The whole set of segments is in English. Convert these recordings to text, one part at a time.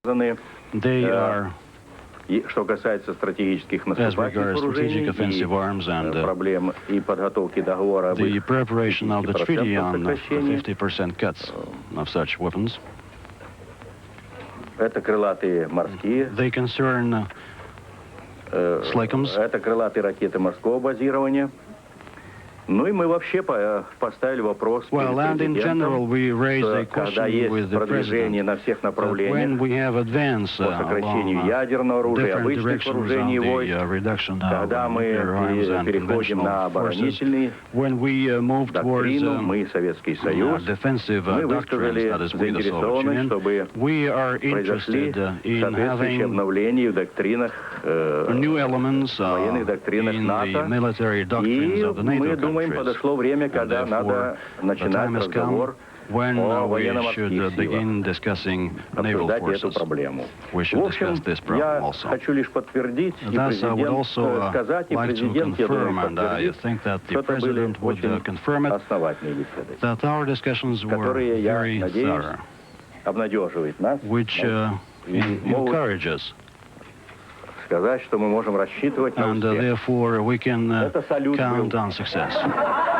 They are, что касается стратегических as regards strategic offensive arms and проблем и подготовки договора об the их preparation of the treaty on the сокращении. 50% cuts of such weapons. Это крылатые морские. They concern SLICMs. Это крылатые ракеты морского базирования. Ну и мы вообще поставили вопрос перед And in general, we raised a когда question есть with the продвижение President на всех that when направлениях we have advance по сокращению along ядерного оружия, different обычных directions вооружений on войск, the reduction of когда мы nuclear arms and переходим на conventional forces, оборонительные when we move towards доктрину, мы, Советский Союз, defensive мы doctrines, высказали that is we the Soviet заинтересованность, Union, чтобы we are произошли interested in соответствующие having обновления в доктринах new elements военных доктринах in the НАТО. military И doctrines of the NATO мы думаем, countries. подошло время, когда надо начинать разговор when о we военно-морских should begin силах, discussing naval обсуждать эту forces. проблему. We В should общем, discuss this problem я also. хочу лишь подтвердить, и Thus, I would президент also сказать, и like to президент, я думаю, confirm, and I подтвердит, think that что the это были President would очень confirm it, основательные беседы, that our discussions were которые, я very надеюсь, thorough, обнадеживают нас, which и могут encourage us. сказать, что мы можем рассчитывать на And успех. therefore we can Это салют count был. on success.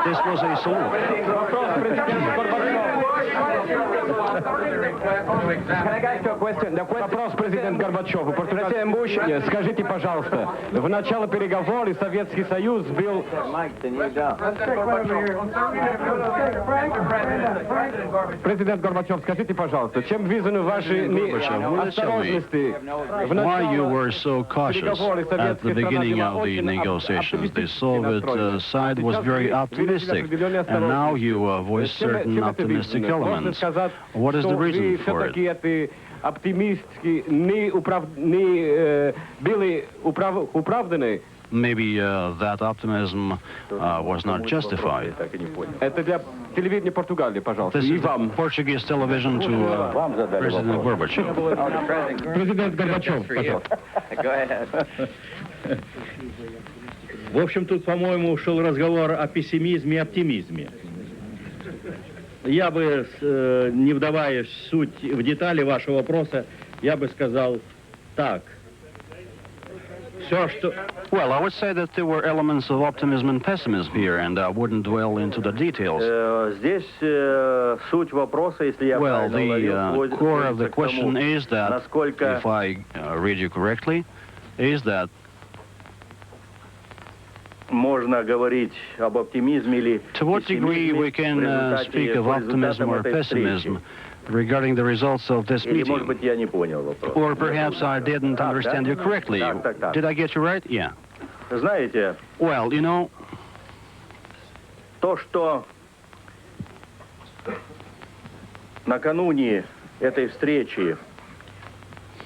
This was a salute. Вопрос президенту Горбачеву. Россия мощная. Скажите, пожалуйста, в начало переговоров Советский Союз был... Президент Горбачев, скажите, пожалуйста, чем вызваны ваши осторожности в Why you начало were so cautious at the beginning of the negotiations? The Soviet side was very optimistic, and now you voice certain optimistic elements. What is the reason for it? Оптимистски не были оправданы. Maybe that optimism was not justified. Это для телевидения Португалии, пожалуйста. This И is вам. Portuguese television to President Gorbachev. Президент Горбачев, пожалуйста. В общем, тут, по-моему, шел разговор о пессимизме и оптимизме. Я бы, не вдаваясь в суть, в детали вашего вопроса, я бы сказал так. Все, что... Well, I would say that there were elements of optimism and pessimism here, and I wouldn't dwell into the details. Здесь суть вопроса, если я Well, правильно the core of the question is that, насколько if I read you correctly, is that можно говорить об оптимизме или to what degree we can speak of optimism or pessimism regarding the results of this Или, может meeting. быть, я не понял вопрос. Or perhaps I didn't understand you correctly. Так. Did I get you right? Yeah. Знаете, Well, you know, то, что накануне этой встречи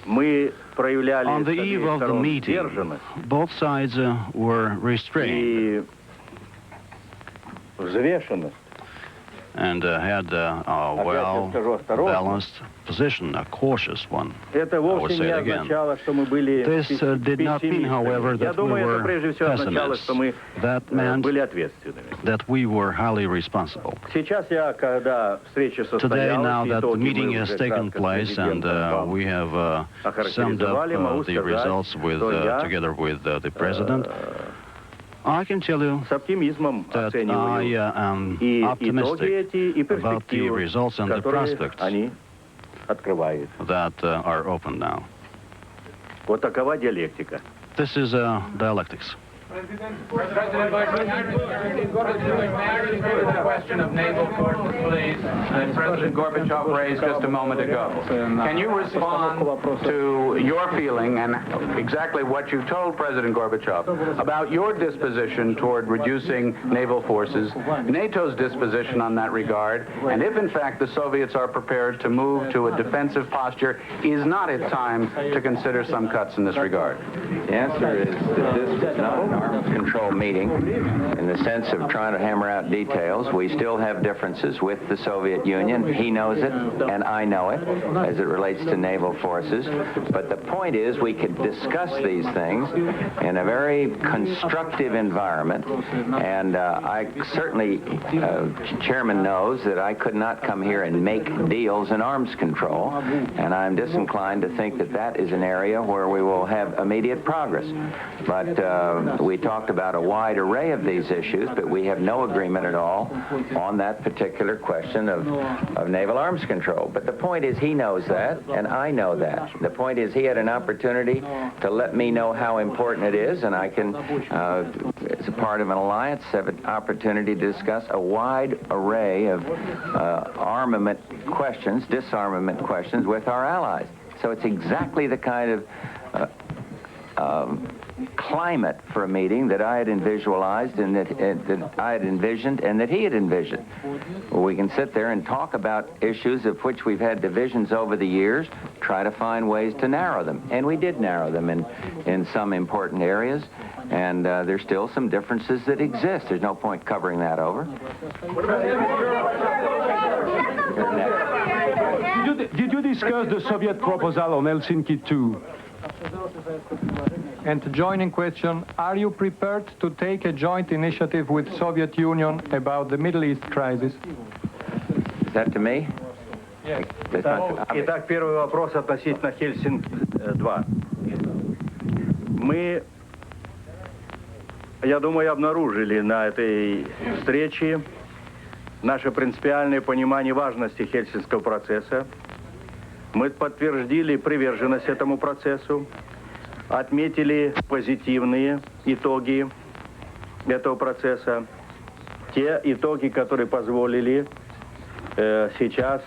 мы проявляли on с the обеих eve of the сторон meeting, сдержанность both sides were restrained и взвешенность. and had a well-balanced position, a cautious one. Это I would вовсе say не it again. означало, что мы были This did not mean, however, пессимистами. Я that we думаю, это were прежде всего означало, pessimists. что мы That meant были ответственными. that we were highly responsible. Сейчас я, когда встреча Today, now состоялась, that the итоги meeting мы has уже taken кратко с place and президентом we have summed up охарактеризовали, могу the сказать, results with, что я together with the President, I can tell you с оптимизмом that I оцениваю am и итоги optimistic эти, и about the перспективы, results and the которые prospects они открывают. that are open now. Вот такова диалектика. This is dialectics. President Gorbachev, the question of naval forces, please, that President Gorbachev raised just a moment ago. Can you respond to your feeling and exactly what you told President Gorbachev about your disposition toward reducing naval forces, NATO's disposition on that regard, and if in fact the Soviets are prepared to move to a defensive posture, is not it time to consider some cuts in this regard? The answer is that this is not arms control meeting in the sense of trying to hammer out details. We still have differences with the Soviet Union. He knows it, and I know it, as it relates to naval forces. But the point is, we could discuss these things in a very constructive environment. And I certainly, Chairman knows that I could not come here and make deals in arms control. And I'm disinclined to think that that is an area where we will have immediate progress. But we talked about a wide array of these issues, but we have no agreement at all on that particular question of naval arms control. But the point is, he knows that, and I know that. The point is, he had an opportunity to let me know how important it is, and I can, as a part of an alliance, have an opportunity to discuss a wide array of armament questions, disarmament questions with our allies. So it's exactly the kind of climate for a meeting that I had visualized and that I had envisioned and that he had envisioned. Where we can sit there and talk about issues of which we've had divisions over the years, try to find ways to narrow them. And we did narrow them in some important areas. And there's still some differences that exist. There's no point covering that over. Did you discuss the Soviet proposal on Helsinki 2? And the joining question, are you prepared to take a joint initiative with Soviet Union about the Middle East crisis? Is that to me? Yes. Итак, первый вопрос относительно Хельсинки-2. Мы, я думаю, обнаружили на этой встрече наше принципиальное понимание важности Хельсинского процесса. Мы подтвердили приверженность этому процессу, отметили позитивные итоги этого процесса, те итоги, которые позволили сейчас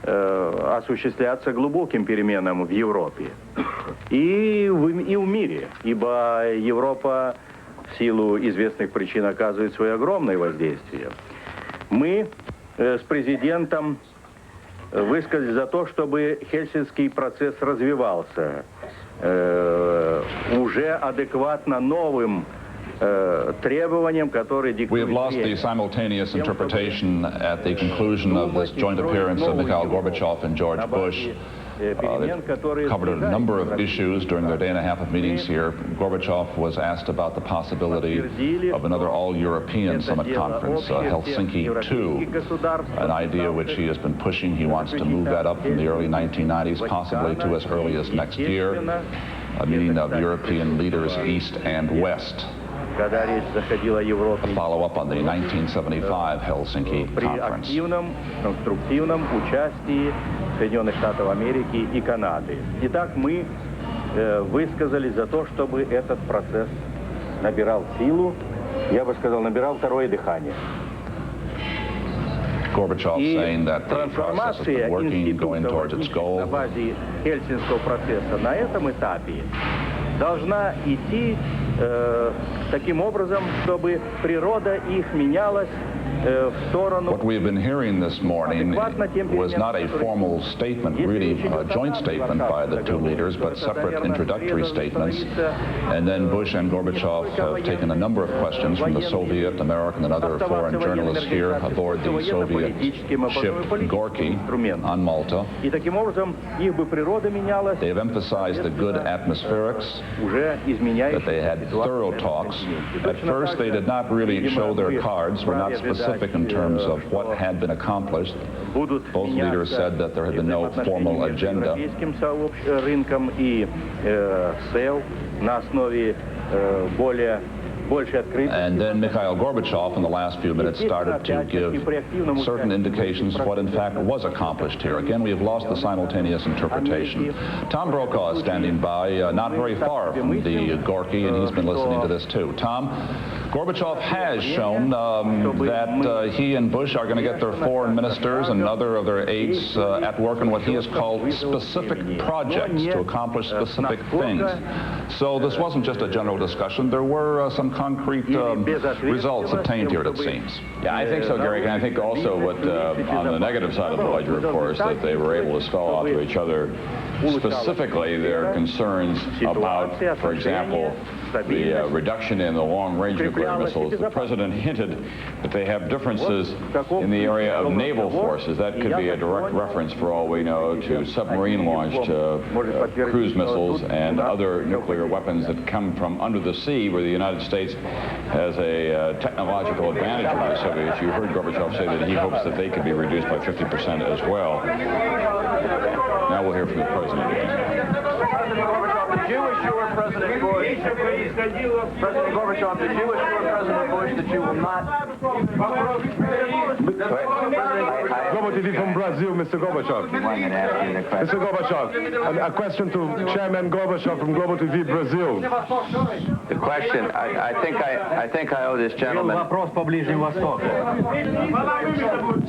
осуществляться глубоким переменам в Европе и в мире, ибо Европа в силу известных причин оказывает свое огромное воздействие. Мы с президентом высказались за то, чтобы Хельсинский процесс развивался уже адекватно новым требованиям, которые диктуют. We have lost the simultaneous interpretation at the conclusion of this joint appearance of Mikhail Gorbachev and George Bush. They covered a number of issues during their day and a half of meetings here. Gorbachev was asked about the possibility of another all-European summit conference, Helsinki 2, an idea which he has been pushing. He wants to move that up from the early 1990s, possibly to as early as next year, a meeting of European leaders east and west. A follow-up on the 1975 Helsinki conference. Соединенных Штатов Америки и Канады. Итак, мы высказались за то, чтобы этот процесс набирал силу, я бы сказал, набирал второе дыхание. Gorbachev saying that the process has been working, going towards its goal. На базе Хельсинского процесса на этом этапе должна идти таким образом, чтобы природа их менялась. What we have been hearing this morning was not a formal statement, really a joint statement by the two leaders, but separate introductory statements. And then Bush and Gorbachev have taken a number of questions from the Soviet, American, and other foreign journalists here aboard the Soviet ship Gorky on Malta. They have emphasized the good atmospherics, that they had thorough talks. At first, they did not really show their cards, were not specific in terms of what had been accomplished. Both leaders said that there had been no formal agenda. And then Mikhail Gorbachev, in the last few minutes, started to give certain indications of what, in fact, was accomplished here. Again, we have lost the simultaneous interpretation. Tom Brokaw is standing by, not very far from the Gorky, and he's been listening to this, too. Tom, Gorbachev has shown that he and Bush are going to get their foreign ministers and other of their aides at work on what he has called specific projects to accomplish specific things. So this wasn't just a general discussion. There were some concrete results obtained here, it seems. Yeah, I think so, Gary. And I think also what, on the negative side of the ledger, of course, that they were able to spell out to each other specifically their concerns about, for example, the reduction in the long-range nuclear missiles. The president hinted that they have differences in the area of naval forces. That could be a direct reference, for all we know, to submarine-launched cruise missiles and other nuclear weapons that come from under the sea, where the United States has a technological advantage over the Soviets. You heard Gorbachev say that he hopes that they could be reduced by 50% as well. Now we'll hear from the president again. Did you assure President Bush, President Gorbachev, did you assure President Bush that you will not... Global TV from Brazil, Mr. Gorbachev. Mr. Gorbachev, a question to Chairman Gorbachev from Global TV Brazil. The question, I think I owe this gentleman...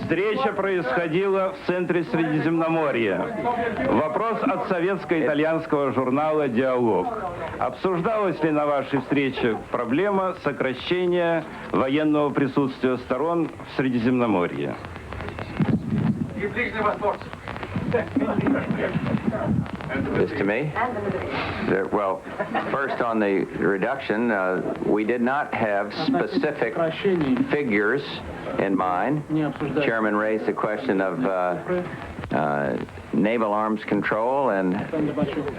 Встреча происходила в центре Средиземноморья. Вопрос от советско-итальянского журнала «Диалог». Обсуждалась ли на вашей встрече проблема сокращения военного присутствия сторон в Средиземноморье? This to me? Well, first on the reduction, we did not have specific figures in mind. Chairman raised the question of naval arms control, and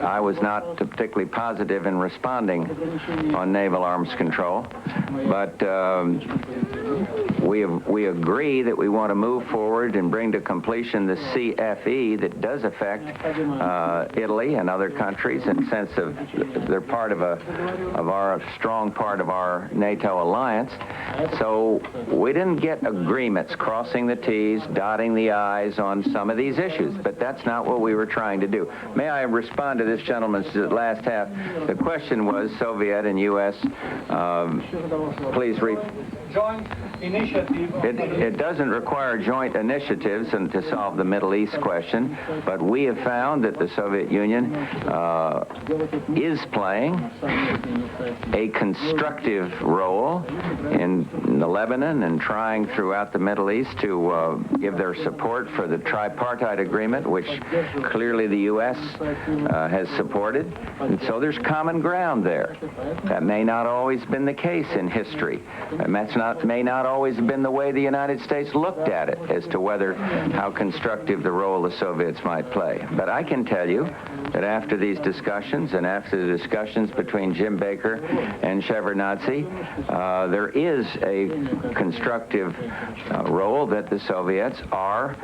I was not particularly positive in responding on naval arms control. But we agree that we want to move forward and bring to completion the CFE that does affect Italy and other countries in the sense of they're part of our strong part of our NATO alliance. So we didn't get agreements crossing the T's, dotting the I's on some of these issues, but that's not what we were trying to do. May I respond to this gentleman's last half? The question was Soviet and U.S. Please read. Joint initiative. It doesn't require joint initiatives to solve the Middle East question, but we have found that the Soviet Union is playing a constructive role in Lebanon and trying throughout the Middle East to give their support for the tripartite agreement, which clearly the U.S. has supported. And so there's common ground there. That may not always been the case in history. And that's may not always have been the way the United States looked at it as to how constructive the role the Soviets might play. But I can tell you that after these discussions and after the discussions between Jim Baker and Shevardnadze, there is a constructive role that the Soviets are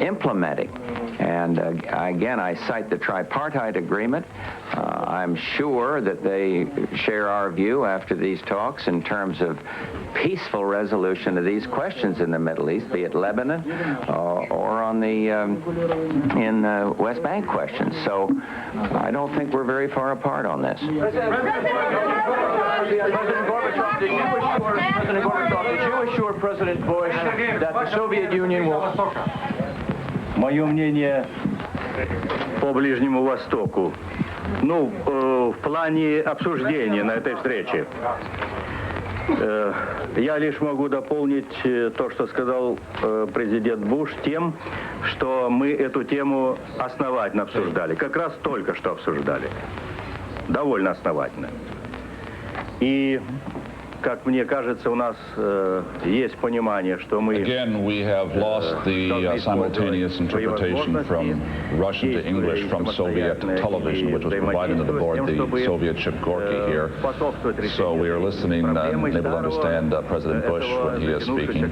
implementing. And again, I cite the tripartite agreement. I'm sure that they share our view after these talks in terms of peaceful resolution of these questions in the Middle East, be it Lebanon or on the West Bank questions. So I don't think we're very far apart on this. President Gorbachev, did you assure President Bush that the Soviet Union will... Мое мнение по Ближнему Востоку. Ну, в плане обсуждения на этой встрече. Я лишь могу дополнить то, что сказал президент Буш, тем, что мы эту тему основательно обсуждали. Как раз только что обсуждали. Довольно основательно. И, как мне кажется, у нас есть понимание, что мы... Again, we have lost the simultaneous interpretation from Russian to English from Soviet television, which was provided to the board, the Soviet ship Gorky here. So we are listening and able to understand President Bush when he is speaking.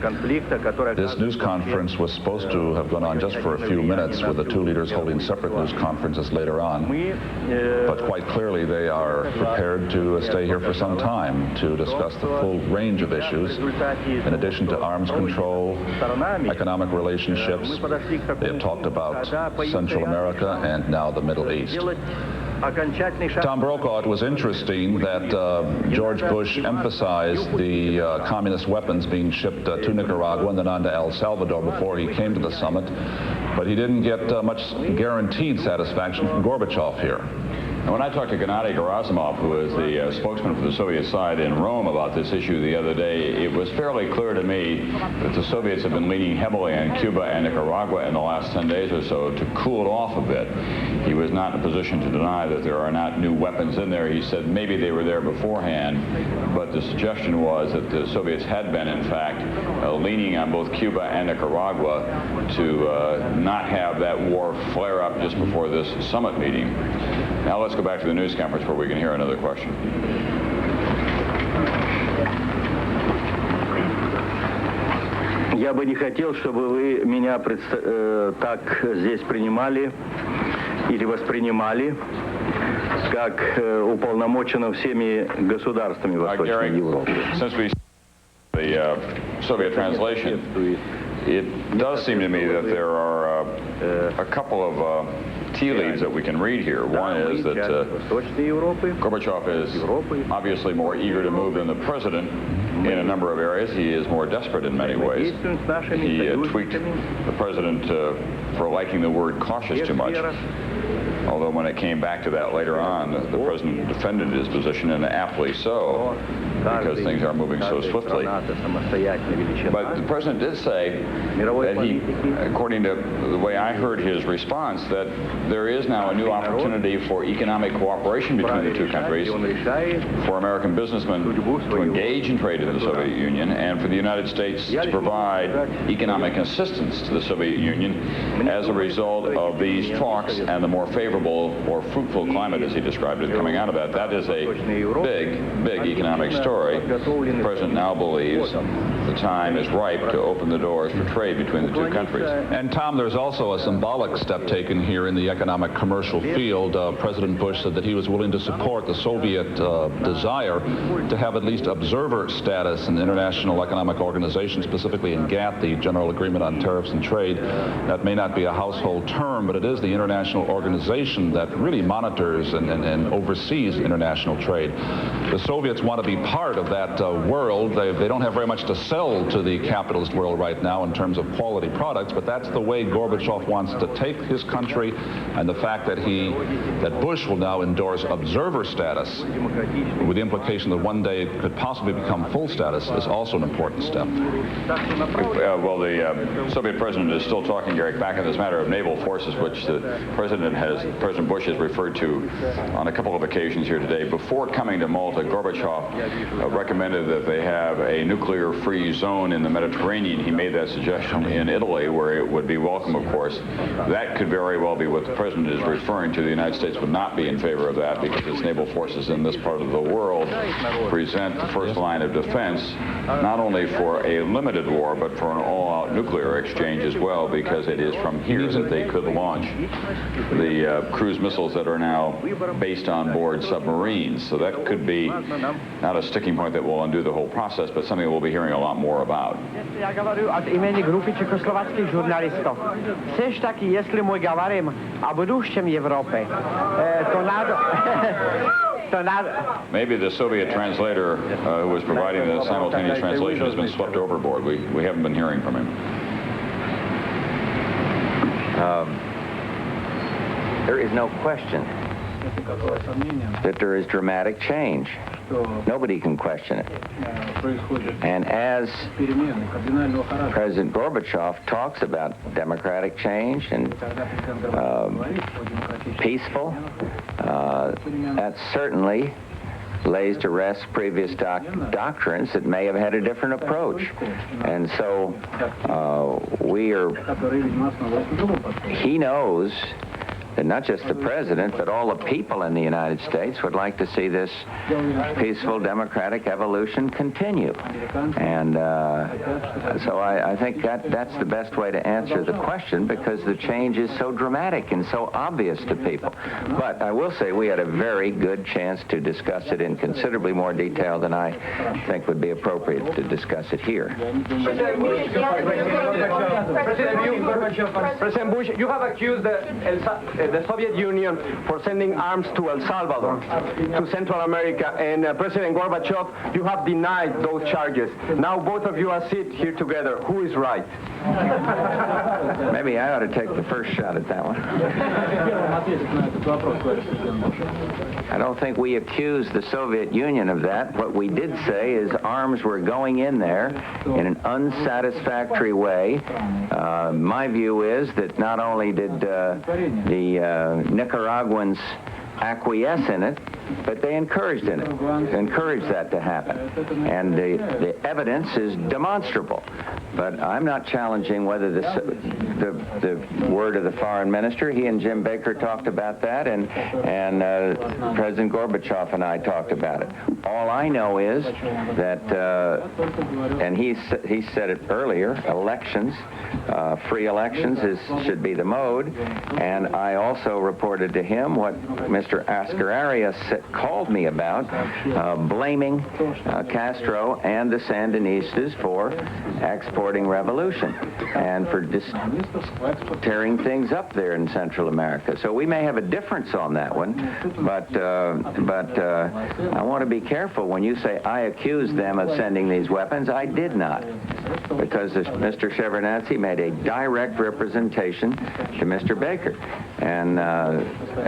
This news conference was supposed to have gone on just for a few minutes, with the two leaders holding separate news conferences later on. But quite clearly, they are prepared to stay here for some time to discuss the full range of issues, in addition to arms control, economic relationships. They have talked about Central America and now the Middle East. Tom Brokaw, it was interesting that George Bush emphasized the communist weapons being shipped to Nicaragua and then on to El Salvador before he came to the summit, but he didn't get much guaranteed satisfaction from Gorbachev here. And when I talked to Gennady Gerasimov, who is the spokesman for the Soviet side in Rome about this issue the other day, it was fairly clear to me that the Soviets have been leaning heavily on Cuba and Nicaragua in the last 10 days or so to cool it off a bit. He was not in a position to deny that there are not new weapons in there. He said maybe they were there beforehand, but the suggestion was that the Soviets had been, in fact, leaning on both Cuba and Nicaragua to not have that war flare up just before this summit meeting. Now let's go back to the news conference where we can hear another question. Я бы не хотел, чтобы вы меня так здесь принимали или воспринимали, как уполномоченным всеми государствами Восточной Европы. Since we the Soviet translation, it does seem to me that there are a couple of tea leaves that we can read here. One is that Gorbachev is obviously more eager to move than the president in a number of areas. He is more desperate in many ways. He tweaked the president for liking the word cautious too much. Although when it came back to that later on, the president defended his position, and aptly so, because things are moving so swiftly. But the president did say that he, according to the way I heard his response, that there is now a new opportunity for economic cooperation between the two countries, for American businessmen to engage in trade in the Soviet Union, and for the United States to provide economic assistance to the Soviet Union as a result of these talks and the more favorable or fruitful climate, as he described it, coming out of that. That is a big, big economic story. The president now believes the time is ripe to open the doors for trade between the two countries. And Tom, there's also a symbolic step taken here in the economic commercial field. President Bush said that he was willing to support the Soviet desire to have at least observer status in the International Economic Organization, specifically in GATT, the General Agreement on Tariffs and Trade. That may not be a household term, but it is the international organization that really monitors and oversees international trade. The Soviets want to be part of that world. They don't have very much to sell to the capitalist world right now in terms of quality products, but that's the way Gorbachev wants to take his country, and the fact that Bush will now endorse observer status with the implication that one day it could possibly become full status is also an important step. Well, the Soviet president is still talking, Garrick, back in this matter of naval forces, which President Bush has referred to on a couple of occasions here today. Before coming to Malta, Gorbachev recommended that they have a nuclear-free zone in the Mediterranean. He made that suggestion in Italy, where it would be welcome, of course. That could very well be what the president is referring to. The United States would not be in favor of that because its naval forces in this part of the world present the first line of defense, not only for a limited war, but for an all-out nuclear exchange as well, because it is from here that they could launch the cruise missiles that are now based on board submarines. So that could be not a sticking point that will undo the whole process, but something that we'll be hearing a lot more about. Ja govorim od imeni grupi čekoslovatskih žurnalistov. Seš taky, jestli můj govorim o budućem Evropy, Maybe the Soviet translator who was providing the simultaneous translation has been swept overboard. We haven't been hearing from him. There is no question that there is dramatic change. Nobody can question it. And as President Gorbachev talks about democratic change and peaceful, that certainly lays to rest previous doctrines that may have had a different approach. And so he knows that not just the president, but all the people in the United States would like to see this peaceful democratic evolution continue. And so I think that's the best way to answer the question, because the change is so dramatic and so obvious to people. But I will say we had a very good chance to discuss it in considerably more detail than I think would be appropriate to discuss it here. President Bush, you have accused the Soviet Union for sending arms to El Salvador, to Central America, and President Gorbachev, you have denied those charges. Now both of you are sitting here together. Who is right? Maybe I ought to take the first shot at that one. I don't think we accused the Soviet Union of that. What we did say is arms were going in there in an unsatisfactory way. My view is that not only did the Nicaraguans acquiesce in it, but they encouraged that to happen. And the evidence is demonstrable. But I'm not challenging whether the word of the foreign minister. He and Jim Baker talked about that, and President Gorbachev and I talked about it. All I know is that, and he said it earlier, elections, free elections should be the mode. And I also reported to him what Mr. Oscar Arias called me about, blaming Castro and the Sandinistas for exporting revolution and for tearing things up there in Central America. So we may have a difference on that one, but I want to be careful when you say I accused them of sending these weapons. I did not, because Mr. Shevardnadze made a direct representation to Mr. Baker, and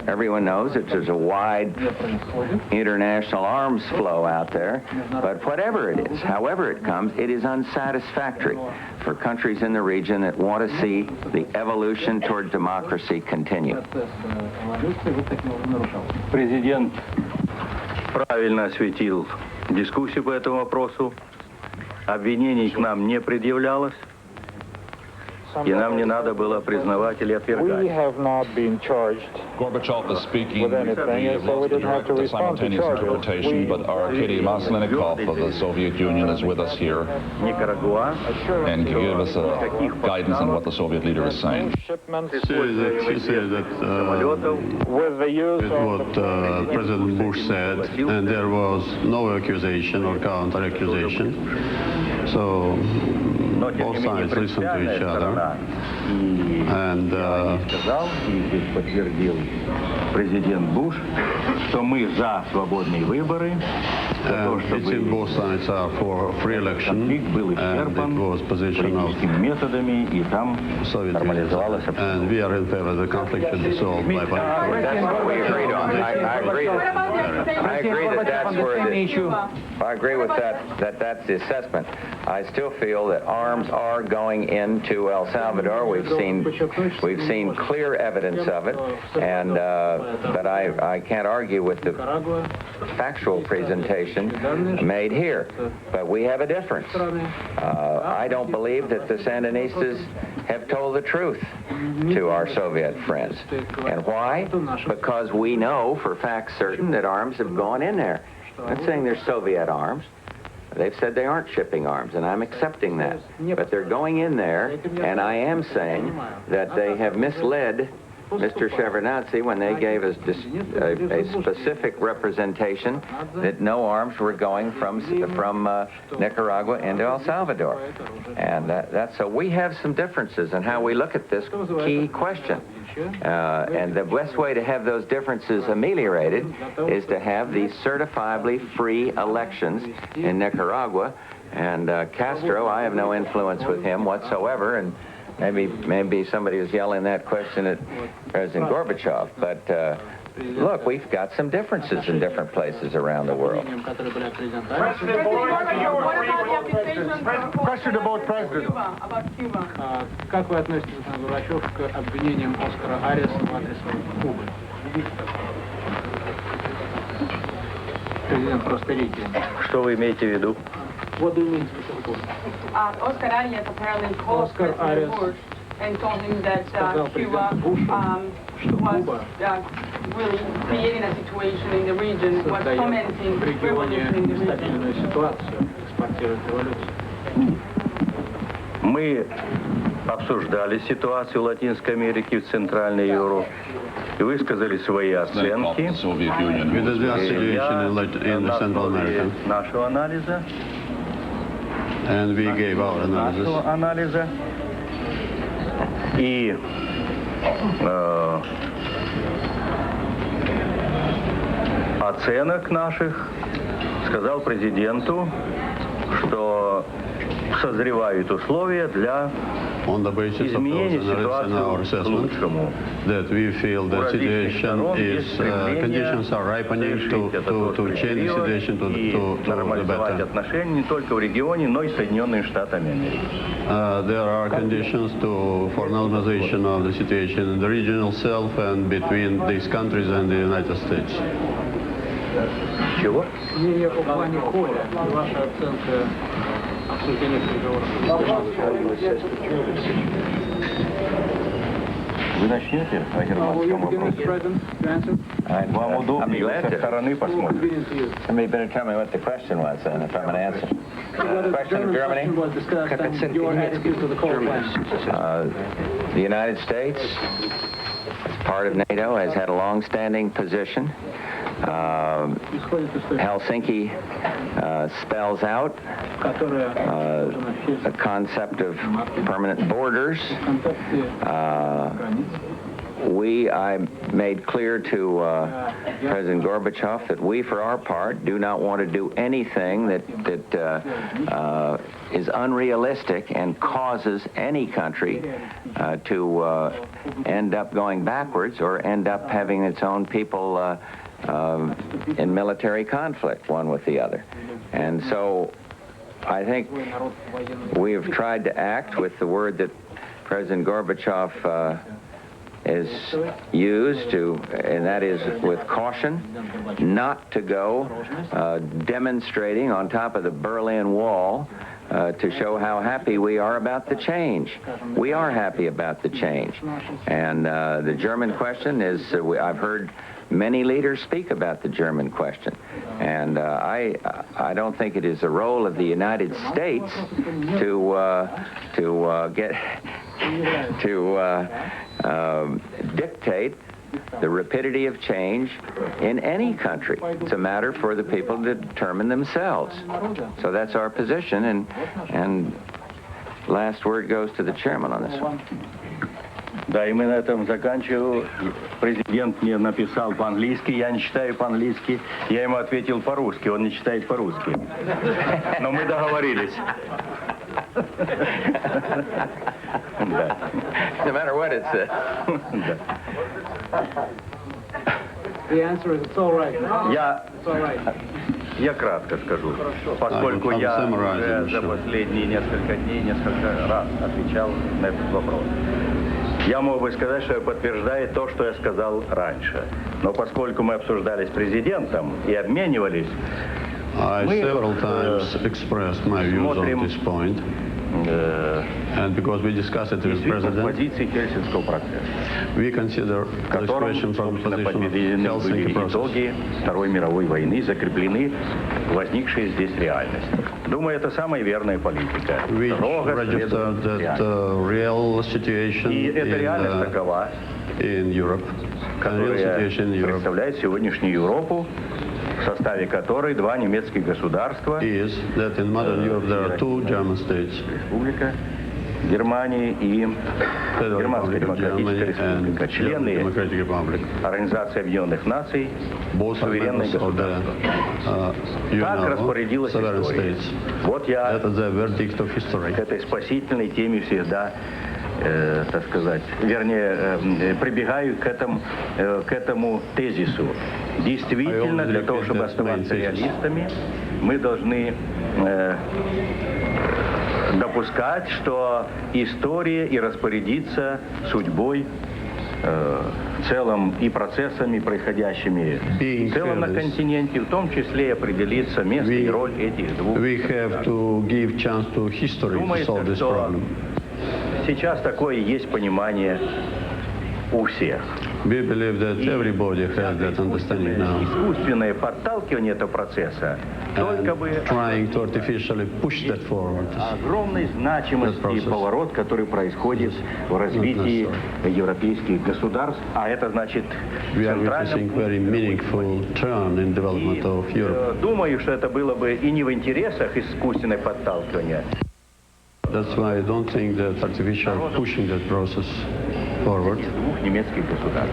everyone knows that there's a wide international arms flow out there, but whatever it is, however it comes, it is unsatisfactory for countries in the region that want to see the evolution toward democracy continue. Президент правильно осветил дискуссию по этому вопросу. Обвинений к нам не предъявлялось. И нам не надо было признавать или отвергать. We have not been charged Gorbachev is speaking. with anything, and so we didn't have to The respond to simultaneous charges. interpretation, but Arkady Maslenikov of the Soviet Union is with us here Никарагуа. and can give us guidance on what the Soviet leader is saying. Shipments He said that with the use with of what President Bush said, and there was no accusation or counter-accusation. So both sides listen to each other. And сказал, и здесь подтвердил президент Буш, что мы за свободные выборы. it seems both sides are for free election, and it was position of методами, и там Soviet Union. And we are in favor of the conflict should be solved by bilateral. That's what we agreed on. I agree that that's where I agree with that that's the assessment. I still feel that arms are going into El Salvador. We've seen clear evidence of it, and but I can't argue with the factual presentation made here. But we have a difference. I don't believe that the Sandinistas have told the truth to our Soviet friends. And why? Because we know for fact certain that arms have gone in there. I'm not saying they're Soviet arms. They've said they aren't shipping arms, and I'm accepting that. But they're going in there, and I am saying that they have misled Mr. Shevardnadze when they gave us a specific representation that no arms were going from Nicaragua into El Salvador. And so we have some differences in how we look at this key question. And the best way to have those differences ameliorated is to have these certifiably free elections in Nicaragua. And Castro, I have no influence with him whatsoever, and maybe somebody was yelling that question at President Gorbachev, but look, we've got some differences in different places around the world. Question about President. Как вы относитесь, Горбачев, к обвинениям Оскара Ариаса в адрес Кубы? Президент просто речи. Что вы имеете в виду? What do you mean specifically? Oscar Arias apparently called President Bush and told him that Cuba was really creating a situation in the region, was fomenting revolution in the region. Мы обсуждали ситуацию в Латинской Америке, в Центральной Европе. И высказали свои оценки. Нашего анализа. And we gave our analysis. Анализа. И оценок наших, сказал президенту, что созревают условия для изменения ситуации к лучшему. That we feel the situation is, conditions are ripening to change the situation to the better. Отношения не только в регионе, но и Соединенные Штаты Америки. There are conditions for normalization of the situation in the regional self and between these countries and the United States. Чего? Мнение о плане Коля, ваша оценка обсуждения переговоров. Вы начнете о германском вопросе? Вам удобнее со стороны посмотреть. Somebody better tell me what the question was, then, if I'm going to answer. Question of Germany? The United States, as part of NATO, has had a long-standing position. Helsinki spells out the concept of permanent borders. I made clear to President Gorbachev that we, for our part, do not want to do anything that is unrealistic and causes any country to end up going backwards or end up having its own people in military conflict, one with the other. And so I think we have tried to act with the word that President Gorbachev is used to, and that is with caution, not to go demonstrating on top of the Berlin Wall to show how happy we are about the change. We are happy about the change. And the German question is, I've heard many leaders speak about the German question. And I don't think it is the role of the United States to dictate the rapidity of change in any country. It's a matter for the people to determine themselves. So that's our position, and last word goes to the chairman on this one. Да, и мы на этом заканчиваем. Президент мне написал по-английски, я не читаю по-английски. Я ему ответил по-русски, он не читает по-русски. Но мы договорились. No matter what it says. The answer is it's all right. It's all right. Я кратко скажу, поскольку я за последние несколько дней несколько раз отвечал на этот вопрос. Я мог бы сказать, что подтверждает то, что я сказал раньше. Но поскольку мы обсуждали с президентом и обменивались, I several times expressed my views on this point. And because we discussed it with the President, we consider this question from the position of Helsinki process. Итоги Второй мировой войны закреплены возникшие здесь реальность. Думаю, это самая верная политика. We registered that real situation in Europe, которая представляет сегодняшнюю Европу, в составе которой два немецких государства, is that in modern Europe there are two German states, Республика Германии и Германская Демократическая Республика, члены Организации Объединенных Наций, суверенные государства. Так распорядилась история. Вот я к этой спасительной теме всегда, так сказать, вернее, прибегаю к этому тезису. Действительно, для того, чтобы оставаться реалистами, мы должны допускать, что история и распорядится судьбой в целом и процессами, происходящими в целом на континенте, в том числе и определится место и роль этих двух государств. Думается, что сейчас такое есть понимание у всех. We believe that everybody has that understanding now. Искусственное подталкивание этого процесса только бы trying to artificially push that forward. Огромной значимости поворот, который происходит в развитии европейских государств, а это значит центральным. Very meaningful turn in development of Europe. Думаю, что это было бы и не в интересах искусственное подталкивание. That's why I don't think that artificial pushing that process forward,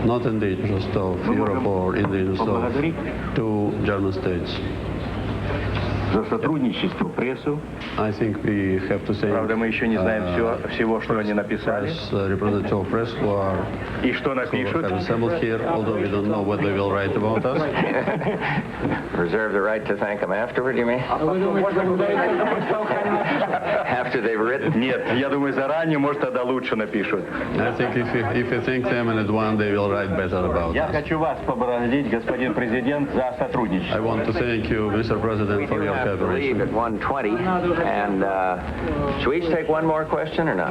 not in the interest of Europe or in the interest of two German states. За сотрудничество прессу. I think we have to say, Правда, мы еще не знаем всего, что они написали. Representative of press who are И что напишут. assembled here, although we don't know what they will write about us. Reserve the right to thank them afterward, you mean? After they've written? Нет, я думаю, заранее, может, тогда лучше напишут. I think if you thank them in advance, they will write better about Я us. хочу вас поблагодарить, господин президент, за сотрудничество. I want to thank you, Mr. President, for your I believe at 1:20, and should we each take one more question or not?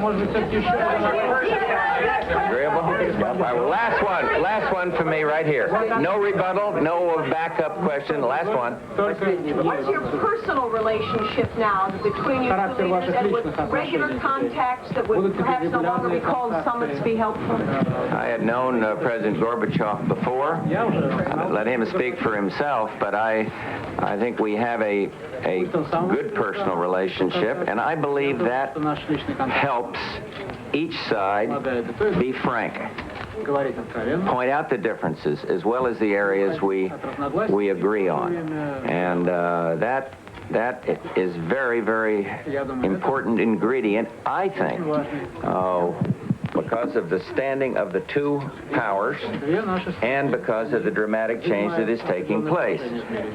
Agreeable? All right, well, last one for me right here. No rebuttal, no backup question, last one. What's your personal relationship now between you two leaders, and with regular contacts that would perhaps no longer be called summits be helpful? I had known President Gorbachev before. Let him speak for himself, but I think we have a good personal relationship, and I believe that helps each side be frank. Point out the differences as well as the areas we agree on, and that is very, very important ingredient, I think, because of the standing of the two powers and because of the dramatic change that is taking place.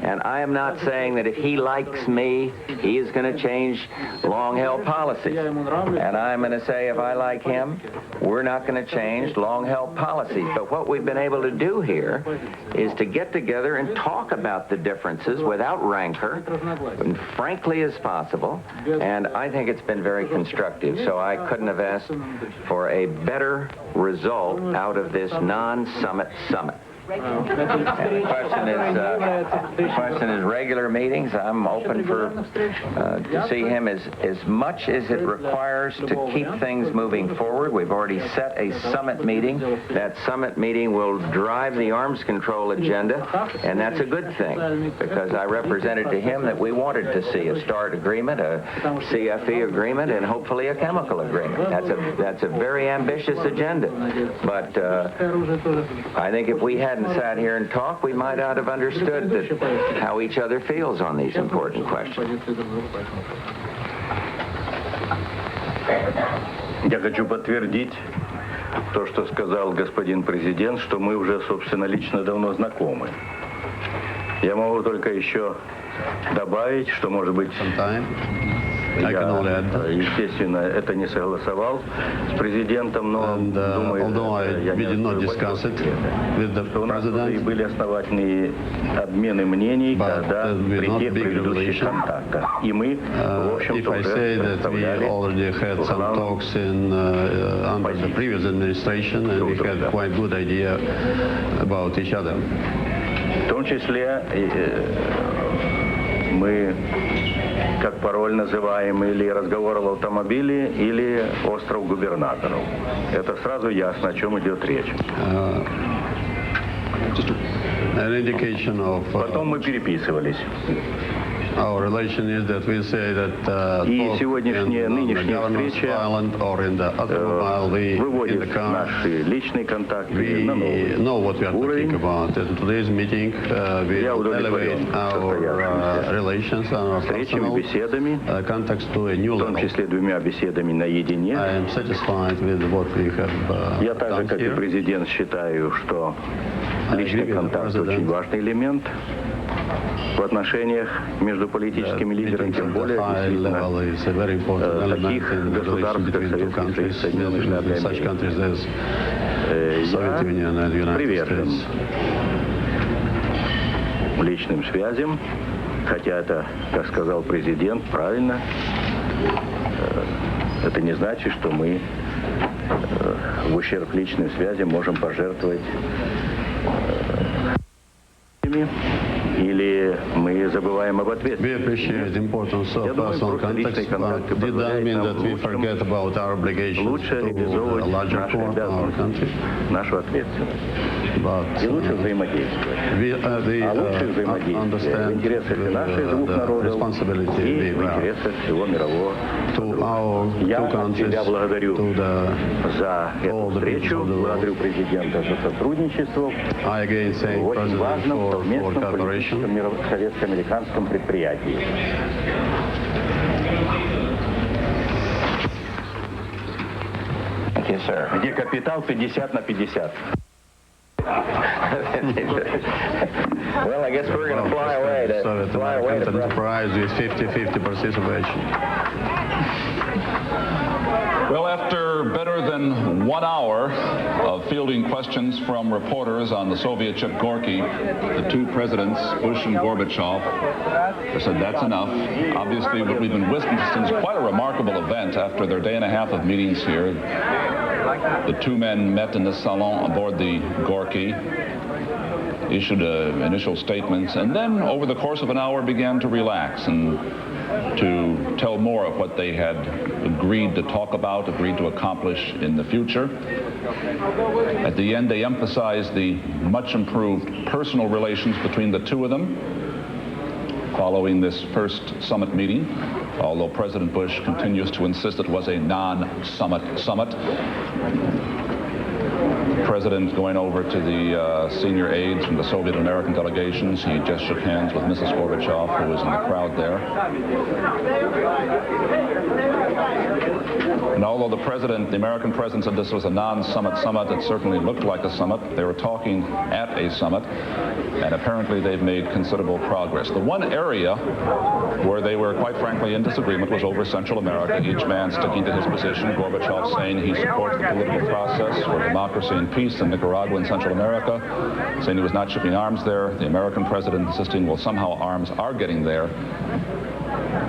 And I am not saying that if he likes me, he is going to change long-held policies. And I'm going to say if I like him, we're not going to change long-held policies. But what we've been able to do here is to get together and talk about the differences without rancor, and frankly as possible. And I think it's been very constructive. So I couldn't have asked for a better result out of this non-summit summit. The question is regular meetings. I'm open to see him as much as it requires to keep things moving forward. We've already set a summit meeting. That summit meeting will drive the arms control agenda, and that's a good thing because I represented to him that we wanted to see a START agreement, a CFE agreement, and hopefully a chemical agreement. That's a very ambitious agenda. But I think if we hadn't sat here and talked, we might not have understood how each other feels on these important questions. Я хочу подтвердить то, что сказал господин президент, что мы уже, собственно, лично давно знакомы. Я могу только еще добавить, что, может быть, я, естественно, это не согласовал с президентом, но думаю, я не и были основательные обмены мнений, когда при тех предыдущих контактах. И мы, в общем-то, уже представляли under the previous administration, and we had quite good idea about each other. В том числе мы, как пароль называем, или разговор об автомобиле, или остров губернаторов. Это сразу ясно, о чем идет речь. An indication of, потом мы переписывались. Our relation is that we say that и сегодняшняя, нынешняя встреча выводит наши личные контакты на новый уровень. Я удовлетворен встречами, беседами, в том числе двумя беседами наедине. Я так же, как и президент, считаю, что личный контакт очень важный элемент в отношениях между политическими лидерами, тем более действительно таких государств, как Советский Союз, Соединенные Штаты Америки. Я привержен личным связям, хотя это, как сказал президент, правильно, это не значит, что мы в ущерб личным связям можем пожертвовать или мы забываем об ответственности. We appreciate the importance of personal contacts, but did that mean that we forget about our obligations to a larger core, our country? Нашу ответственность. и лучше взаимодействовать. We understand the responsibility we have to our two countries, to the all the people of the world. Президента за сотрудничество I again say в очень важном for cooperation. совместном советско-американском предприятии. Yes, sir. Где капитал 50 на 50. Well, I guess we're going to fly away to enterprise with 50-50 participation. Well, after better than 1 hour of fielding questions from reporters on the Soviet ship Gorky, the two presidents, Bush and Gorbachev, said that's enough. Obviously, what we've been witnessing is quite a remarkable event after their day and a half of meetings here. The two men met in the salon aboard the Gorky, issued initial statements, and then over the course of an hour began to relax and to tell more of what they had agreed to talk about, agreed to accomplish in the future. At the end, they emphasized the much improved personal relations between the two of them following this first summit meeting, although President Bush continues to insist it was a non-summit summit. The President going over to the senior aides from the Soviet American delegations. He just shook hands with Mrs. Gorbachev, who was in the crowd there. And although the American President said this was a non-summit summit, it certainly looked like a summit. They were talking at a summit, and apparently they've made considerable progress. The one area where they were, quite frankly, in disagreement was over Central America, each man sticking to his position. Gorbachev saying he supports the political process for democracy and peace in Nicaragua and Central America, saying he was not shipping arms there. The American president insisting, well, somehow arms are getting there,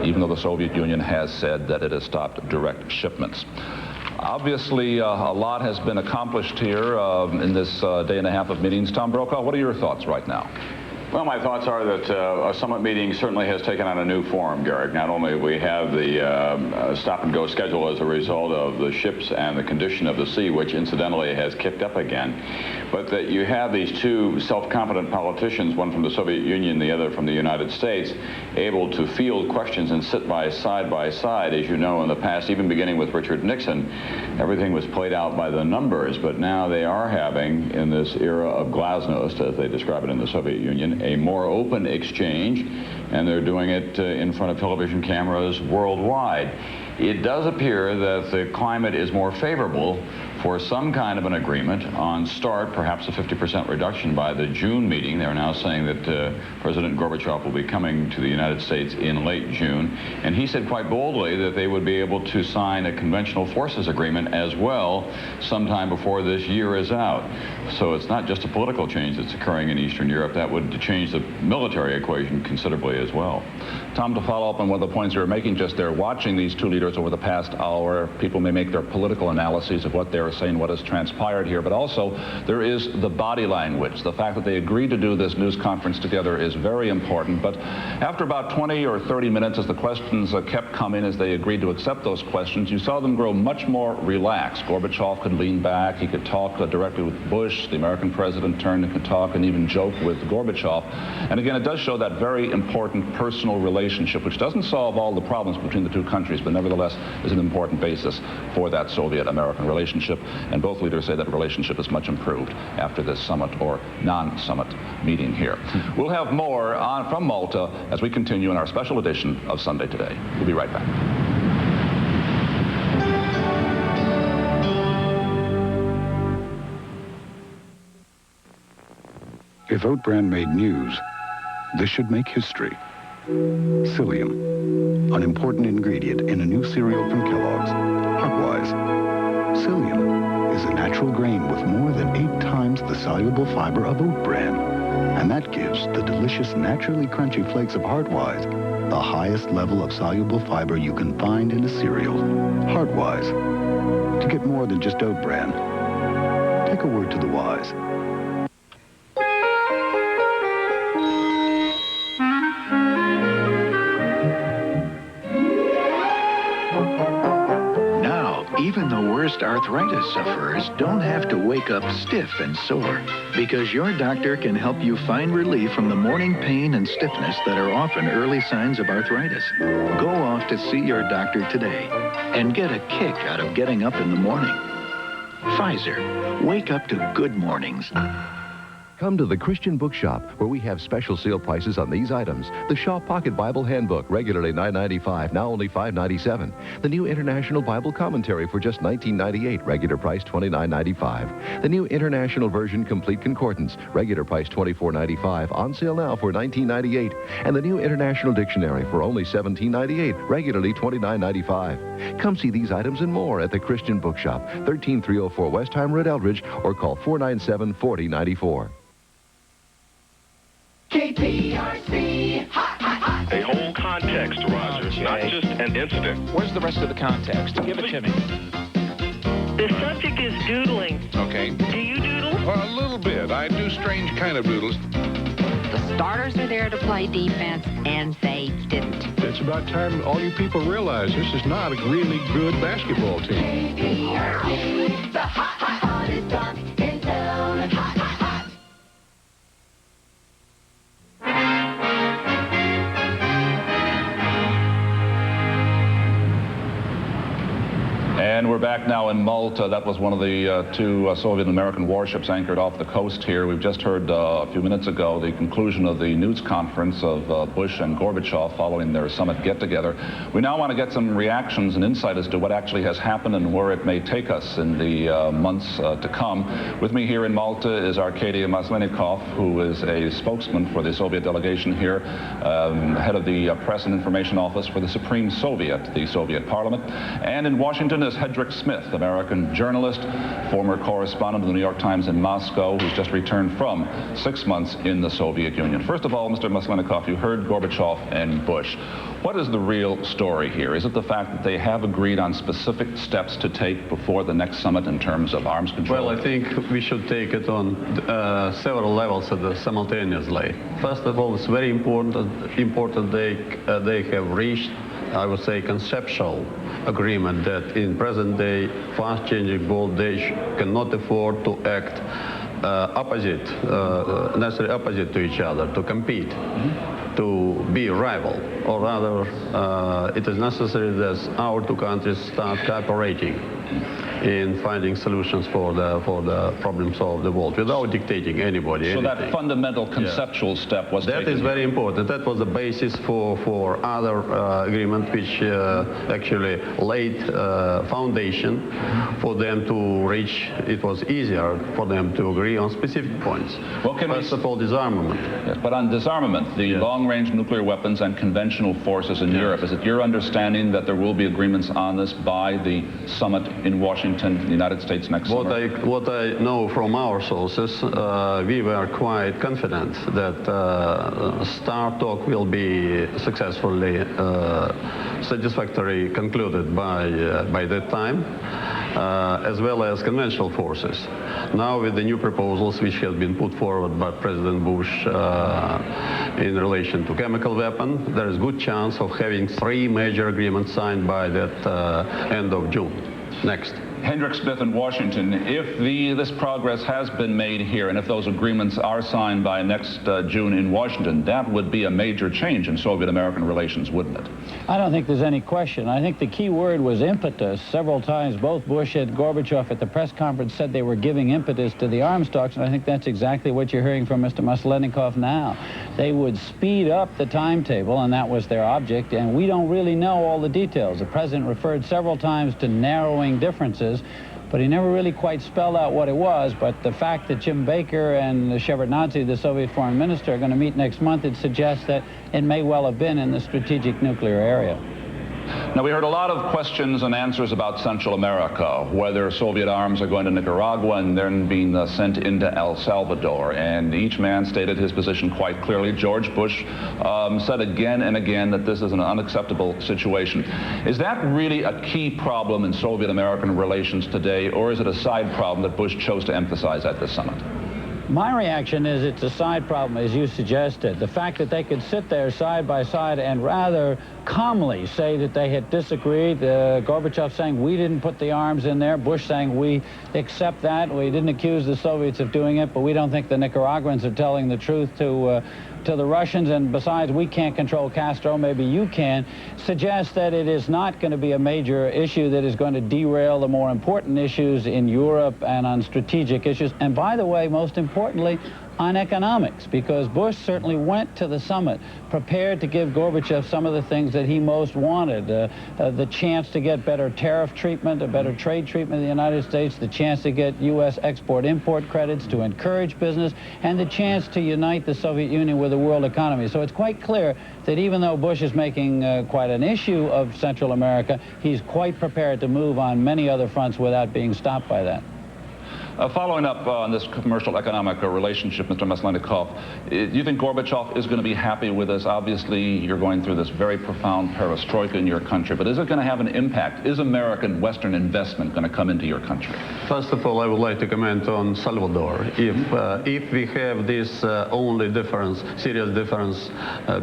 even though the Soviet Union has said that it has stopped direct shipments. Obviously, a lot has been accomplished here in this day and a half of meetings. Tom Brokaw, what are your thoughts right now? Well, my thoughts are that a summit meeting certainly has taken on a new form, Garrick. Not only do we have the stop-and-go schedule as a result of the ships and the condition of the sea, which incidentally has kicked up again, but that you have these two self-confident politicians, one from the Soviet Union, the other from the United States, able to field questions and sit by side. As you know, in the past, even beginning with Richard Nixon, everything was played out by the numbers, but now they are having, in this era of glasnost, as they describe it in the Soviet Union, a more open exchange, and they're doing it in front of television cameras worldwide. It does appear that the climate is more favorable for some kind of an agreement on START, perhaps a 50% reduction by the June meeting. They're now saying that President Gorbachev will be coming to the United States in late June, and he said quite boldly that they would be able to sign a conventional forces agreement as well sometime before this year is out. So it's not just a political change that's occurring in Eastern Europe. That would change the military equation considerably as well. Tom, to follow up on one of the points you were making just there, watching these two leaders over the past hour, people may make their political analyses of what they're saying, what has transpired here, but also there is the body language. The fact that they agreed to do this news conference together is very important, but after about 20 or 30 minutes, as the questions kept coming, as they agreed to accept those questions, you saw them grow much more relaxed. Gorbachev could lean back, he could talk directly with Bush, the American president turned and could talk and even joke with Gorbachev. And again, it does show that very important personal relationship, which doesn't solve all the problems between the two countries, but nevertheless is an important basis for that Soviet-American relationship. And both leaders say that relationship is much improved after this summit or non-summit meeting here. We'll have more from Malta as we continue in our special edition of Sunday Today. We'll be right back. If oat bran made news, this should make history. Psyllium, an important ingredient in a new cereal from Kellogg's, Heartwise. Psyllium is a natural grain with more than 8 times the soluble fiber of oat bran, and that gives the delicious, naturally crunchy flakes of Heartwise the highest level of soluble fiber you can find in a cereal. Heartwise. To get more than just oat bran, take a word to the wise. Even the worst arthritis sufferers don't have to wake up stiff and sore. Because your doctor can help you find relief from the morning pain and stiffness that are often early signs of arthritis. Go off to see your doctor today and get a kick out of getting up in the morning. Pfizer, wake up to good mornings. Come to the Christian Bookshop, where we have special sale prices on these items. The Shaw Pocket Bible Handbook, regularly $9.95, now only $5.97. The new International Bible Commentary for just $19.98, regular price $29.95. The new International Version Complete Concordance, regular price $24.95, on sale now for $19.98. And the new International Dictionary for only $17.98, regularly $29.95. Come see these items and more at the Christian Bookshop, 13304 Westheimer Road, Eldridge, or call 497-4094. KPRC, hot, hot, hot. A whole context, Roger, not just an incident. Where's the rest of the context? Give it to me. The subject is doodling. Okay. Do you doodle? A little bit. I do strange kind of doodles. The starters are there to play defense, and they didn't. It's about time all you people realize this is not a really good basketball team. KPRC, the hot, hot, hottest talk in town. Hot, hot, hot. And we're back now in Malta. That was one of the two Soviet-American warships anchored off the coast here. We've just heard a few minutes ago the conclusion of the news conference of Bush and Gorbachev following their summit get-together. We now want to get some reactions and insight as to what actually has happened and where it may take us in the months to come. With me here in Malta is Arkadia Maslenikov, who is a spokesman for the Soviet delegation here, head of the Press and Information Office for the Supreme Soviet, the Soviet Parliament. And in Washington is Hedrick Smith, American journalist, former correspondent of the New York Times in Moscow, who's just returned from 6 months in the Soviet Union. First of all, Mr. Maslenikov, you heard Gorbachev and Bush. What is the real story here? Is it the fact that they have agreed on specific steps to take before the next summit in terms of arms control? Well, I think we should take it on several levels simultaneously. First of all, it's very important they have reached, I would say, conceptual agreement that in present day fast-changing world they cannot afford to act necessarily opposite to each other, to compete, to be rival, or rather it is necessary that our two countries start cooperating in finding solutions for the problems of the world without dictating anybody anything. So that fundamental conceptual step was that is very important. That was the basis for other agreement which actually laid foundation for them to reach. It was easier for them to agree on specific points. First of all, disarmament. Yes, but on disarmament, the long-range nuclear weapons and conventional forces in Europe, is it your understanding that there will be agreements on this by the summit in Washington, the United States, next summer? What I know from our sources, we were quite confident that START talk will be successfully, satisfactorily concluded by that time, as well as conventional forces. Now, with the new proposals which have been put forward by President Bush in relation to chemical weapon, there is good chance of having 3 major agreements signed by that end of June. Next. Hendrick Smith in Washington, if this progress has been made here and if those agreements are signed by next June in Washington, that would be a major change in Soviet-American relations, wouldn't it? I don't think there's any question. I think the key word was impetus. Several times both Bush and Gorbachev at the press conference said they were giving impetus to the arms talks, and I think that's exactly what you're hearing from Mr. Maslenikov now. They would speed up the timetable, and that was their object, and we don't really know all the details. The president referred several times to narrowing differences, but he never really quite spelled out what it was. But the fact that Jim Baker and Shevardnadze, the Soviet foreign minister, are going to meet next month, it suggests that it may well have been in the strategic nuclear area. Now, we heard a lot of questions and answers about Central America, whether Soviet arms are going to Nicaragua and then being sent into El Salvador. And each man stated his position quite clearly. George Bush said again and again that this is an unacceptable situation. Is that really a key problem in Soviet-American relations today, or is it a side problem that Bush chose to emphasize at this summit? My reaction is it's a side problem, as you suggested. The fact that they could sit there side by side and rather calmly say that they had disagreed, Gorbachev saying we didn't put the arms in there, Bush saying we accept that, we didn't accuse the Soviets of doing it, but we don't think the Nicaraguans are telling the truth to the Russians, and besides, we can't control Castro, maybe you can, suggests that it is not going to be a major issue that is going to derail the more important issues in Europe and on strategic issues. And by the way, most importantly, on economics, because Bush certainly went to the summit prepared to give Gorbachev some of the things that he most wanted, the chance to get better tariff treatment, a better trade treatment in the United States, the chance to get U.S. export-import credits to encourage business, and the chance to unite the Soviet Union with the world economy. So it's quite clear that even though Bush is making quite an issue of Central America, he's quite prepared to move on many other fronts without being stopped by that. Following up on this commercial economic relationship, Mr. Maslenikov, do you think Gorbachev is going to be happy with this? Obviously, you're going through this very profound perestroika in your country, but is it going to have an impact? Is American Western investment going to come into your country? First of all, I would like to comment on Salvador. If we have this only difference, serious difference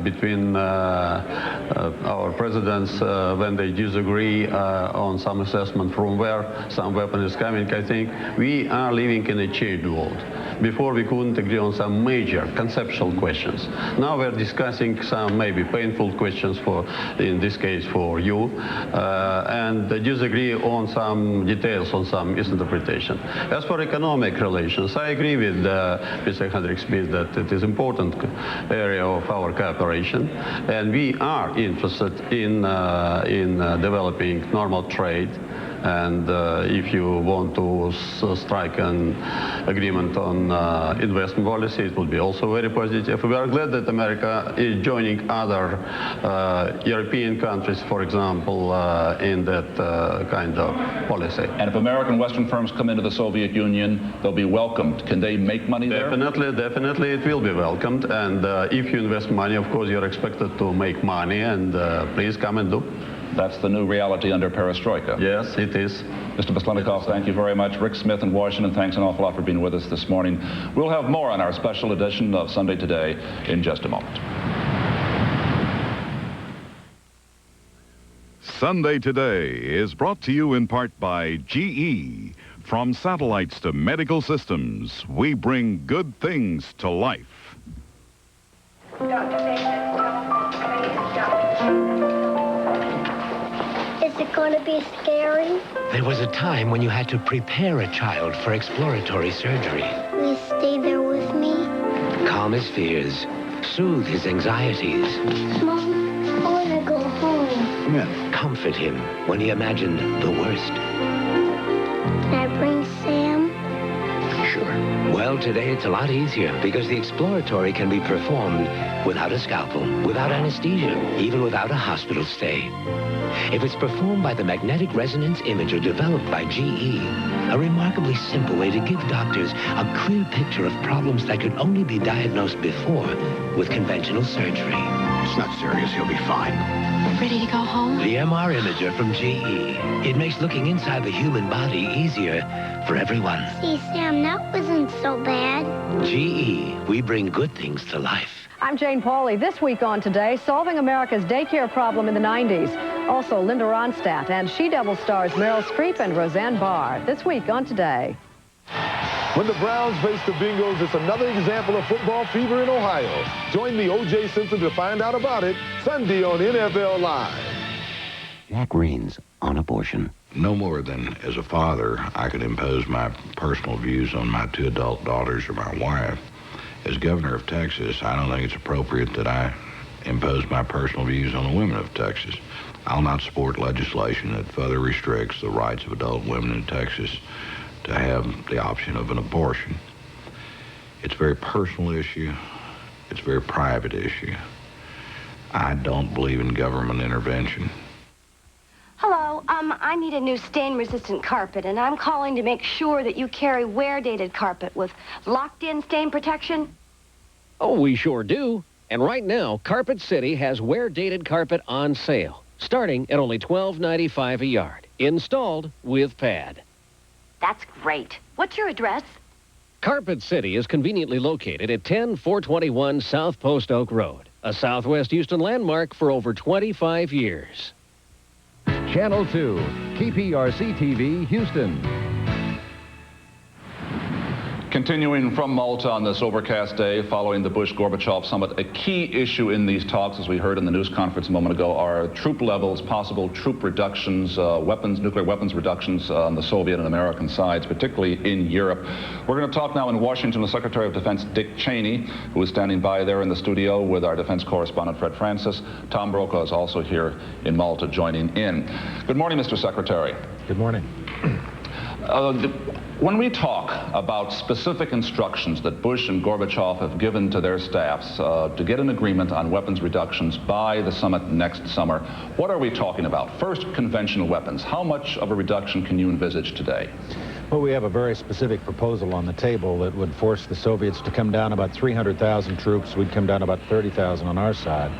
between our presidents when they disagree on some assessment from where some weapon is coming, I think we are living in a changed world. Before we couldn't agree on some major conceptual questions. Now we're discussing some maybe painful questions for, in this case, for you, and disagree on some details, on some misinterpretation. As for economic relations, I agree with Mr. Hendrik Smith that it is an important area of our cooperation, and we are interested in developing normal trade. And if you want to strike an agreement on investment policy, it will be also very positive. We are glad that America is joining other European countries, for example, in that kind of policy. And if American Western firms come into the Soviet Union, they'll be welcomed. Can they make money there? Definitely it will be welcomed. And if you invest money, of course, you're expected to make money, and please come and do. That's the new reality under perestroika. Yes, it is. Mr. Maslenikov, thank you very much. Rick Smith in Washington, thanks an awful lot for being with us this morning. We'll have more on our special edition of Sunday Today in just a moment. Sunday Today is brought to you in part by GE. From satellites to medical systems, we bring good things to life. Is it going to be scary? There was a time when you had to prepare a child for exploratory surgery. Will you stay there with me? Calm his fears, soothe his anxieties. Mom, I want to go home. Come in. Comfort him when he imagined the worst. Can I bring Sam? Sure. Well, today it's a lot easier because the exploratory can be performed without a scalpel, without anesthesia, even without a hospital stay. If it's performed by the magnetic resonance imager developed by GE, a remarkably simple way to give doctors a clear picture of problems that could only be diagnosed before with conventional surgery. It's not serious. He'll be fine. Ready to go home? The MR imager from GE. It makes looking inside the human body easier for everyone. See, Sam, that wasn't so bad. GE, we bring good things to life. I'm Jane Pauley. This week on Today, solving America's daycare problem in the 90s. Also, Linda Ronstadt and She-Devil stars Meryl Streep and Roseanne Barr. This week on Today. When the Browns face the Bengals, it's another example of football fever in Ohio. Join me, O.J. Simpson, to find out about it Sunday on NFL Live. Jack Rains on abortion. No more than as a father, I could impose my personal views on my 2 adult daughters or my wife. As governor of Texas, I don't think it's appropriate that I impose my personal views on the women of Texas. I'll not support legislation that further restricts the rights of adult women in Texas to have the option of an abortion. It's a very personal issue. It's a very private issue. I don't believe in government intervention. Hello, I need a new stain-resistant carpet, and I'm calling to make sure that you carry wear-dated carpet with locked-in stain protection. Oh, we sure do. And right now, Carpet City has wear-dated carpet on sale, starting at only $12.95 a yard, installed with pad. That's great. What's your address? Carpet City is conveniently located at 10421 South Post Oak Road, a Southwest Houston landmark for over 25 years. Channel 2, KPRC-TV, Houston. Continuing from Malta on this overcast day following the Bush-Gorbachev summit, a key issue in these talks, as we heard in the news conference a moment ago, are troop levels, possible troop reductions, nuclear weapons reductions on the Soviet and American sides, particularly in Europe. We're going to talk now in Washington with Secretary of Defense Dick Cheney, who is standing by there in the studio with our defense correspondent Fred Francis. Tom Brokaw is also here in Malta joining in. Good morning, Mr. Secretary. Good morning. When we talk about specific instructions that Bush and Gorbachev have given to their staffs to get an agreement on weapons reductions by the summit next summer, what are we talking about? First, conventional weapons. How much of a reduction can you envisage today? Well, we have a very specific proposal on the table that would force the Soviets to come down about 300,000 troops. We'd come down about 30,000 on our side,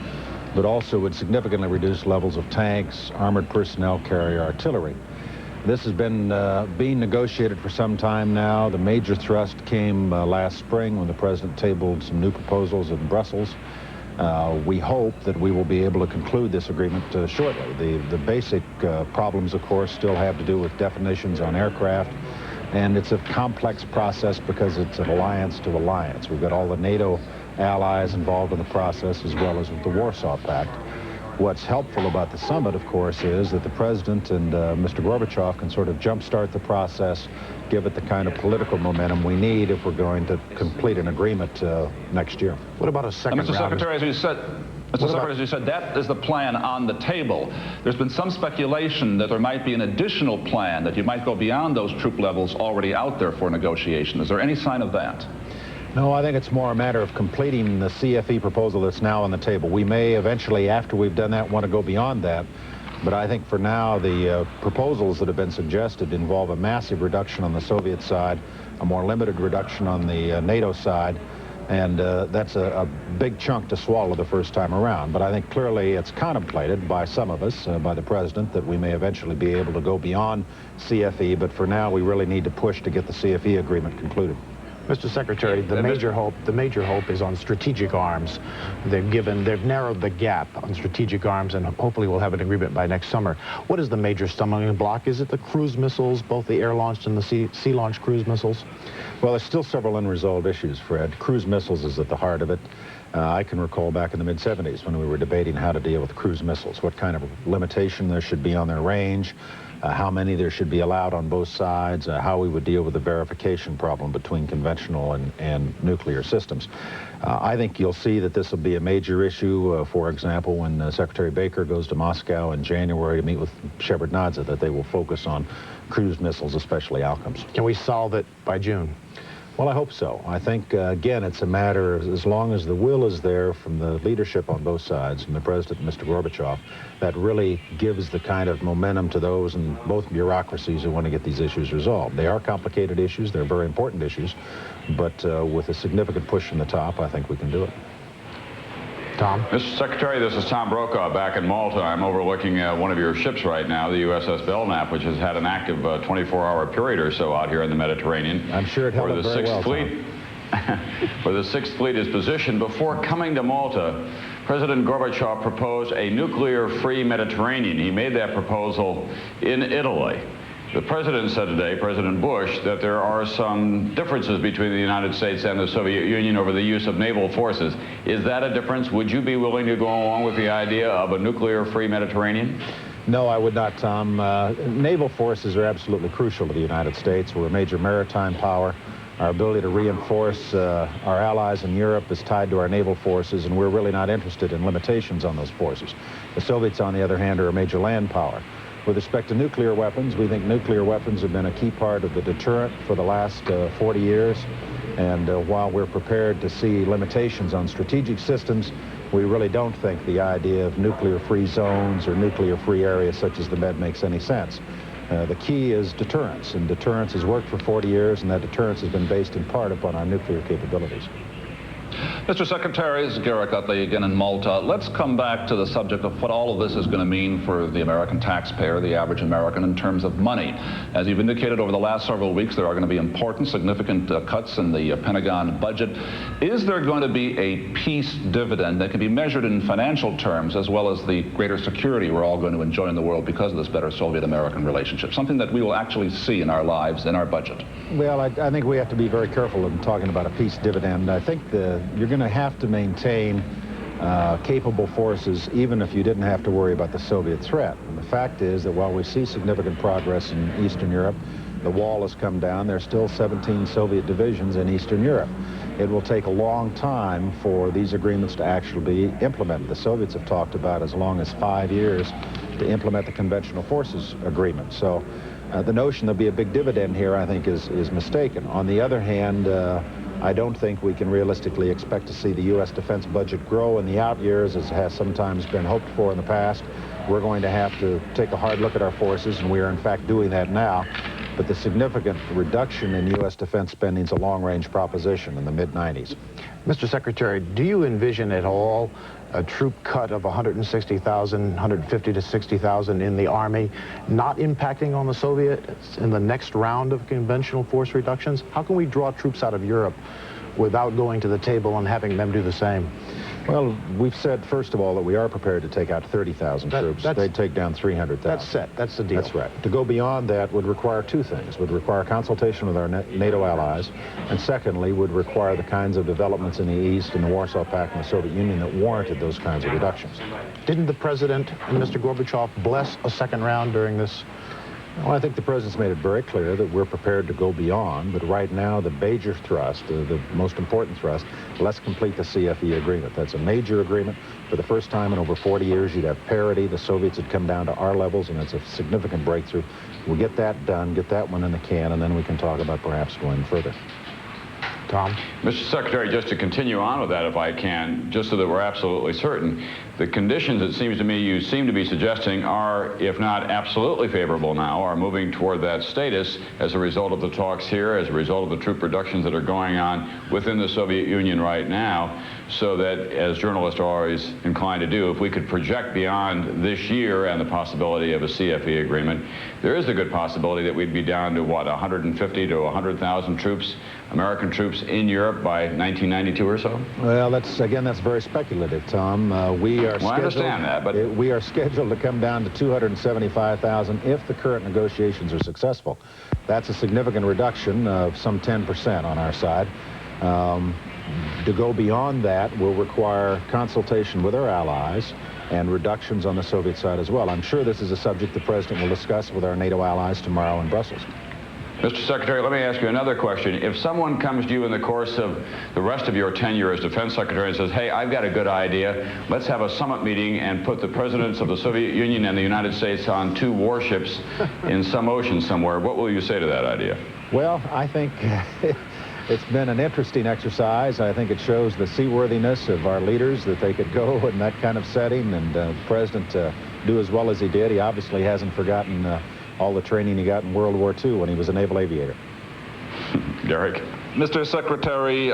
but also would significantly reduce levels of tanks, armored personnel carrier, artillery. This has been being negotiated for some time now. The major thrust came last spring when the president tabled some new proposals in Brussels. We hope that we will be able to conclude this agreement shortly. The basic problems, of course, still have to do with definitions on aircraft, and it's a complex process because it's an alliance to alliance. We've got all the NATO allies involved in the process, as well as with the Warsaw Pact. What's helpful about the summit, of course, is that the president and Mr. Gorbachev can sort of jumpstart the process, give it the kind of political momentum we need if we're going to complete an agreement next year. What about a second round? Mr. Secretary, as you said, that is the plan on the table. There's been some speculation that there might be an additional plan, that you might go beyond those troop levels already out there for negotiation. Is there any sign of that? No, I think it's more a matter of completing the CFE proposal that's now on the table. We may eventually, after we've done that, want to go beyond that. But I think for now, the proposals that have been suggested involve a massive reduction on the Soviet side, a more limited reduction on the NATO side, and that's a big chunk to swallow the first time around. But I think clearly it's contemplated by some of us, by the president, that we may eventually be able to go beyond CFE. But for now, we really need to push to get the CFE agreement concluded. Mr. Secretary, the major hope is on strategic arms. They've narrowed the gap on strategic arms, and hopefully we'll have an agreement by next summer. What is the major stumbling block? Is it the cruise missiles, both the air-launched and the sea-launched cruise missiles? Well, there's still several unresolved issues, Fred. Cruise missiles is at the heart of it. I can recall back in the mid-'70s when we were debating how to deal with cruise missiles, what kind of limitation there should be on their range, how many there should be allowed on both sides, how we would deal with the verification problem between conventional and nuclear systems. I think you'll see that this will be a major issue, for example, when Secretary Baker goes to Moscow in January to meet with Shevardnadze, that they will focus on cruise missiles, especially outcomes. Can we solve it by June? Well, I hope so. I think, again, it's a matter of, as long as the will is there from the leadership on both sides, from the president and Mr. Gorbachev, that really gives the kind of momentum to those in both bureaucracies who want to get these issues resolved. They are complicated issues. They're very important issues. But with a significant push from the top, I think we can do it. Tom? Mr. Secretary, this is Tom Brokaw back in Malta. I'm overlooking one of your ships right now, the USS Belknap, which has had an active 24-hour period or so out here in the Mediterranean. I'm sure it held up very well, Fleet, where the 6th Fleet is positioned. Before coming to Malta, President Gorbachev proposed a nuclear-free Mediterranean. He made that proposal in Italy. The president said today, President Bush, that there are some differences between the United States and the Soviet Union over the use of naval forces. Is that a difference? Would you be willing to go along with the idea of a nuclear-free Mediterranean? No, I would not, Tom. Naval forces are absolutely crucial to the United States. We're a major maritime power. Our ability to reinforce our allies in Europe is tied to our naval forces, and we're really not interested in limitations on those forces. The Soviets, on the other hand, are a major land power. With respect to nuclear weapons, we think nuclear weapons have been a key part of the deterrent for the last 40 years. And while we're prepared to see limitations on strategic systems, we really don't think the idea of nuclear-free zones or nuclear-free areas such as the Med makes any sense. The key is deterrence, and deterrence has worked for 40 years, and that deterrence has been based in part upon our nuclear capabilities. Mr. Secretary, this is Garrick Utley again in Malta. Let's come back to the subject of what all of this is going to mean for the American taxpayer, the average American, in terms of money. As you've indicated, over the last several weeks, there are going to be important, significant cuts in the Pentagon budget. Is there going to be a peace dividend that can be measured in financial terms, as well as the greater security we're all going to enjoy in the world because of this better Soviet-American relationship, something that we will actually see in our lives, in our budget? Well, I think we have to be very careful in talking about a peace dividend. I think you're going to have to maintain capable forces even if you didn't have to worry about the Soviet threat. And the fact is that while we see significant progress in Eastern Europe, the wall has come down, there's still 17 Soviet divisions in Eastern Europe. It will take a long time for these agreements to actually be implemented. The Soviets have talked about as long as 5 years to implement the Conventional Forces Agreement. So the notion there'll be a big dividend here, I think, is mistaken. On the other hand, I don't think we can realistically expect to see the U.S. defense budget grow in the out years as has sometimes been hoped for in the past. We're going to have to take a hard look at our forces, and we are in fact doing that now. But the significant reduction in U.S. defense spending is a long-range proposition in the mid-90s. Mr. Secretary, do you envision at all a troop cut of 160,000, 150 to 60,000 in the Army, not impacting on the Soviets in the next round of conventional force reductions? How can we draw troops out of Europe without going to the table and having them do the same? Well, we've said, first of all, that we are prepared to take out 30,000 troops. They'd take down 300,000. That's set. That's the deal. That's right. To go beyond that would require two things. Would require consultation with our NATO allies, and secondly, would require the kinds of developments in the East and the Warsaw Pact and the Soviet Union that warranted those kinds of reductions. Didn't the President and Mr. Gorbachev bless a second round during this? Well, I think the President's made it very clear that we're prepared to go beyond, but right now the major thrust, the most important thrust, let's complete the CFE agreement. That's a major agreement. For the first time in over 40 years, you'd have parity. The Soviets had come down to our levels, and it's a significant breakthrough. We'll get that done, get that one in the can, and then we can talk about perhaps going further. Tom? Mr. Secretary, just to continue on with that, if I can, just so that we're absolutely certain, the conditions, it seems to me, you seem to be suggesting are, if not absolutely favorable now, are moving toward that status as a result of the talks here, as a result of the troop reductions that are going on within the Soviet Union right now, so that, as journalists are always inclined to do, if we could project beyond this year and the possibility of a CFE agreement, there is a good possibility that we'd be down to, what, 150 to 100,000 troops, American troops in Europe by 1992 or so? Well, that's very speculative, Tom. We are I understand that, but we are scheduled to come down to 275,000 if the current negotiations are successful. That's a significant reduction of some 10% on our side. To go beyond that will require consultation with our allies and reductions on the Soviet side as well. I'm sure this is a subject the President will discuss with our NATO allies tomorrow in Brussels. Mr. Secretary, let me ask you another question. If someone comes to you in the course of the rest of your tenure as Defense Secretary and says, hey, I've got a good idea, let's have a summit meeting and put the presidents of the Soviet Union and the United States on 2 warships in some ocean somewhere, what will you say to that idea? Well, I think it's been an interesting exercise. I think it shows the seaworthiness of our leaders that they could go in that kind of setting and the President do as well as he did. He obviously hasn't forgotten all the training he got in World War II when he was a naval aviator. Derek? Mr. Secretary,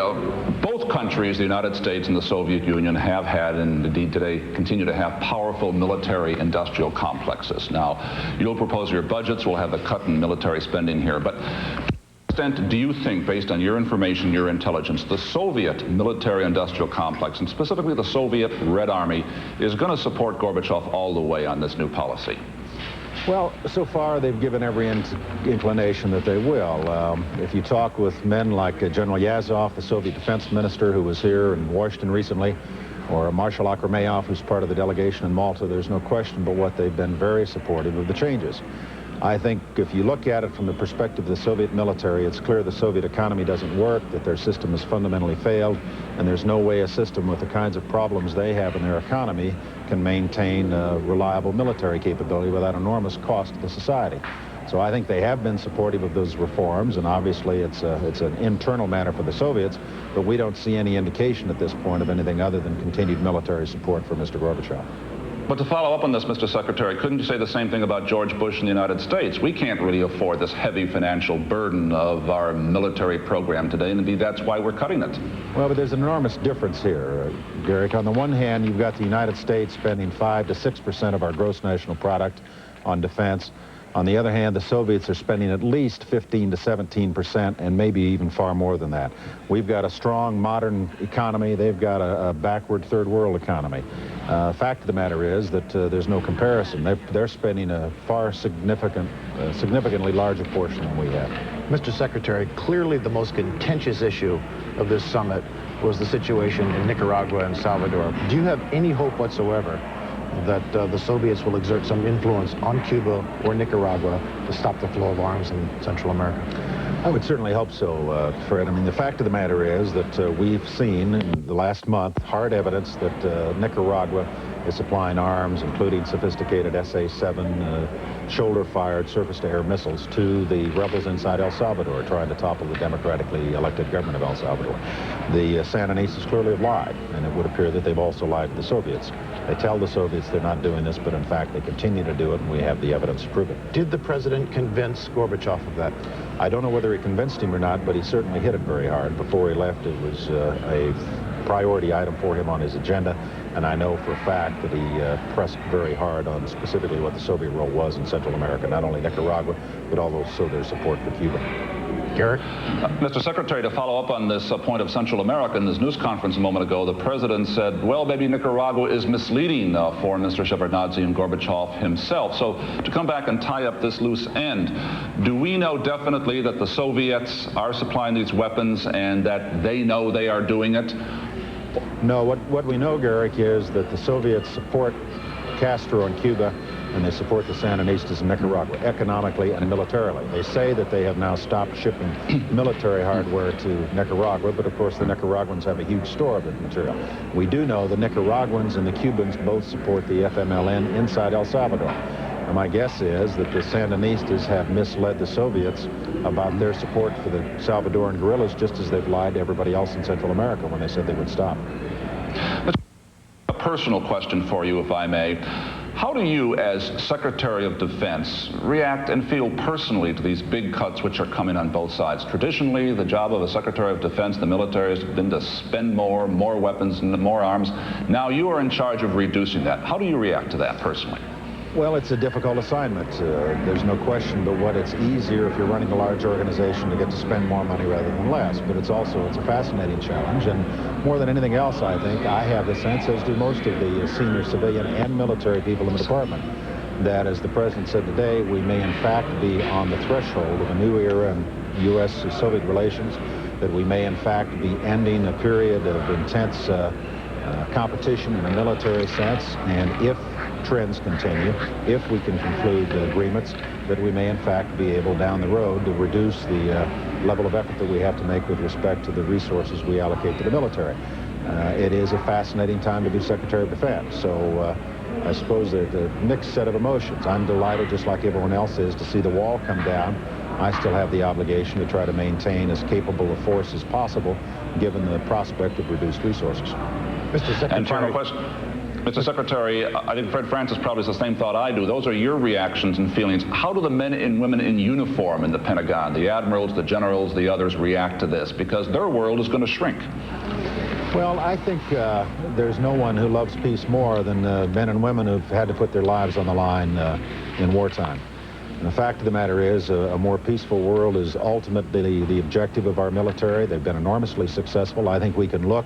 both countries, the United States and the Soviet Union, have had, and indeed today continue to have, powerful military-industrial complexes. Now, you'll propose your budgets, we'll have the cut in military spending here, but to what extent do you think, based on your information, your intelligence, the Soviet military-industrial complex, and specifically the Soviet Red Army, is going to support Gorbachev all the way on this new policy? Well, so far they've given every inclination that they will. If you talk with men like General Yazov, the Soviet defense minister who was here in Washington recently, or Marshal Akramayov, who's part of the delegation in Malta, there's no question but what they've been very supportive of the changes. I think if you look at it from the perspective of the Soviet military, it's clear the Soviet economy doesn't work, that their system has fundamentally failed, and there's no way a system with the kinds of problems they have in their economy can maintain reliable military capability without enormous cost to the society. So I think they have been supportive of those reforms, and obviously it's an internal matter for the Soviets, but we don't see any indication at this point of anything other than continued military support for Mr. Gorbachev. But to follow up on this, Mr. Secretary, couldn't you say the same thing about George Bush in the United States? We can't really afford this heavy financial burden of our military program today, and indeed that's why we're cutting it. Well, but there's an enormous difference here, Garrick. On the one hand, you've got the United States spending 5 to 6% of our gross national product on defense. On the other hand, the Soviets are spending at least 15 to 17%, and maybe even far more than that. We've got a strong, modern economy. They've got a backward third world economy. Fact of the matter is that there's no comparison. They're spending a far significantly larger portion than we have. Mr. Secretary, clearly the most contentious issue of this summit was the situation in Nicaragua and Salvador. Do you have any hope whatsoever that the Soviets will exert some influence on Cuba or Nicaragua to stop the flow of arms in Central America? I would certainly hope so, Fred. I mean, the fact of the matter is that we've seen in the last month hard evidence that Nicaragua is supplying arms, including sophisticated SA-7 shoulder-fired surface-to-air missiles to the rebels inside El Salvador trying to topple the democratically elected government of El Salvador. The Sandinistas clearly have lied, and it would appear that they've also lied to the Soviets. They tell the Soviets they're not doing this, but in fact they continue to do it, and we have the evidence to prove it. Did the president convince Gorbachev of that? I don't know whether he convinced him or not, but he certainly hit it very hard. Before he left, it was a priority item for him on his agenda, and I know for a fact that he pressed very hard on specifically what the Soviet role was in Central America, not only Nicaragua, but also their support for Cuba. Garrick? Mr. Secretary, to follow up on this point of Central America, in this news conference a moment ago, the president said, well, maybe Nicaragua is misleading Foreign Minister Shevardnadze and Gorbachev himself. So to come back and tie up this loose end, do we know definitely that the Soviets are supplying these weapons and that they know they are doing it? No, what we know, Garrick, is that the Soviets support Castro in Cuba, and they support the Sandinistas in Nicaragua, economically and militarily. They say that they have now stopped shipping military hardware to Nicaragua, but of course the Nicaraguans have a huge store of that material. We do know the Nicaraguans and the Cubans both support the FMLN inside El Salvador. And my guess is that the Sandinistas have misled the Soviets about their support for the Salvadoran guerrillas, just as they've lied to everybody else in Central America when they said they would stop. A personal question for you, if I may. How do you, as Secretary of Defense, react and feel personally to these big cuts which are coming on both sides? Traditionally, the job of a Secretary of Defense, the military, has been to spend more weapons, and more arms. Now you are in charge of reducing that. How do you react to that personally? Well, it's a difficult assignment. There's no question but what it's easier if you're running a large organization to get to spend more money rather than less. But it's a fascinating challenge. And more than anything else, I think, I have the sense, as do most of the senior civilian and military people in the department, that, as the President said today, we may in fact be on the threshold of a new era in U.S.-Soviet relations, that we may in fact be ending a period of intense competition in a military sense, and if trends continue, if we can conclude agreements, that we may in fact be able down the road to reduce the level of effort that we have to make with respect to the resources we allocate to the military. It is a fascinating time to be Secretary of Defense, so I suppose there's a mixed set of emotions. I'm delighted, just like everyone else is, to see the wall come down. I still have the obligation to try to maintain as capable a force as possible, given the prospect of reduced resources. Mr. Secretary. And final question. Mr. Secretary, I think Fred Francis probably has the same thought I do. Those are your reactions and feelings. How do the men and women in uniform in the Pentagon, the admirals, the generals, the others, react to this? Because their world is going to shrink. Well, I think there's no one who loves peace more than men and women who've had to put their lives on the line in wartime. And the fact of the matter is, a more peaceful world is ultimately the objective of our military. They've been enormously successful. I think we can look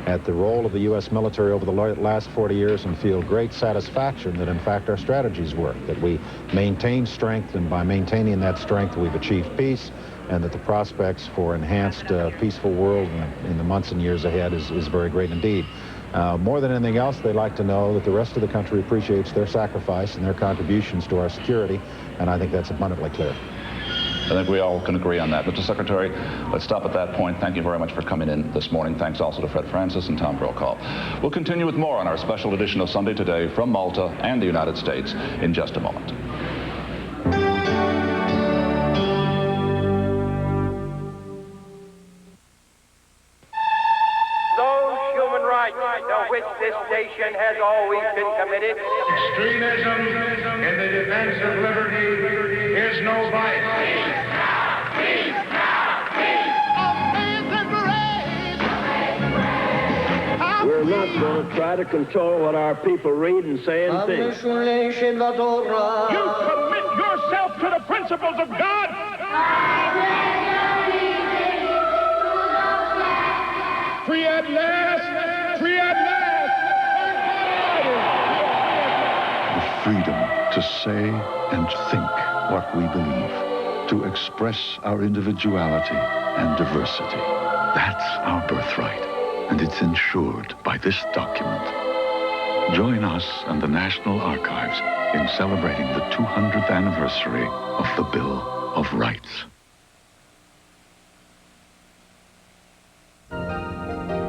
at the role of the U.S. military over the last 40 years and feel great satisfaction that, in fact, our strategies work, that we maintain strength, and by maintaining that strength, we've achieved peace, and that the prospects for enhanced peaceful world in the months and years ahead is very great indeed. More than anything else, they like to know that the rest of the country appreciates their sacrifice and their contributions to our security, and I think that's abundantly clear. I think we all can agree on that. Mr. Secretary, let's stop at that point. Thank you very much for coming in this morning. Thanks also to Fred Francis and Tom Brokaw. We'll continue with more on our special edition of Sunday Today from Malta and the United States in just a moment. Those human right to which this nation has always been committed. Extremism in the defense of liberty is no vice. Peace now, peace now, peace. We're not going to try to control what our people read and say and think. You submit yourself to the principles of God. Free at last! Free at last! The freedom to say and think what we believe, to express our individuality and diversity. That's our birthright, and it's ensured by this document. Join us and the National Archives in celebrating the 200th anniversary of the Bill of Rights.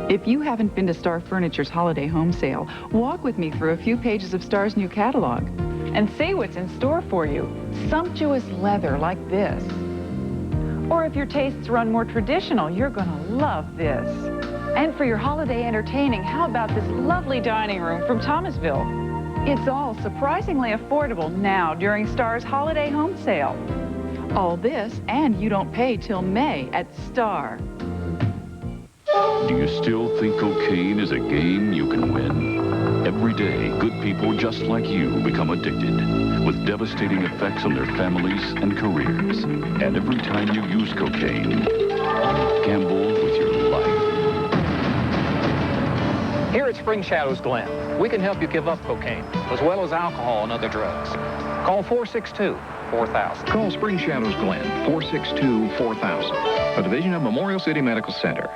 If you haven't been to Star Furniture's holiday home sale, walk with me through a few pages of Star's new catalog and see what's in store for you. Sumptuous leather like this. Or if your tastes run more traditional, you're gonna love this. And for your holiday entertaining, how about this lovely dining room from Thomasville? It's all surprisingly affordable now during Star's holiday home sale. All this, and you don't pay till May at Star. Do you still think cocaine is a game you can win? Every day, good people just like you become addicted, with devastating effects on their families and careers. And every time you use cocaine, gamble with your life. Here at Spring Shadows Glen, we can help you give up cocaine, as well as alcohol and other drugs. Call 462-4000. Call Spring Shadows Glen, 462-4000, a division of Memorial City Medical Center.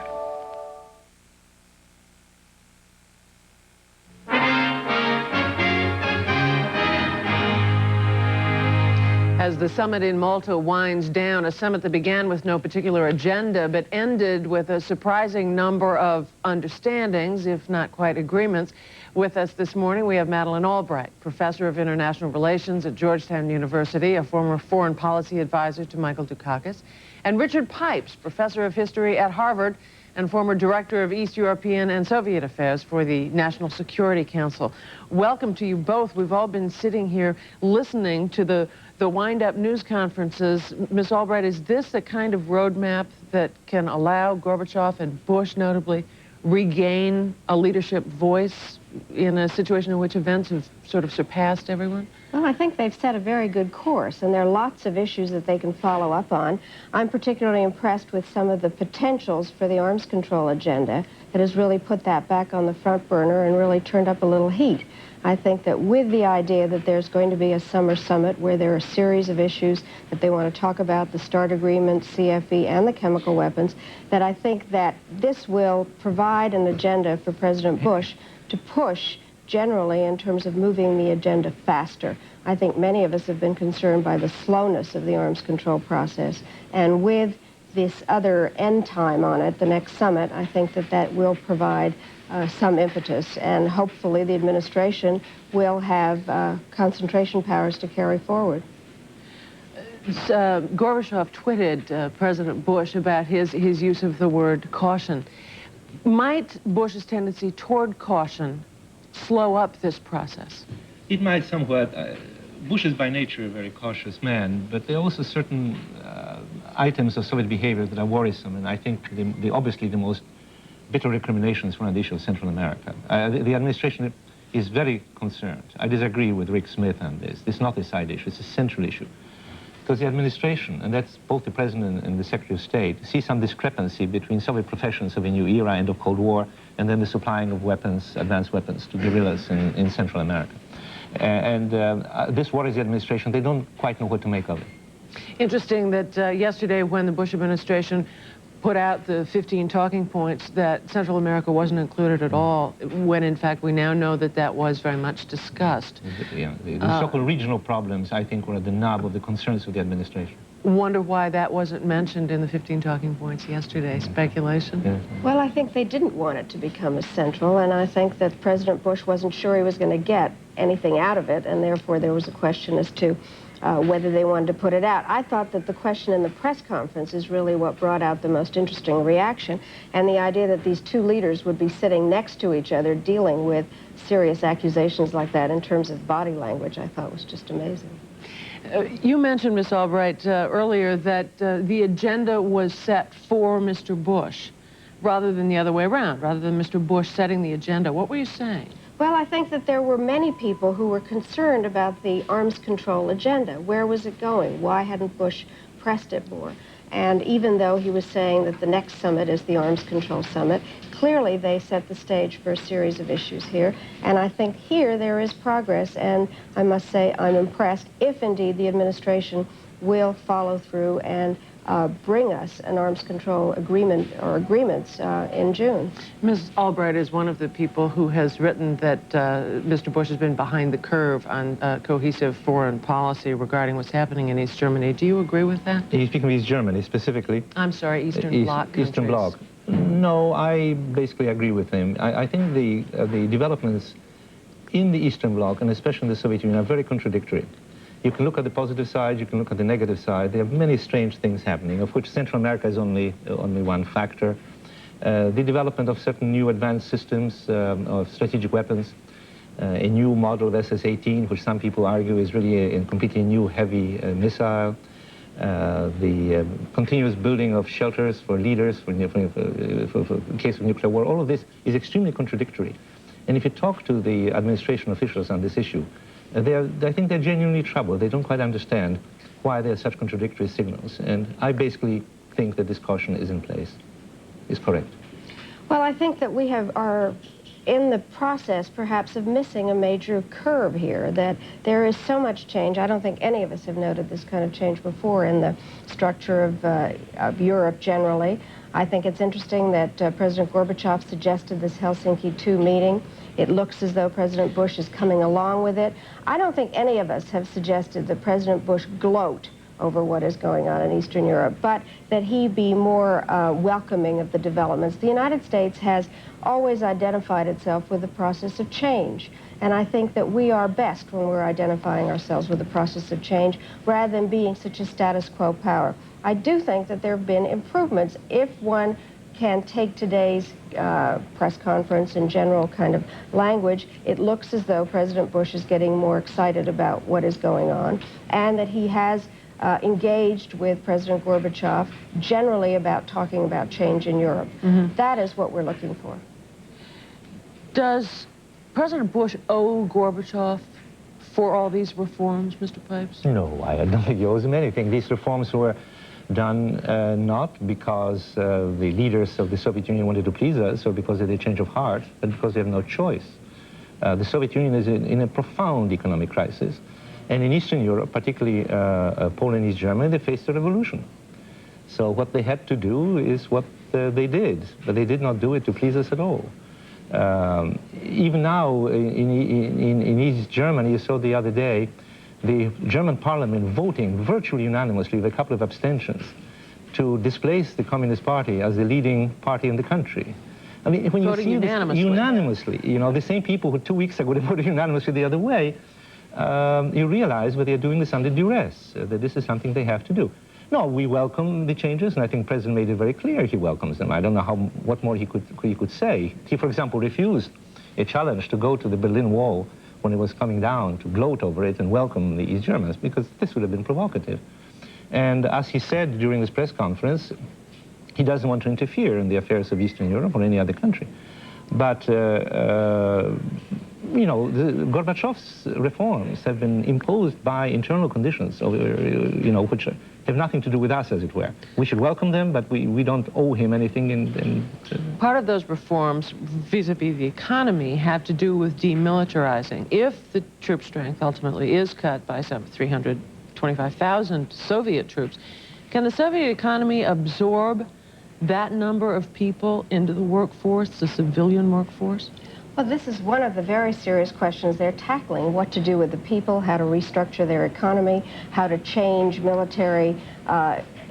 As the summit in Malta winds down, a summit that began with no particular agenda but ended with a surprising number of understandings, if not quite agreements. With us this morning, we have Madeleine Albright, professor of international relations at Georgetown University, a former foreign policy advisor to Michael Dukakis, and Richard Pipes, professor of history at Harvard and former director of East European and Soviet affairs for the National Security Council. Welcome to you both. We've all been sitting here listening to the wind-up news conferences. Ms. Albright, is this the kind of roadmap that can allow Gorbachev and Bush, notably, regain a leadership voice in a situation in which events have sort of surpassed everyone? Well, I think they've set a very good course, and there are lots of issues that they can follow up on. I'm particularly impressed with some of the potentials for the arms control agenda that has really put that back on the front burner and really turned up a little heat. I think that with the idea that there's going to be a summer summit where there are a series of issues that they want to talk about, the START agreement, CFE, and the chemical weapons, that I think that this will provide an agenda for President Bush to push generally in terms of moving the agenda faster. I think many of us have been concerned by the slowness of the arms control process, and with this other end time on it, the next summit, I think that that will provide some impetus, and hopefully the administration will have concentration powers to carry forward. Gorbachev tweeted President Bush about his use of the word caution. Might Bush's tendency toward caution slow up this process? It might somewhat. Bush is by nature a very cautious man, but there are also certain items of Soviet behavior that are worrisome, and I think obviously the most bitter recriminations from the issue of Central America. The administration is very concerned. I disagree with Rick Smith on this. This is not a side issue, it's a central issue. Because the administration, and that's both the President and the Secretary of State, see some discrepancy between Soviet professions of a new era, end of Cold War, and then the supplying of weapons, advanced weapons, to guerrillas in Central America. This worries the administration. They don't quite know what to make of it. Interesting that yesterday when the Bush administration put out the 15 talking points, that Central America wasn't included at all, when in fact we now know that that was very much discussed. Yeah, the so-called regional problems, I think, were at the nub of the concerns of the administration. Wonder why that wasn't mentioned in the 15 talking points yesterday. Speculation? Yeah. Well, I think they didn't want it to become as central, and I think that President Bush wasn't sure he was going to get anything out of it, and therefore there was a question as to whether they wanted to put it out. I thought that the question in the press conference is really what brought out the most interesting reaction, and the idea that these two leaders would be sitting next to each other dealing with serious accusations like that in terms of body language, I thought was just amazing. You mentioned, Ms. Albright, earlier that the agenda was set for Mr. Bush rather than the other way around, rather than Mr. Bush setting the agenda. What were you saying? Well, I think that there were many people who were concerned about the arms control agenda. Where was it going? Why hadn't Bush pressed it more? And even though he was saying that the next summit is the arms control summit, clearly they set the stage for a series of issues here. And I think here there is progress, and I must say I'm impressed if indeed the administration will follow through and bring us an arms control agreement or agreements in June. Ms. Albright is one of the people who has written that Mr. Bush has been behind the curve on cohesive foreign policy regarding what's happening in East Germany. Do you agree with that? Are you speaking of East Germany specifically? I'm sorry, Eastern Bloc countries. Eastern Bloc. No, I basically agree with him. I think the developments in the Eastern Bloc, and especially in the Soviet Union, are very contradictory. You can look at the positive side, you can look at the negative side. There are many strange things happening, of which Central America is only one factor. The development of certain new advanced systems of strategic weapons, a new model of SS-18, which some people argue is really a completely new heavy missile, the continuous building of shelters for leaders in case of nuclear war. All of this is extremely contradictory. And if you talk to the administration officials on this issue, I think they're genuinely troubled. They don't quite understand why there are such contradictory signals. And I basically think that this caution is in place, is correct. Well, I think that we are in the process, perhaps, of missing a major curve here, that there is so much change. I don't think any of us have noted this kind of change before in the structure of Europe generally. I think it's interesting that President Gorbachev suggested this Helsinki II meeting. It looks as though President Bush is coming along with it. I don't think any of us have suggested that President Bush gloat over what is going on in Eastern Europe, but that he be more welcoming of the developments. The United States has always identified itself with the process of change, and I think that we are best when we're identifying ourselves with the process of change rather than being such a status quo power. I do think that there have been improvements if one can take today's press conference and general kind of language. It looks as though President Bush is getting more excited about what is going on, and that he has engaged with President Gorbachev generally about talking about change in Europe. That is what we're looking for. Does President Bush owe Gorbachev for all these reforms, Mr. Pipes? No, I don't think he owes him anything. These reforms were done not because the leaders of the Soviet Union wanted to please us or because of a change of heart, but because they have no choice. The Soviet Union is in a profound economic crisis. And in Eastern Europe, particularly Poland and East Germany, they faced a revolution. So what they had to do is what they did, but they did not do it to please us at all. Even now in East Germany, you saw the other day, the German parliament voting virtually unanimously with a couple of abstentions to displace the Communist Party as the leading party in the country. I mean, when you see unanimously, you know, the same people who 2 weeks ago voted unanimously the other way, you realize what they're doing is under duress, that this is something they have to do. No, we welcome the changes, and I think the President made it very clear he welcomes them. I don't know what more he could say. He, for example, refused a challenge to go to the Berlin Wall when it was coming down, to gloat over it and welcome the East Germans, because this would have been provocative. And as he said during this press conference, he doesn't want to interfere in the affairs of Eastern Europe or any other country. But, you know, Gorbachev's reforms have been imposed by internal conditions, you know, which have nothing to do with us, as it were. We should welcome them, but we don't owe him anything. Part of those reforms vis-a-vis the economy have to do with demilitarizing. If the troop strength ultimately is cut by some 325,000 Soviet troops, can the Soviet economy absorb that number of people into the workforce, the civilian workforce? Well, this is one of the very serious questions they're tackling, what to do with the people, how to restructure their economy, how to change military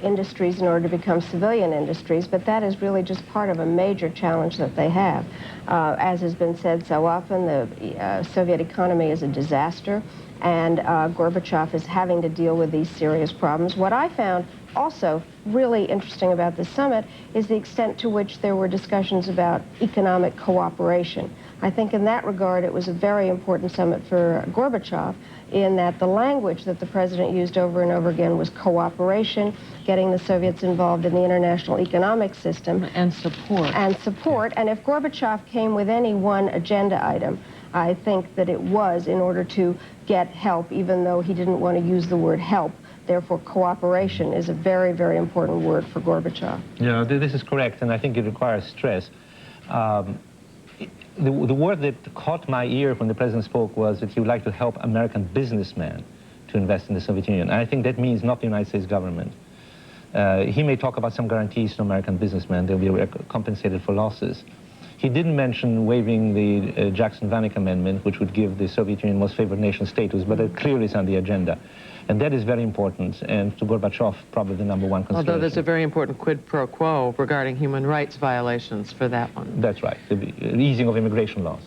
industries in order to become civilian industries, but that is really just part of a major challenge that they have. As has been said so often, the Soviet economy is a disaster, and Gorbachev is having to deal with these serious problems. What I found also really interesting about the summit is the extent to which there were discussions about economic cooperation. I think in that regard it was a very important summit for Gorbachev, in that the language that the president used over and over again was cooperation, getting the Soviets involved in the international economic system. And support. And support. And if Gorbachev came with any one agenda item, I think that it was in order to get help, even though he didn't want to use the word help. Therefore, cooperation is a very, very important word for Gorbachev. Yeah, this is correct, and I think it requires stress. The word that caught my ear when the president spoke was that he would like to help American businessmen to invest in the Soviet Union. And I think that means not the United States government. He may talk about some guarantees to American businessmen. They'll be compensated for losses. He didn't mention waiving the Jackson-Vanik Amendment, which would give the Soviet Union most favored nation status, but it clearly is on the agenda. And that is very important, and to Gorbachev, probably the #1 consideration. Although there's a very important quid pro quo regarding human rights violations for that one. That's right, the easing of immigration laws.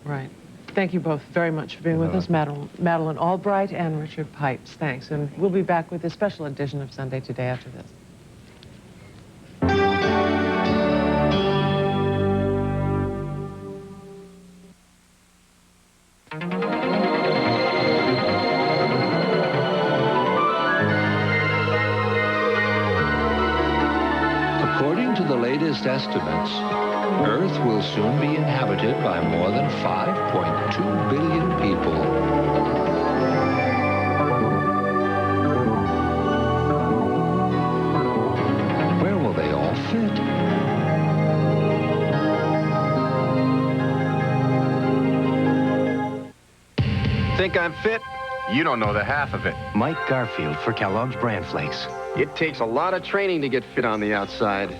Right. Thank you both very much for being with us, Madeleine Albright and Richard Pipes. Thanks, and we'll be back with a special edition of Sunday Today after this. According to the latest estimates, Earth will soon be inhabited by more than 5.2 billion people. Where will they all fit? Think I'm fit? You don't know the half of it. Mike Garfield for Kellogg's Bran Flakes. It takes a lot of training to get fit on the outside.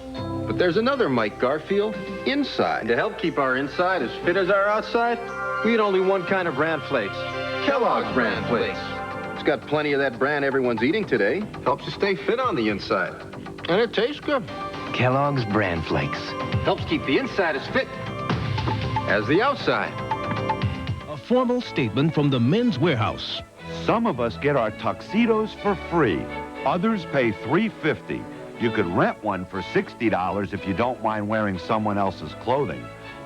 But there's another Mike Garfield inside. And to help keep our inside as fit as our outside, we eat only one kind of Bran Flakes. Kellogg's Bran Flakes. It's got plenty of that bran everyone's eating today. Helps you stay fit on the inside. And it tastes good. Kellogg's Bran Flakes. Helps keep the inside as fit as the outside. A formal statement from the Men's Warehouse. Some of us get our tuxedos for free. Others pay $3.50. You could rent one for $60 if you don't mind wearing someone else's clothing.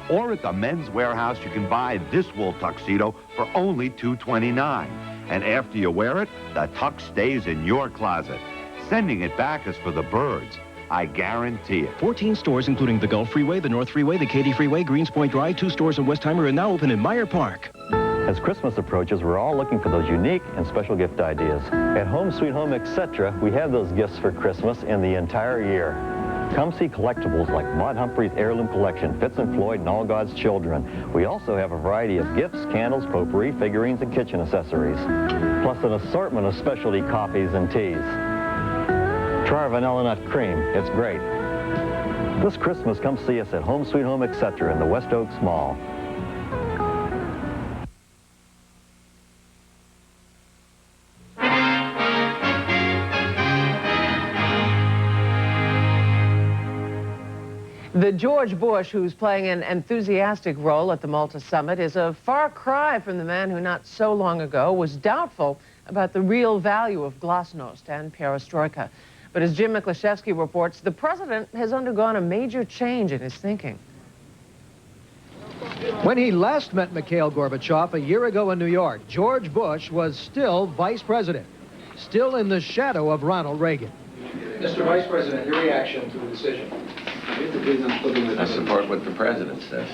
Or at the Men's Warehouse, you can buy this wool tuxedo for only $2.29. And after you wear it, the tux stays in your closet. Sending it back is for the birds. I guarantee it. 14 stores, including the Gulf Freeway, the North Freeway, the Katy Freeway, Greens Point Drive, 2 stores in Westheimer, are now open in Meyer Park. As Christmas approaches, we're all looking for those unique and special gift ideas. At Home Sweet Home, etc., we have those gifts for Christmas and the entire year. Come see collectibles like Maude Humphrey's Heirloom Collection, Fitz and Floyd, and All God's Children. We also have a variety of gifts, candles, potpourri, figurines, and kitchen accessories. Plus an assortment of specialty coffees and teas. Try our vanilla nut cream. It's great. This Christmas, come see us at Home Sweet Home, etc. in the West Oaks Mall. The George Bush, who's playing an enthusiastic role at the Malta summit, is a far cry from the man who not so long ago was doubtful about the real value of glasnost and perestroika. But as Jim Miklashevsky reports, the president has undergone a major change in his thinking. When he last met Mikhail Gorbachev a year ago in New York, George Bush was still vice president, still in the shadow of Ronald Reagan. Mr. Vice President, your reaction to the decision? I support what the president says.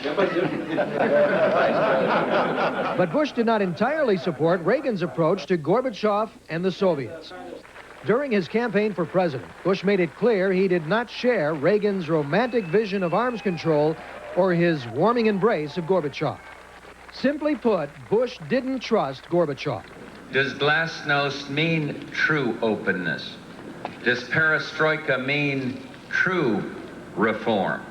But Bush did not entirely support Reagan's approach to Gorbachev and the Soviets. During his campaign for president, Bush made it clear he did not share Reagan's romantic vision of arms control or his warming embrace of Gorbachev. Simply put, Bush didn't trust Gorbachev. Does glasnost mean true openness? Does perestroika mean true reform?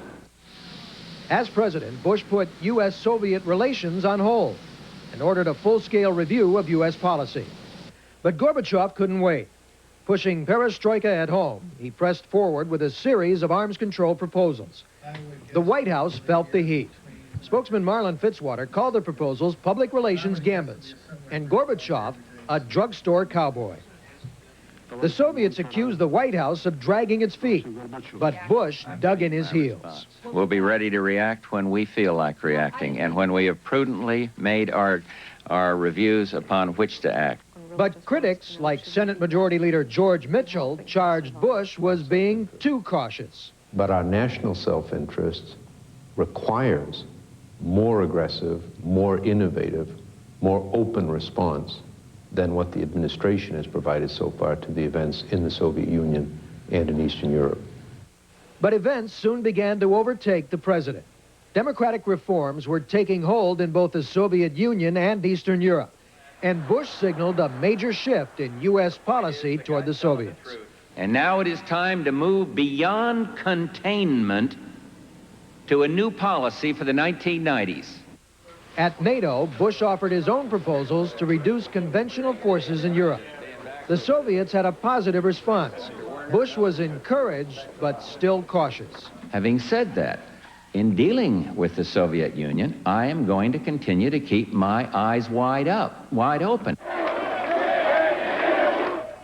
As president, Bush put U.S.-Soviet relations on hold and ordered a full-scale review of U.S. policy. But Gorbachev couldn't wait. pushing perestroika at home, he pressed forward with a series of arms control proposals. The White House felt the heat. Spokesman Marlon Fitzwater called the proposals public relations gambits, and Gorbachev a drugstore cowboy. The Soviets accused the White House of dragging its feet, but Bush dug in his heels. We'll be ready to react when we feel like reacting and when we have prudently made our reviews upon which to act. But critics, like Senate Majority Leader George Mitchell, charged Bush was being too cautious. But our national self-interest requires more aggressive, more innovative, more open response than what the administration has provided so far to the events in the Soviet Union and in Eastern Europe. But events soon began to overtake the president. Democratic reforms were taking hold in both the Soviet Union and Eastern Europe, and Bush signaled a major shift in U.S. policy toward the Soviets. And now it is time to move beyond containment to a new policy for the 1990s. At NATO, Bush offered his own proposals to reduce conventional forces in Europe. The Soviets had a positive response. Bush was encouraged, but still cautious. Having said that, in dealing with the Soviet Union, I am going to continue to keep my eyes wide open.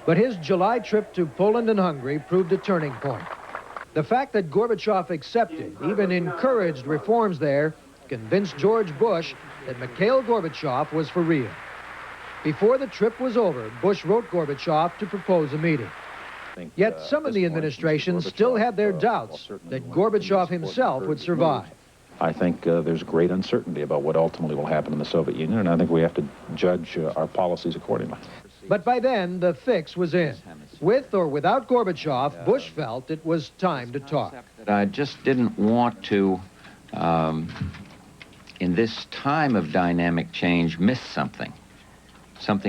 But his July trip to Poland and Hungary proved a turning point. The fact that Gorbachev accepted, even encouraged reforms there, convinced George Bush that Mikhail Gorbachev was for real. Before the trip was over, Bush wrote Gorbachev to propose a meeting. Yet some in the administration still had their doubts that Gorbachev himself would survive. I think there's great uncertainty about what ultimately will happen in the Soviet Union, and I think we have to judge our policies accordingly. But by then, the fix was in. With or without Gorbachev, Bush felt it was time to talk. I just didn't want to, in this time of dynamic change, miss something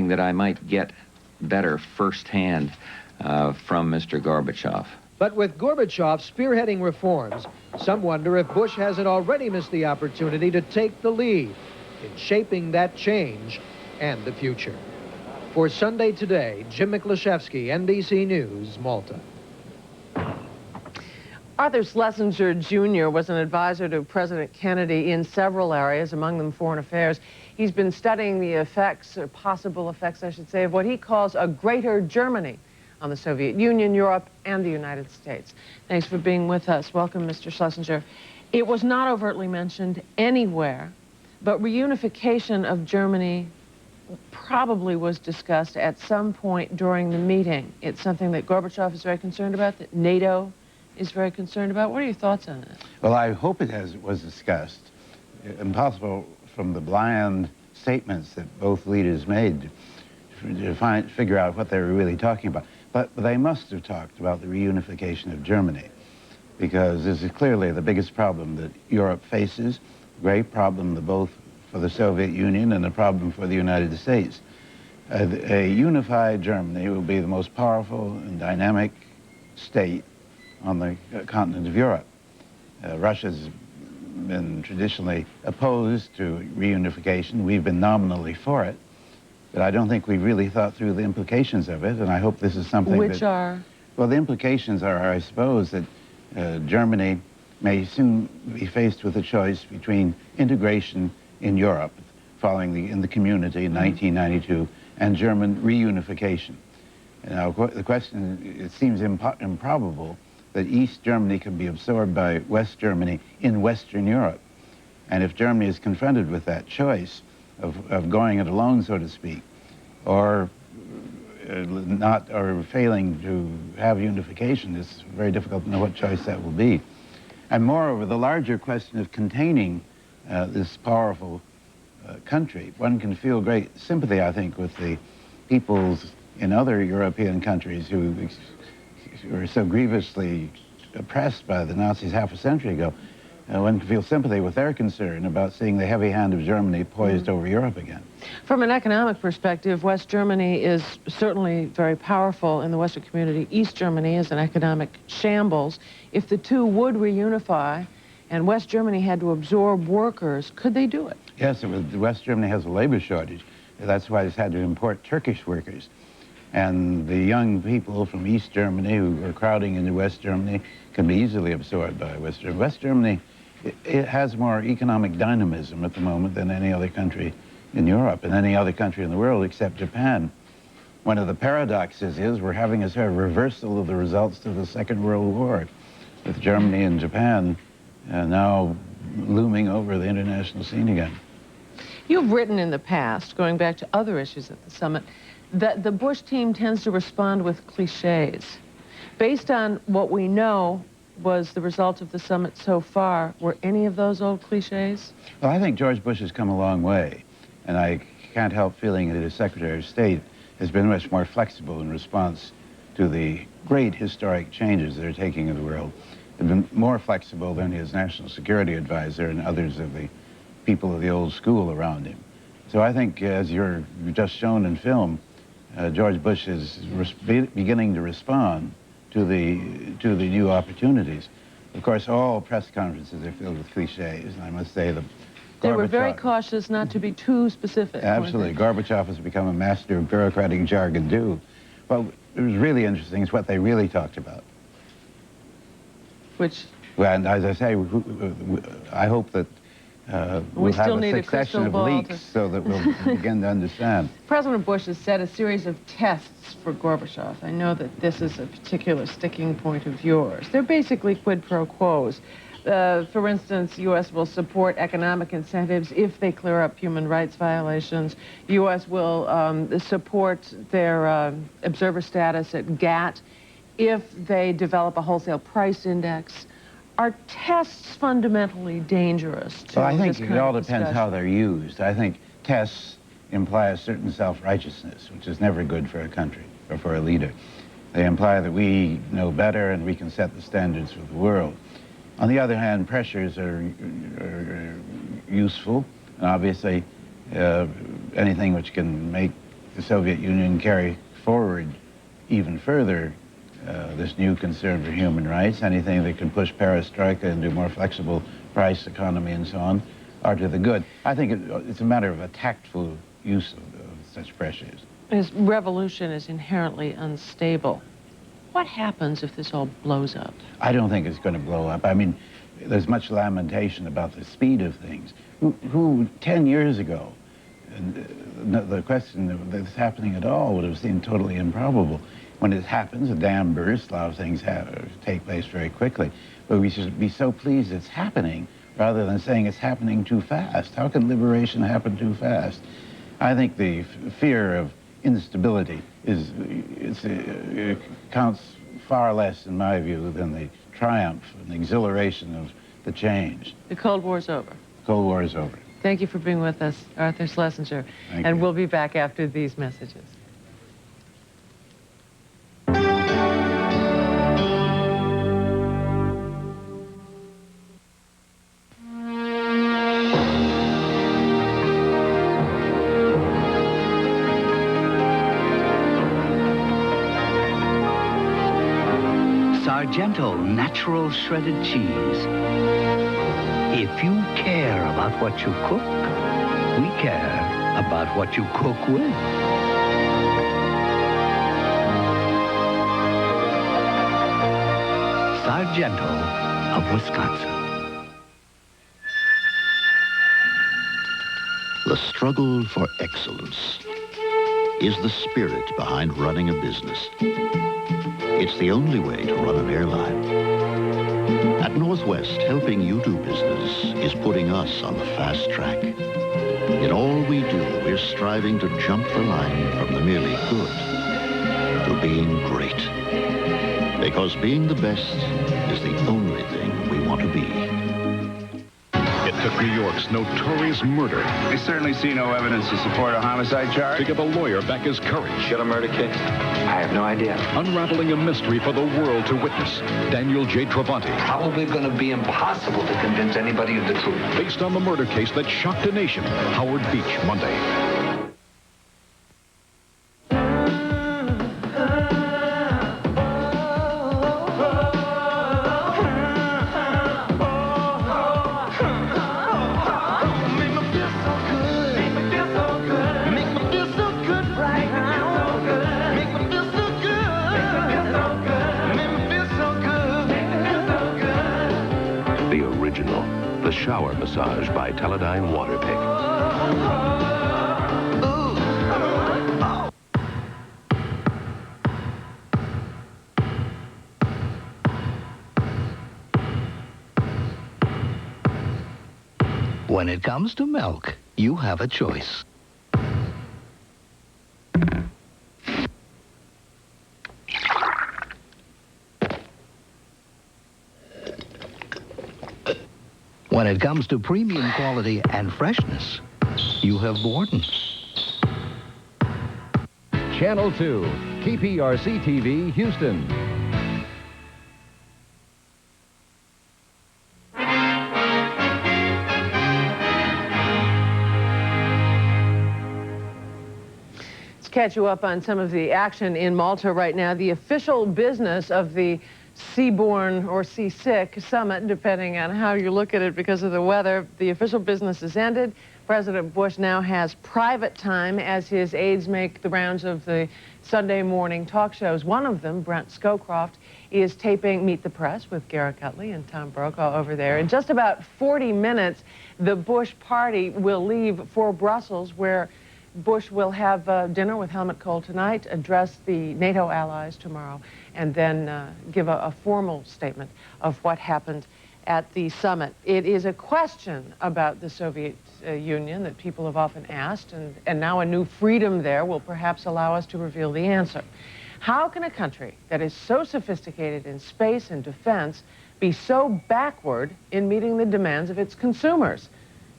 that I might get better firsthand from Mr. Gorbachev. But with Gorbachev spearheading reforms, some wonder if Bush hasn't already missed the opportunity to take the lead in shaping that change and the future. For Sunday Today, Jim Miklaszewski, NBC News, Malta. Arthur Schlesinger Jr. was an advisor to President Kennedy in several areas, among them foreign affairs. He's been studying the effects, or possible effects, I should say, of what he calls a greater Germany on the Soviet Union, Europe, and the United States. Thanks for being with us. Welcome, Mr. Schlesinger. It was not overtly mentioned anywhere, but reunification of Germany probably was discussed at some point during the meeting. It's something that Gorbachev is very concerned about, that NATO is very concerned about. What are your thoughts on that? Well, I hope it was discussed. Impossible from the bland statements that both leaders made to figure out what they were really talking about. But they must have talked about the reunification of Germany, because this is clearly the biggest problem that Europe faces, a great problem both for the Soviet Union and a problem for the United States. A unified Germany will be the most powerful and dynamic state on the continent of Europe. Russia's been traditionally opposed to reunification. We've been nominally for it. But I don't think we really thought through the implications of it, and I hope this is something Which are? Well, the implications are, I suppose, that Germany may soon be faced with a choice between integration in Europe, following in the community in 1992, and German reunification. Now, the question, it seems improbable that East Germany can be absorbed by West Germany in Western Europe. And if Germany is confronted with that choice of going it alone, so to speak, or failing to have unification, it's very difficult to know what choice that will be. And moreover, the larger question of containing this powerful country, one can feel great sympathy, I think, with the peoples in other European countries who were so grievously oppressed by the Nazis half a century ago. One can feel sympathy with their concern about seeing the heavy hand of Germany poised over Europe again. From an economic perspective, West Germany is certainly very powerful in the Western community. East Germany is an economic shambles. If the two would reunify and West Germany had to absorb workers, could they do it? Yes, West Germany has a labor shortage. That's why it's had to import Turkish workers. And the young people from East Germany who are crowding into West Germany can be easily absorbed by West Germany. West Germany, it has more economic dynamism at the moment than any other country in Europe and any other country in the world except Japan. One of the paradoxes is we're having a sort of reversal of the results of the Second World War, with Germany and Japan now looming over the international scene again. You've written in the past, going back to other issues at the summit, that the Bush team tends to respond with cliches. Based on what we know was the result of the summit so far, were any of those old cliches? Well, I think George Bush has come a long way, and I can't help feeling that his Secretary of State has been much more flexible in response to the great historic changes that are taking in the world. They've been more flexible than his National Security Advisor and others of the people of the old school around him. So I think, as you've just shown in film, George Bush is beginning to respond to the new opportunities. Of course, all press conferences are filled with cliches, and I must say that they were very cautious not to be too specific. Absolutely. Gorbachev has become a master of bureaucratic jargon, too. Well, it was really interesting is what they really talked about. Which? Well, and as I say, I hope that we'll have a succession of leaks so that we'll begin to understand. President Bush has set a series of tests for Gorbachev. I know that this is a particular sticking point of yours. They're basically quid pro quos. For instance, U.S. will support economic incentives if they clear up human rights violations. U.S. will support their observer status at GATT if they develop a wholesale price index. Are tests fundamentally dangerous to Well, I think it all depends how they're used. I think tests imply a certain self-righteousness, which is never good for a country or for a leader. They imply that we know better and we can set the standards for the world. On the other hand, pressures are useful, and obviously anything which can make the Soviet Union carry forward even further this new concern for human rights, anything that can push perestroika into a more flexible price economy and so on, are to the good. I think it's a matter of a tactful use of such pressures. This revolution is inherently unstable. What happens if this all blows up? I don't think it's going to blow up. I mean, there's much lamentation about the speed of things. Who 10 years ago, the question of this happening at all would have seemed totally improbable. When it happens, a dam bursts, a lot of things take place very quickly. But we should be so pleased it's happening rather than saying it's happening too fast. How can liberation happen too fast? I think the fear of instability counts far less, in my view, than the triumph and exhilaration of the change. The Cold War's over. The Cold War is over. Thank you for being with us, Arthur Schlesinger. Thank you. We'll be back after these messages. Gentle, natural shredded cheese. If you care about what you cook, we care about what you cook with. Sargento of Wisconsin. The struggle for excellence is the spirit behind running a business. It's the only way to run an airline. At Northwest, helping you do business is putting us on the fast track. In all we do, we're striving to jump the line from the merely good to being great. Because being the best is the only thing we want to be. It took New York's notorious murder. We certainly see no evidence to support a homicide charge. To give a lawyer back his courage. Got a murder case? I have no idea. Unraveling a mystery for the world to witness. Daniel J. Travanti. Probably going to be impossible to convince anybody of the truth. Based on the murder case that shocked a nation. Howard Beach, Monday. shower massage by Teledyne Waterpick. When it comes to milk, you have a choice. When it comes to premium quality and freshness, you have Borden. Channel 2, KPRC-TV, Houston. Let's catch you up on some of the action in Malta right now. The official business of the Seaborne or Seasick Summit, depending on how you look at it because of the weather. The official business is ended. President Bush now has private time as his aides make the rounds of the Sunday morning talk shows. One of them, Brent Scowcroft, is taping Meet the Press with Garrett Gutley and Tom Brokaw over there. In just about 40 minutes, the Bush party will leave for Brussels, where Bush will have dinner with Helmut Kohl tonight, address the NATO allies tomorrow, and then give a formal statement of what happened at the summit. It is a question about the Soviet Union that people have often asked, and now a new freedom there will perhaps allow us to reveal the answer. How can a country that is so sophisticated in space and defense be so backward in meeting the demands of its consumers?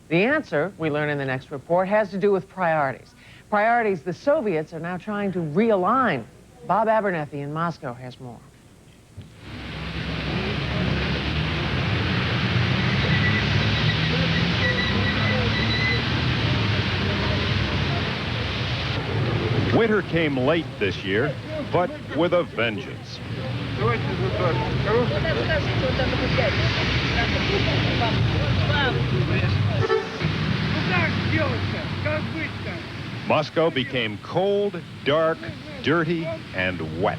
The answer, we learn in the next report, has to do with priorities. Priorities the Soviets are now trying to realign. Bob Abernethy in Moscow has more. Winter came late this year, but with a vengeance. Moscow became cold, dark, dirty, and wet.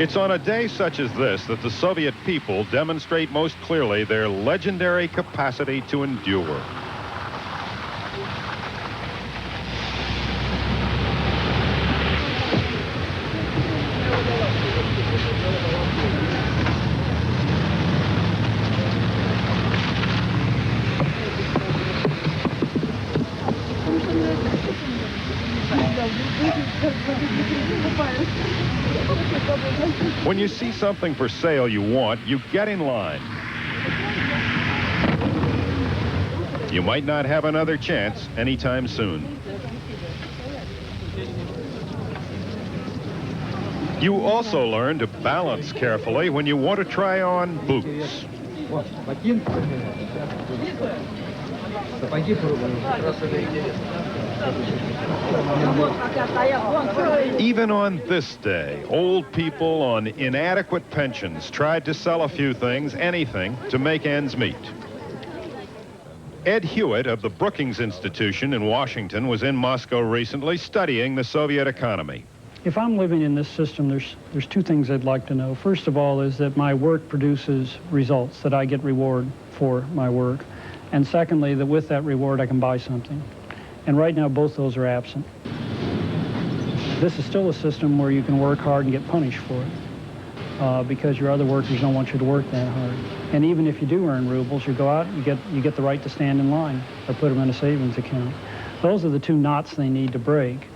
It's on a day such as this that the Soviet people demonstrate most clearly their legendary capacity to endure. When you see something for sale you want, you get in line. You might not have another chance anytime soon. You also learn to balance carefully when you want to try on boots. Even on this day, old people on inadequate pensions tried to sell a few things, anything, to make ends meet. Ed Hewitt of the Brookings Institution in Washington was in Moscow recently studying the Soviet economy. If I'm living in this system, there's two things I'd like to know. First of all is that my work produces results, that I get reward for my work. And secondly, that with that reward I can buy something. And right now both those are absent. This is still a system where you can work hard and get punished for it because your other workers don't want you to work that hard. And even if you do earn rubles, you go out, you get the right to stand in line or put them in a savings account. Those are the two knots they need to break.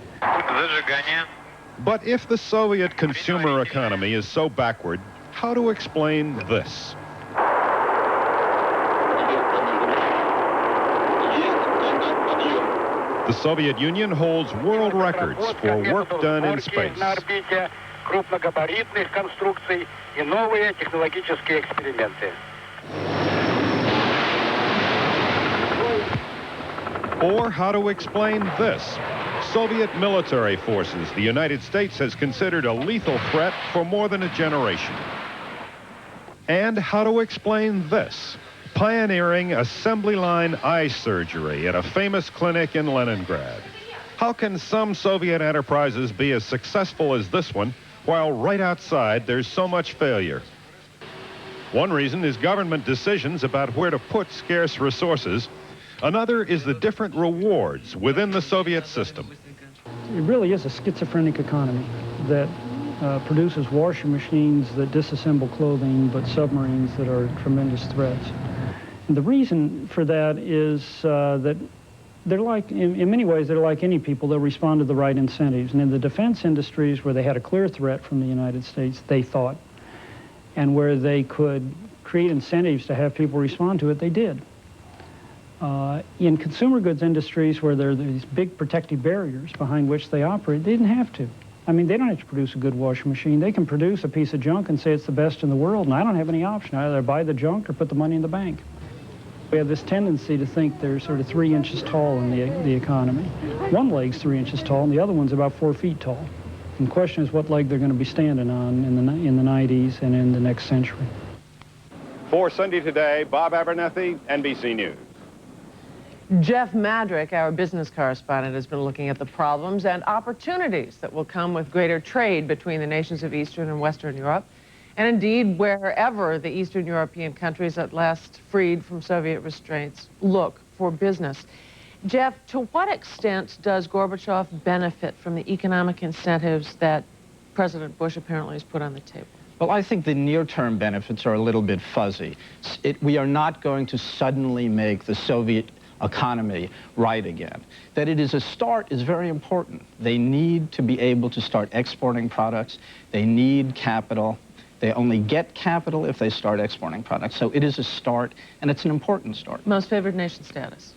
But if the Soviet consumer economy is so backward, how to explain this? The Soviet Union holds world records for work done in space. Or how to explain this? Soviet military forces the United States has considered a lethal threat for more than a generation. And how to explain this? Pioneering assembly line eye surgery at a famous clinic in Leningrad. How can some Soviet enterprises be as successful as this one while right outside there's so much failure. One reason is government decisions about where to put scarce resources. Another is the different rewards within the Soviet system. It really is a schizophrenic economy that produces washing machines that disassemble clothing, but submarines that are tremendous threats. And the reason for that is that they're like, in many ways, they're like any people. They'll respond to the right incentives. And in the defense industries, where they had a clear threat from the United States, they thought, and where they could create incentives to have people respond to it, they did. In consumer goods industries, where there are these big protective barriers behind which they operate, they didn't have to. I mean, they don't have to produce a good washing machine. They can produce a piece of junk and say it's the best in the world, and I don't have any option. I either buy the junk or put the money in the bank. We have this tendency to think they're sort of 3 inches tall in the economy. One leg's 3 inches tall, and the other one's about 4 feet tall. And the question is what leg they're going to be standing on in the 90s and in the next century. For Sunday Today, Bob Abernethy, NBC News. Jeff Madrick, our business correspondent, has been looking at the problems and opportunities that will come with greater trade between the nations of Eastern and Western Europe, and indeed wherever the Eastern European countries at last freed from Soviet restraints look for business. Jeff, to what extent does Gorbachev benefit from the economic incentives that President Bush apparently has put on the table? Well, I think the near-term benefits are a little bit fuzzy. We are not going to suddenly make the Soviet economy right again. That it is a start is very important. They need to be able to start exporting products. They need capital. They only get capital if they start exporting products. So it is a start, and it's an important start. Most favored nation status.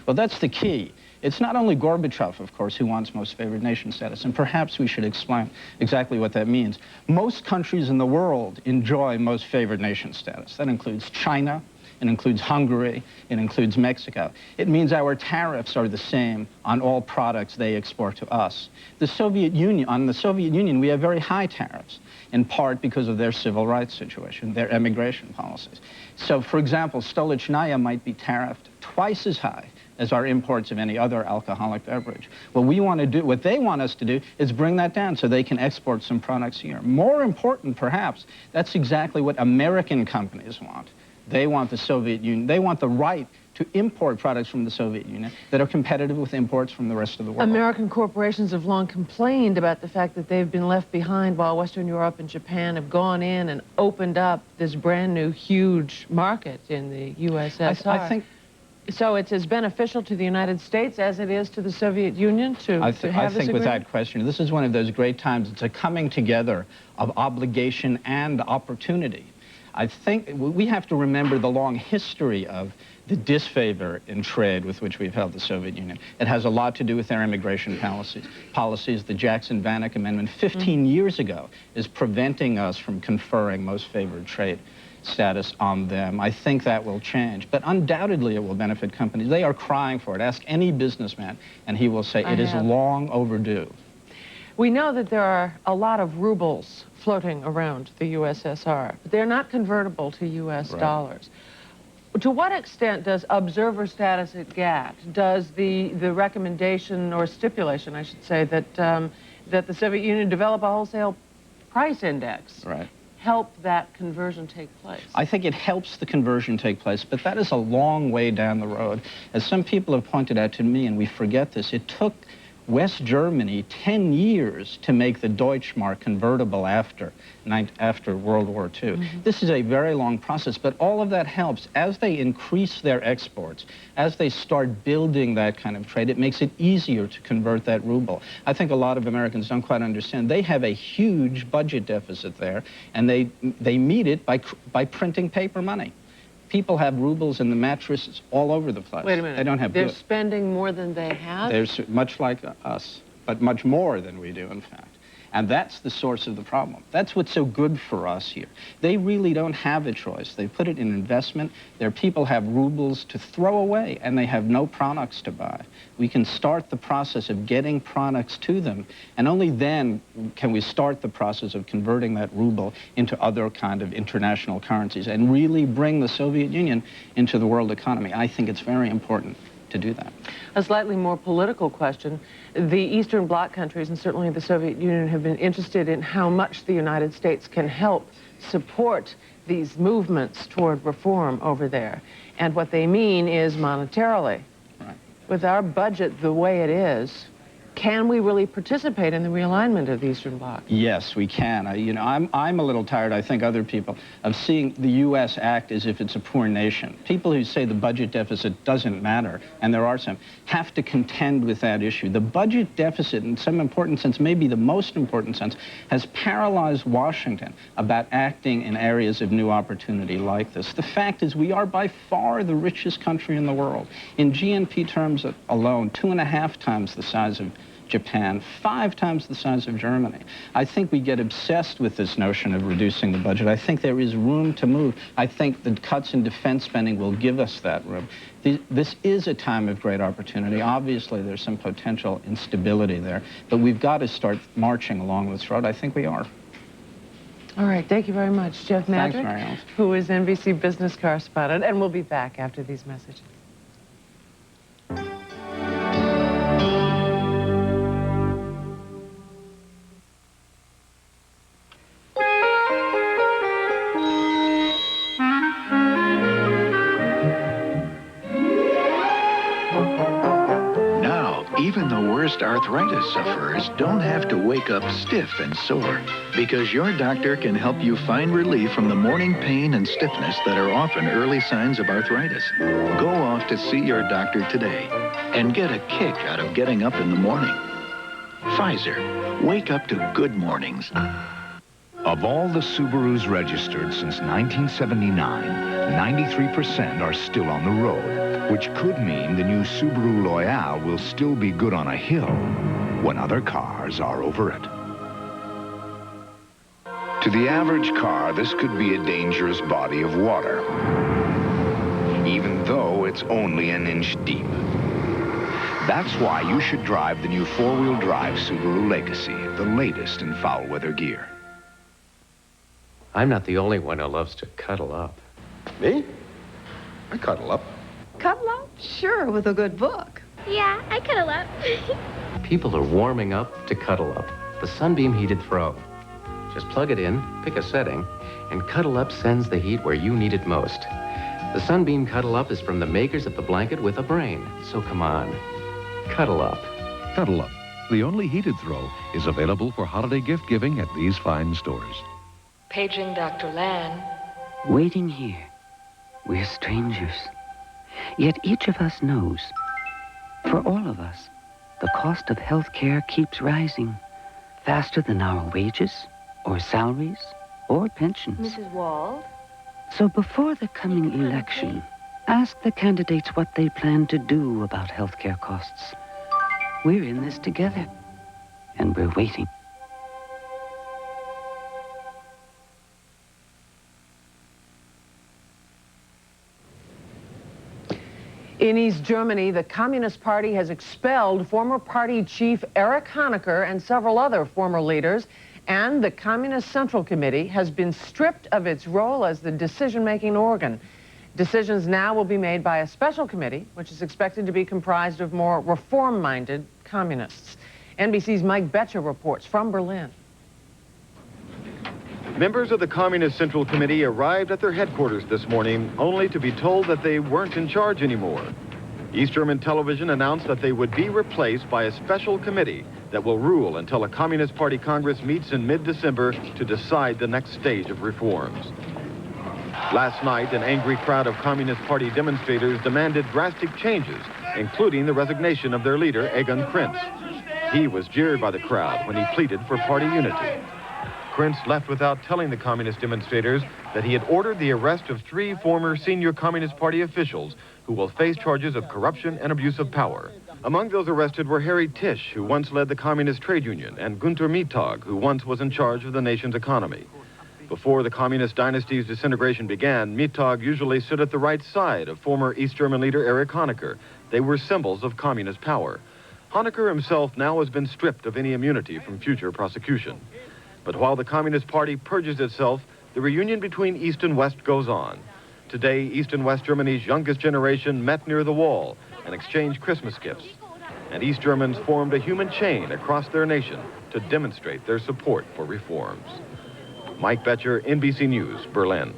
Well, that's the key. It's not only Gorbachev, of course, who wants most favored nation status, and perhaps we should explain exactly what that means. Most countries in the world enjoy most favored nation status. That includes China, it includes Hungary, it includes Mexico. It means our tariffs are the same on all products they export to us. On the Soviet Union, we have very high tariffs, in part because of their civil rights situation, their immigration policies. So, for example, Stolichnaya might be tariffed twice as high as our imports of any other alcoholic beverage. What they want us to do is bring that down so they can export some products here. More important, perhaps, that's exactly what American companies want. They want the Soviet Union, they want the right to import products from the Soviet Union that are competitive with imports from the rest of the world. American corporations have long complained about the fact that they've been left behind while Western Europe and Japan have gone in and opened up this brand new huge market in the USSR. I think so it's as beneficial to the United States as it is to the Soviet Union to have this agreement? I think without question, this is one of those great times. It's a coming together of obligation and opportunity. I think we have to remember the long history of the disfavor in trade with which we've held the Soviet Union. It has a lot to do with their immigration policies. The Jackson-Vanik Amendment 15 years ago is preventing us from conferring most favored trade status on them. I think that will change, but undoubtedly it will benefit companies. They are crying for it. Ask any businessman, and he will say it is long overdue. We know that there are a lot of rubles floating around the USSR, but they're not convertible to U.S. dollars. To what extent does observer status at GATT, does the recommendation or stipulation, I should say, that the Soviet Union develop a wholesale price index help that conversion take place? I think it helps the conversion take place, but that is a long way down the road. As some people have pointed out to me, and we forget this, it took West Germany 10 years to make the Deutschmark convertible after World War II. This is a very long process, but all of that helps. As they increase their exports, as they start building that kind of trade, it makes it easier to convert that ruble. I think a lot of Americans don't quite understand. They have a huge budget deficit there, and they meet it by printing paper money. People have rubles in the mattresses all over the place. Wait a minute. They don't have They're goods. spending more than they have? They're much like us, but much more than we do, in fact. And that's the source of the problem. That's what's so good for us here. They really don't have a choice. They put it in investment. Their people have rubles to throw away, and they have no products to buy. We can start the process of getting products to them, and only then can we start the process of converting that ruble into other kind of international currencies and really bring the Soviet Union into the world economy. I think it's very important. to do that. A slightly more political question. The Eastern Bloc countries, and certainly the Soviet Union, have been interested in how much the United States can help support these movements toward reform over there. And what they mean is monetarily. Right. With our budget the way it is, can we really participate in the realignment of the Eastern Bloc? Yes, we can. You know, I'm a little tired, I think other people, of seeing the U.S. act as if it's a poor nation. People who say the budget deficit doesn't matter, and there are some, have to contend with that issue. The budget deficit, in some important sense, maybe the most important sense, has paralyzed Washington about acting in areas of new opportunity like this. The fact is we are by far the richest country in the world. In GNP terms alone, 2.5 times the size of Japan, 5 times the size of Germany. I think we get obsessed with this notion of reducing the budget. I think there is room to move. I think the cuts in defense spending will give us that room. This is a time of great opportunity. Obviously, there's some potential instability there, but we've got to start marching along this road. I think we are. All right, thank you very much. Jeff Thanks, Madrick, Mary Alice. who is NBC business correspondent, and we'll be back after these messages. Even the worst arthritis sufferers don't have to wake up stiff and sore, because your doctor can help you find relief from the morning pain and stiffness that are often early signs of arthritis. Go off to see your doctor today and get a kick out of getting up in the morning. Pfizer, wake up to good mornings. Of all the Subarus registered since 1979, 93% are still on the road, which could mean the new Subaru Loyale will still be good on a hill when other cars are over it. To the average car, this could be a dangerous body of water, even though it's only an inch deep. That's why you should drive the new four-wheel drive Subaru Legacy, the latest in foul weather gear. I'm not the only one who loves to cuddle up. Me? I cuddle up. Cuddle up? Sure, with a good book. Yeah, I cuddle up. People are warming up to cuddle up. The Sunbeam Heated Throw. Just plug it in, pick a setting, and Cuddle Up sends the heat where you need it most. The Sunbeam Cuddle Up is from the makers of the blanket with a brain. So come on, cuddle up. Cuddle Up, the only heated throw, is available for holiday gift giving at these fine stores. Paging Dr. Lan. Waiting here, we're strangers. Yet each of us knows, for all of us, the cost of health care keeps rising faster than our wages, or salaries, or pensions. Mrs. Wald? So before the coming election, ask the candidates what they plan to do about health care costs. We're in this together, and we're waiting. In East Germany, the Communist Party has expelled former party chief Erich Honecker and several other former leaders, and the Communist Central Committee has been stripped of its role as the decision-making organ. Decisions now will be made by a special committee, which is expected to be comprised of more reform-minded communists. NBC's Mike Betcher reports from Berlin. Members of the Communist Central Committee arrived at their headquarters this morning only to be told that they weren't in charge anymore. East German television announced that they would be replaced by a special committee that will rule until a Communist Party Congress meets in mid-December to decide the next stage of reforms. Last night, an angry crowd of Communist Party demonstrators demanded drastic changes, including the resignation of their leader, Egon Prince. He was jeered by the crowd when he pleaded for party unity. Prince left without telling the communist demonstrators that he had ordered the arrest of 3 former senior Communist Party officials who will face charges of corruption and abuse of power. Among those arrested were Harry Tisch, who once led the Communist Trade Union, and Günter Mittag, who once was in charge of the nation's economy. Before the Communist dynasty's disintegration began, Mittag usually stood at the right side of former East German leader Erich Honecker. They were symbols of communist power. Honecker himself now has been stripped of any immunity from future prosecution. But while the Communist Party purges itself, the reunion between East and West goes on. Today, East and West Germany's youngest generation met near the wall and exchange Christmas gifts. And East Germans formed a human chain across their nation to demonstrate their support for reforms. Mike Betcher, NBC News, Berlin.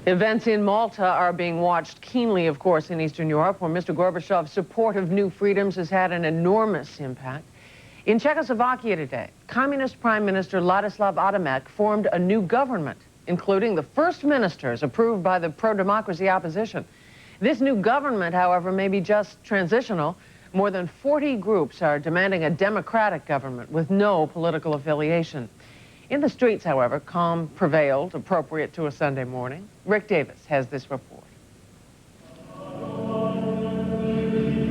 Events in Malta are being watched keenly, of course, in Eastern Europe, where Mr. Gorbachev's support of new freedoms has had an enormous impact. In Czechoslovakia today, Communist Prime Minister Ladislav Adamek formed a new government, including the first ministers approved by the pro-democracy opposition. This new government, however, may be just transitional. More than 40 groups are demanding a democratic government with no political affiliation. In the streets, however, calm prevailed, appropriate to a Sunday morning. Rick Davis has this report.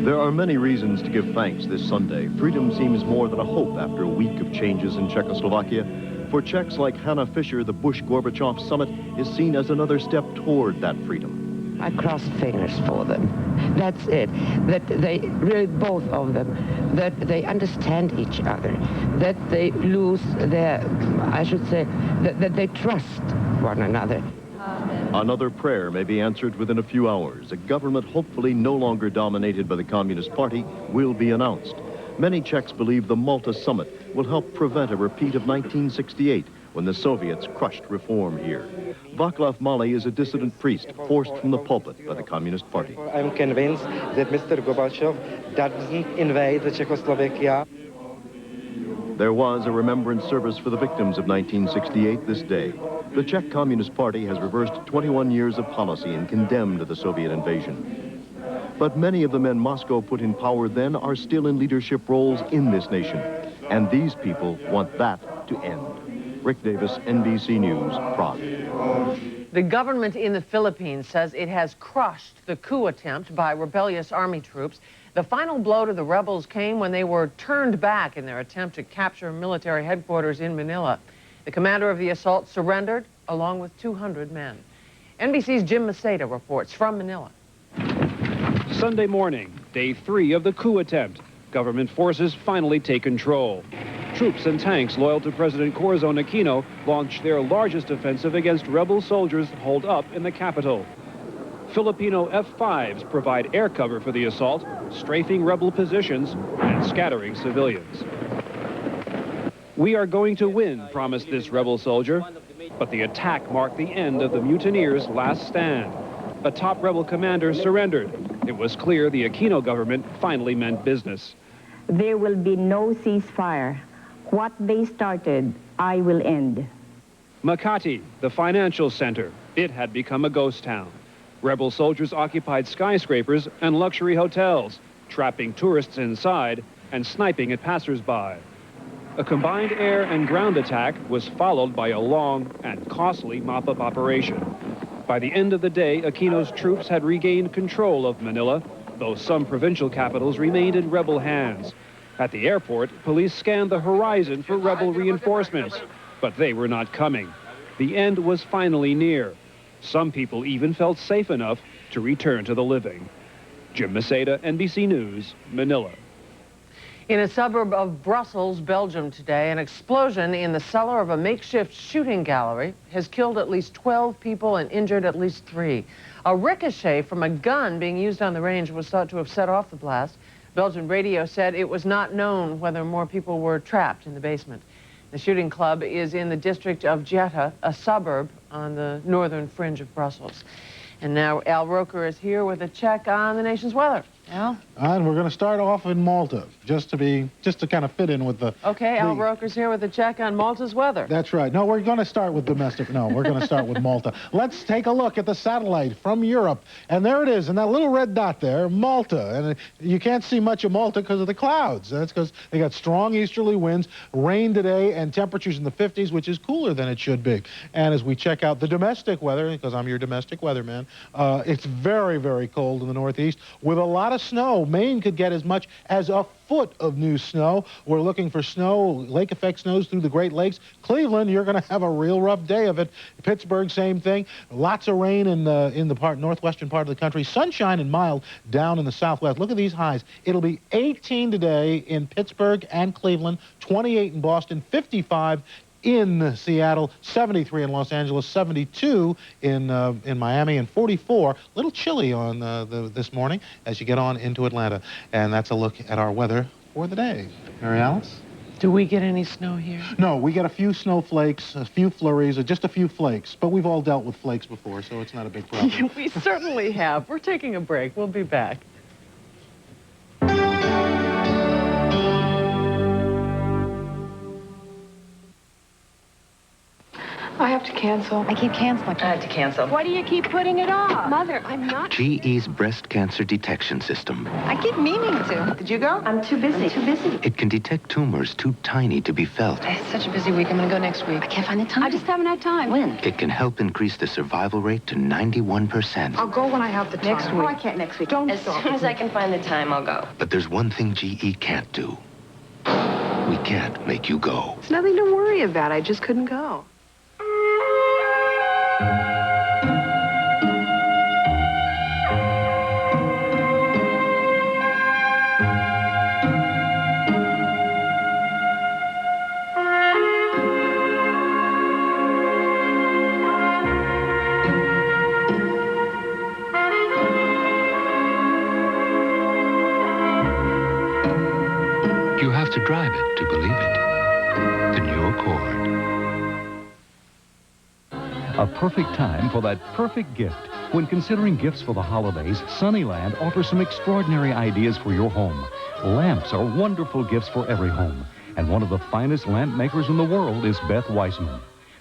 There are many reasons to give thanks this Sunday. Freedom seems more than a hope after a week of changes in Czechoslovakia. For Czechs like Hannah Fisher, the Bush-Gorbachev summit is seen as another step toward that freedom. I cross fingers for them. That's it. That they really, both of them, that they understand each other, that they lose their, I should say, that they trust one another. Another prayer may be answered within a few hours. A government hopefully no longer dominated by the Communist Party will be announced. Many Czechs believe the Malta summit will help prevent a repeat of 1968, when the Soviets crushed reform here. Gorbachev Malta is a dissident priest forced from the pulpit by the Communist Party. I'm convinced that Mr. Gorbachev doesn't invade the Czechoslovakia. There was a remembrance service for the victims of 1968 this day. The Czech Communist Party has reversed 21 years of policy and condemned the Soviet invasion. But many of the men Moscow put in power then are still in leadership roles in this nation. And these people want that to end. Rick Davis, NBC News, Prague. The government in the Philippines says it has crushed the coup attempt by rebellious army troops. The final blow to the rebels came when they were turned back in their attempt to capture military headquarters in Manila. The commander of the assault surrendered, along with 200 men. NBC's Jim Maceda reports from Manila. Sunday morning, day 3 of the coup attempt. Government forces finally take control. Troops and tanks loyal to President Corazon Aquino launched their largest offensive against rebel soldiers holed up in the capital. Filipino F-5s provide air cover for the assault, strafing rebel positions and scattering civilians. We are going to win, promised this rebel soldier, but the attack marked the end of the mutineers' last stand. A top rebel commander surrendered. It was clear the Aquino government finally meant business. There will be no ceasefire. What they started, I will end. Makati, the financial center, it had become a ghost town. Rebel soldiers occupied skyscrapers and luxury hotels, trapping tourists inside and sniping at passers-by. A combined air and ground attack was followed by a long and costly mop-up operation. By the end of the day, Aquino's troops had regained control of Manila, though some provincial capitals remained in rebel hands. At the airport, police scanned the horizon for rebel reinforcements, but they were not coming. The end was finally near. Some people even felt safe enough to return to the living. Jim Maceda, NBC News, Manila. In a suburb of Brussels, Belgium today, an explosion in the cellar of a makeshift shooting gallery has killed at least 12 people and injured at least 3. A ricochet from a gun being used on the range was thought to have set off the blast. Belgian radio said it was not known whether more people were trapped in the basement. The shooting club is in the district of Jetta, a suburb on the northern fringe of Brussels. And now Al Roker is here with a check on the nation's weather. Al? And we're going to start off in Malta, just to kind of fit in with the... Okay, Al Roker's here with a check on Malta's weather. That's right. No, we're going to start with domestic. No, we're going to start with Malta. Let's take a look at the satellite from Europe. And there it is, in that little red dot there, Malta. And you can't see much of Malta because of the clouds. That's because they got strong easterly winds, rain today, and temperatures in the 50s, which is cooler than it should be. And as we check out the domestic weather, because I'm your domestic weatherman, it's very, very cold in the northeast with a lot of snow. Maine could get as much as a foot of new snow. We're looking for snow, lake effect snows through the Great Lakes. Cleveland, you're going to have a real rough day of it. Pittsburgh, same thing. Lots of rain in the northwestern part of the country. Sunshine and mild down in the southwest. Look at these highs. It'll be 18 today in Pittsburgh and Cleveland, 28 in Boston, 55 in Seattle, 73 in Los Angeles, 72 in Miami, and 44. A little chilly on this morning as you get on into Atlanta. And that's a look at our weather for the day. Mary Alice? Do we get any snow here? No, we get a few snowflakes, a few flurries, or just a few flakes. But we've all dealt with flakes before, so it's not a big problem. We certainly have. We're taking a break. We'll be back. I have to cancel. I keep canceling. I had to cancel. Why do you keep putting it off? Mother, I'm not... GE's breast cancer detection system. I keep meaning to. Did you go? I'm too busy. It can detect tumors too tiny to be felt. It's such a busy week. I'm going to go next week. I can't find the time. I just haven't had time. When? It can help increase the survival rate to 91%. I'll go when I have the time. Next week. Oh, I can't next week. Don't As stop. soon as I can find the time, I'll go. But there's one thing GE can't do. We can't make you go. It's nothing to worry about. I just couldn't go. You have to drive it to believe it. The new Accord. A perfect time for that perfect gift. When considering gifts for the holidays, Sunnyland offers some extraordinary ideas for your home. Lamps are wonderful gifts for every home. And one of the finest lamp makers in the world is Beth Weissman.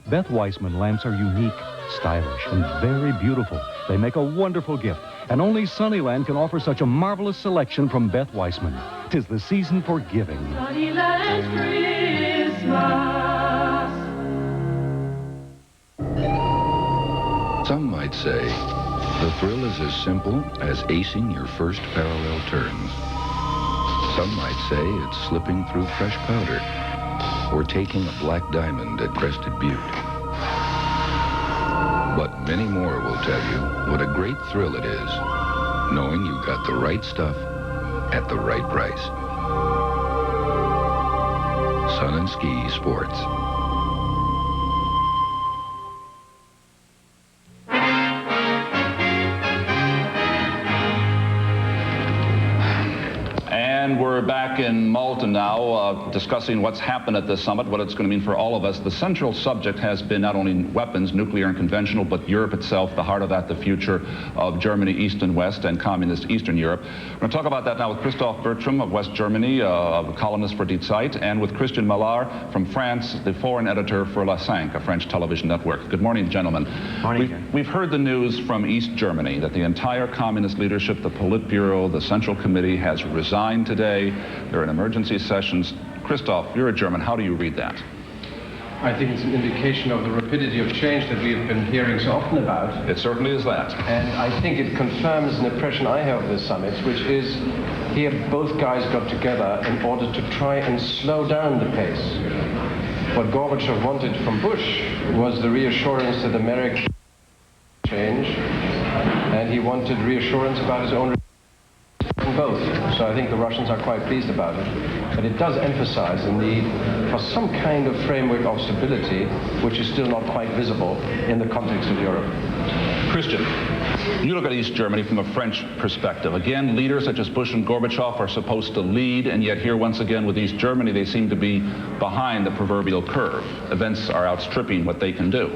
Beth Weissman lamps are unique, stylish, and very beautiful. They make a wonderful gift. And only Sunnyland can offer such a marvelous selection from Beth Weissman. 'Tis the season for giving. Sunnyland Christmas. Some might say the thrill is as simple as acing your first parallel turns. Some might say it's slipping through fresh powder or taking a black diamond at Crested Butte. But many more will tell you what a great thrill it is, knowing you got the right stuff at the right price. Sun and Ski Sports. And we're back in Malta now, discussing what's happened at this summit, what it's going to mean for all of us. The central subject has been not only weapons, nuclear and conventional, but Europe itself, the heart of that, the future of Germany, East and West, and communist Eastern Europe. We're going to talk about that now with Christoph Bertram of West Germany, a columnist for Die Zeit, and with Christian Mallard from France, the foreign editor for La Cinq, a French television network. Good morning, gentlemen. Morning. We've heard the news from East Germany that the entire communist leadership, the Politburo, the Central Committee, has resigned today. They're in emergency sessions. Christoph, you're a German. How do you read that? I think it's an indication of the rapidity of change that we have been hearing so often about. It certainly is that. And I think it confirms an impression I have of this summit, which is here both guys got together in order to try and slow down the pace. What Gorbachev wanted from Bush was the reassurance that America change, and he wanted reassurance about his own both. So I think the Russians are quite pleased about it. But it does emphasize the need for some kind of framework of stability, which is still not quite visible in the context of Europe. Christian, you look at East Germany from a French perspective. Again, leaders such as Bush and Gorbachev are supposed to lead, and yet here once again with East Germany, they seem to be behind the proverbial curve. Events are outstripping what they can do.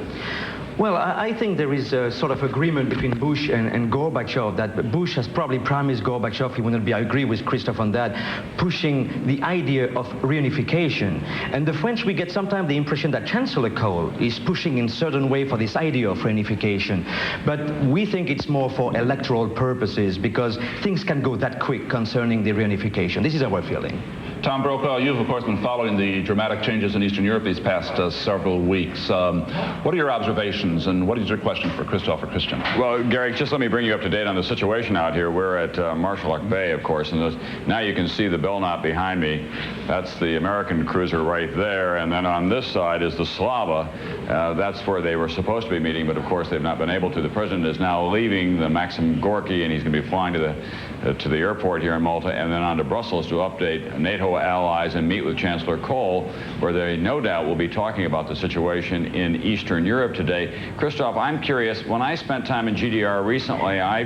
Well, I think there is a sort of agreement between Bush and Gorbachev that Bush has probably promised Gorbachev, he wouldn't be, I agree with Christoph on that, pushing the idea of reunification. And the French, we get sometimes the impression that Chancellor Kohl is pushing in certain way for this idea of reunification. But we think it's more for electoral purposes because things can go that quick concerning the reunification. This is our feeling. Tom Brokaw, you've of course been following the dramatic changes in Eastern Europe these past several weeks. What are your observations and what is your question for Christoph or Christian? Well, Gary, just let me bring you up to date on the situation out here. We're at Marshallock Bay, of course, and now you can see the Belknap behind me. That's the American cruiser right there, and then on this side is the Slava. That's where they were supposed to be meeting, but of course they've not been able to. The president is now leaving the Maxim Gorky, and he's going to be flying to the airport here in Malta and then on to Brussels to update NATO NATO allies and meet with Chancellor Kohl, where they no doubt will be talking about the situation in Eastern Europe today. Christoph, I'm curious, when I spent time in GDR recently, I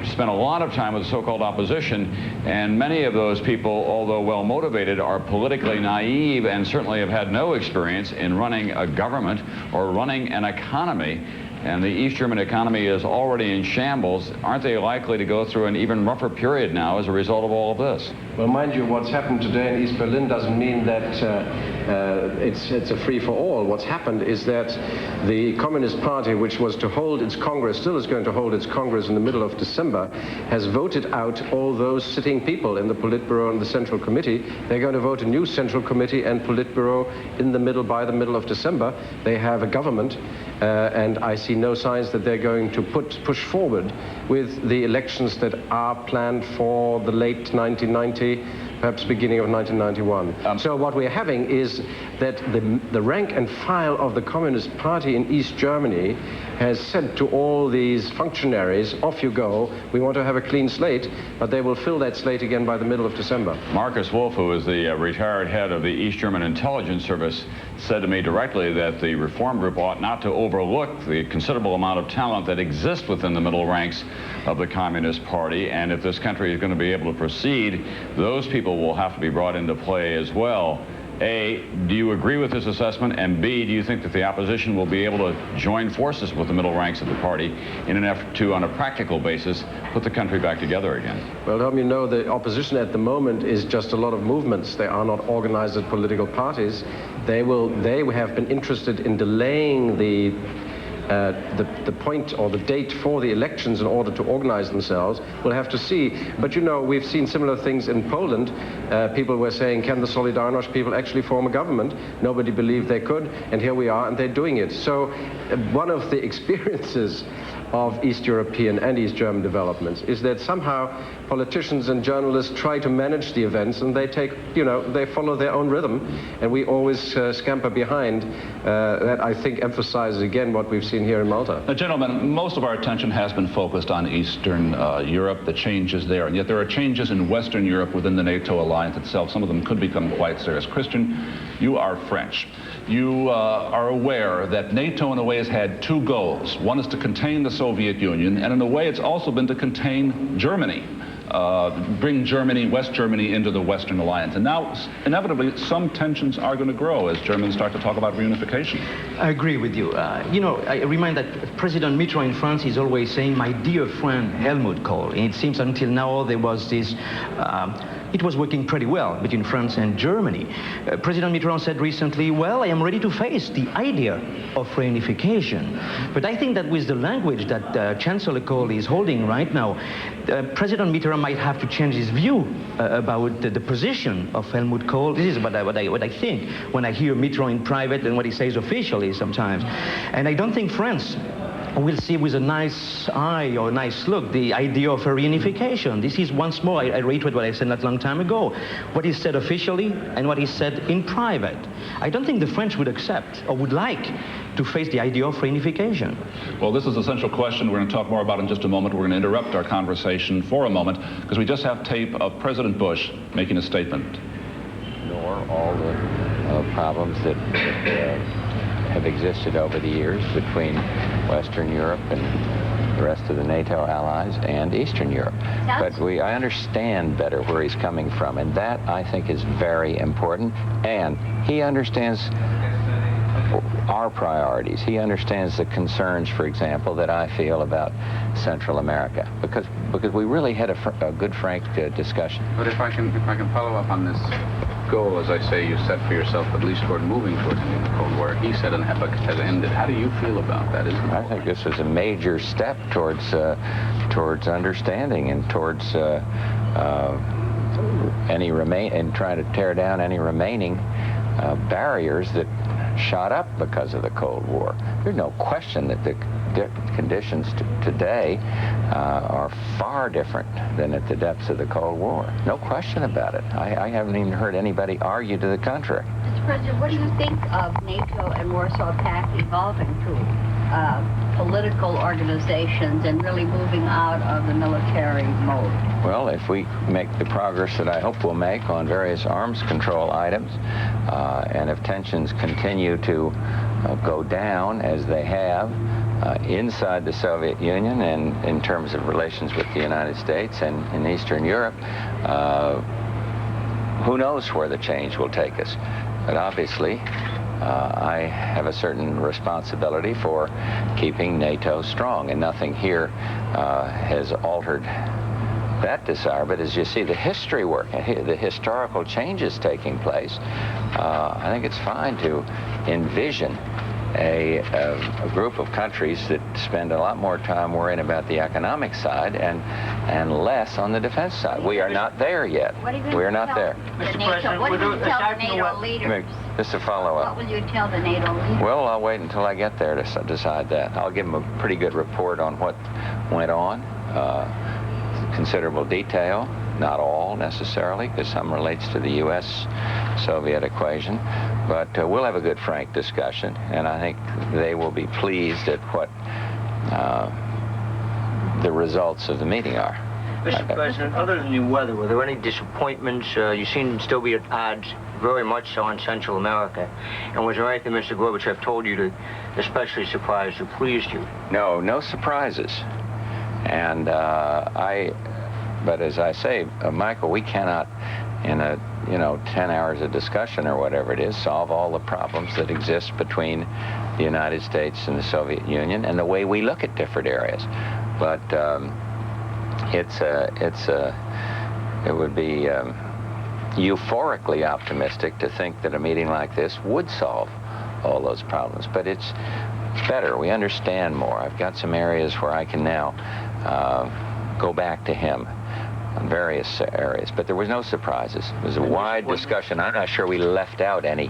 spent a lot of time with the so-called opposition, and many of those people, although well motivated, are politically naive and certainly have had no experience in running a government or running an economy. And the East German economy is already in shambles. Aren't they likely to go through an even rougher period now as a result of all of this? Well, mind you, what's happened today in East Berlin doesn't mean that it's a free-for-all. What's happened is that the Communist Party, which was to hold its Congress, still is going to hold its Congress in the middle of December, has voted out all those sitting people in the Politburo and the Central Committee. They're going to vote a new Central Committee and Politburo by the middle of December. They have a government, and I see no signs that they're going to push forward with the elections that are planned for the late 1990, perhaps beginning of 1991. So what we're having is that the rank and file of the Communist Party in East Germany has said to all these functionaries, off you go, we want to have a clean slate, but they will fill that slate again by the middle of December. Marcus Wolf, who is the retired head of the East German Intelligence Service, said to me directly that the reform group ought not to overlook the considerable amount of talent that exists within the middle ranks of the Communist Party, and if this country is going to be able to proceed, those people will have to be brought into play as well. A, do you agree with this assessment? And B, do you think that the opposition will be able to join forces with the middle ranks of the party in an effort to, on a practical basis, put the country back together again? Well, Tom, you know, the opposition at the moment is just a lot of movements. They are not organized as political parties. They have been interested in delaying the point or the date for the elections in order to organize themselves. We'll have to see. But you know, we've seen similar things in Poland. People were saying, can the Solidarność people actually form a government? Nobody believed they could, and here we are, and they're doing it. So one of the experiences of East European and East German developments is that somehow politicians and journalists try to manage the events, and they they follow their own rhythm, and we always scamper behind. That, I think, emphasizes again what we've seen here in Malta. Gentlemen, most of our attention has been focused on Eastern Europe, the changes there, and yet there are changes in Western Europe within the NATO alliance itself. Some of them could become quite serious. Christian, you are French. You are aware that NATO, in a way, has had two goals. One is to contain the Soviet Union, and in a way, it's also been to contain Germany. Bring Germany, West Germany, into the Western alliance. And now, inevitably, some tensions are going to grow as Germans start to talk about reunification. I agree with you. You know, I remind that President Mitterrand in France is always saying, my dear friend Helmut Kohl. And it seems until now there was this, it was working pretty well between France and Germany. President Mitterrand said recently, well, I am ready to face the idea of reunification. But I think that with the language that Chancellor Kohl is holding right now, President Mitterrand might have to change his view about the position of Helmut Kohl. This is what I think when I hear Mitterrand in private and what he says officially sometimes. And I don't think France will see with a nice eye or a nice look the idea of a reunification. This is once more, I reiterate what I said not long time ago, what is said officially and what is said in private. I don't think the French would accept or would like to face the idea of reunification. Well, this is a central question we're going to talk more about in just a moment. We're going to interrupt our conversation for a moment because we just have tape of President Bush making a statement. Nor all the problems that have existed over the years between Western Europe and the rest of the NATO allies and Eastern Europe. But I understand better where he's coming from, and that, I think, is very important. And he understands our priorities. He understands the concerns, for example, that I feel about Central America, because we really had a good, frank discussion. But if I can follow up on this goal, as I say, you set for yourself, at least toward moving towards ending the Cold War. He said an epoch has ended. How do you feel about that? I think this is a major step towards understanding and towards trying to tear down any remaining barriers that shot up because of the Cold War. There's no question that the conditions today are far different than at the depths of the Cold War. No question about it. I haven't even heard anybody argue to the contrary. Mr. President, what do you think of NATO and Warsaw Pact evolving to? political organizations and really moving out of the military mode? Well, if we make the progress that I hope we'll make on various arms control items, and if tensions continue to go down as they have inside the Soviet Union and in terms of relations with the United States and in Eastern Europe, who knows where the change will take us. But obviously, I have a certain responsibility for keeping NATO strong, and nothing here has altered that desire. But as you see the history work, the historical changes taking place, I think it's fine to envision a group of countries that spend a lot more time worrying about the economic side and less on the defense side. We are not there yet. We are not there. Mr. President, what do you tell the NATO leaders? Just a follow-up. What will you tell the NATO leaders? Well, I'll wait until I get there to decide that. I'll give them a pretty good report on what went on, considerable detail, not all necessarily, because some relates to the U.S.-Soviet equation. But we'll have a good, frank discussion, and I think they will be pleased at what the results of the meeting are. Mr. President, other than the weather, were there any disappointments? You seem to still be at odds very much so in Central America. And was there anything Mr. Gorbachev told you that especially surprised or pleased you? No, no surprises. And but as I say, Michael, we cannot, in 10 hours of discussion or whatever it is, solve all the problems that exist between the United States and the Soviet Union and the way we look at different areas. But it would be euphorically optimistic to think that a meeting like this would solve all those problems. But it's better. We understand more. I've got some areas where I can now go back to him on various areas. But there was no surprises. It was a wide discussion. I'm not sure we left out any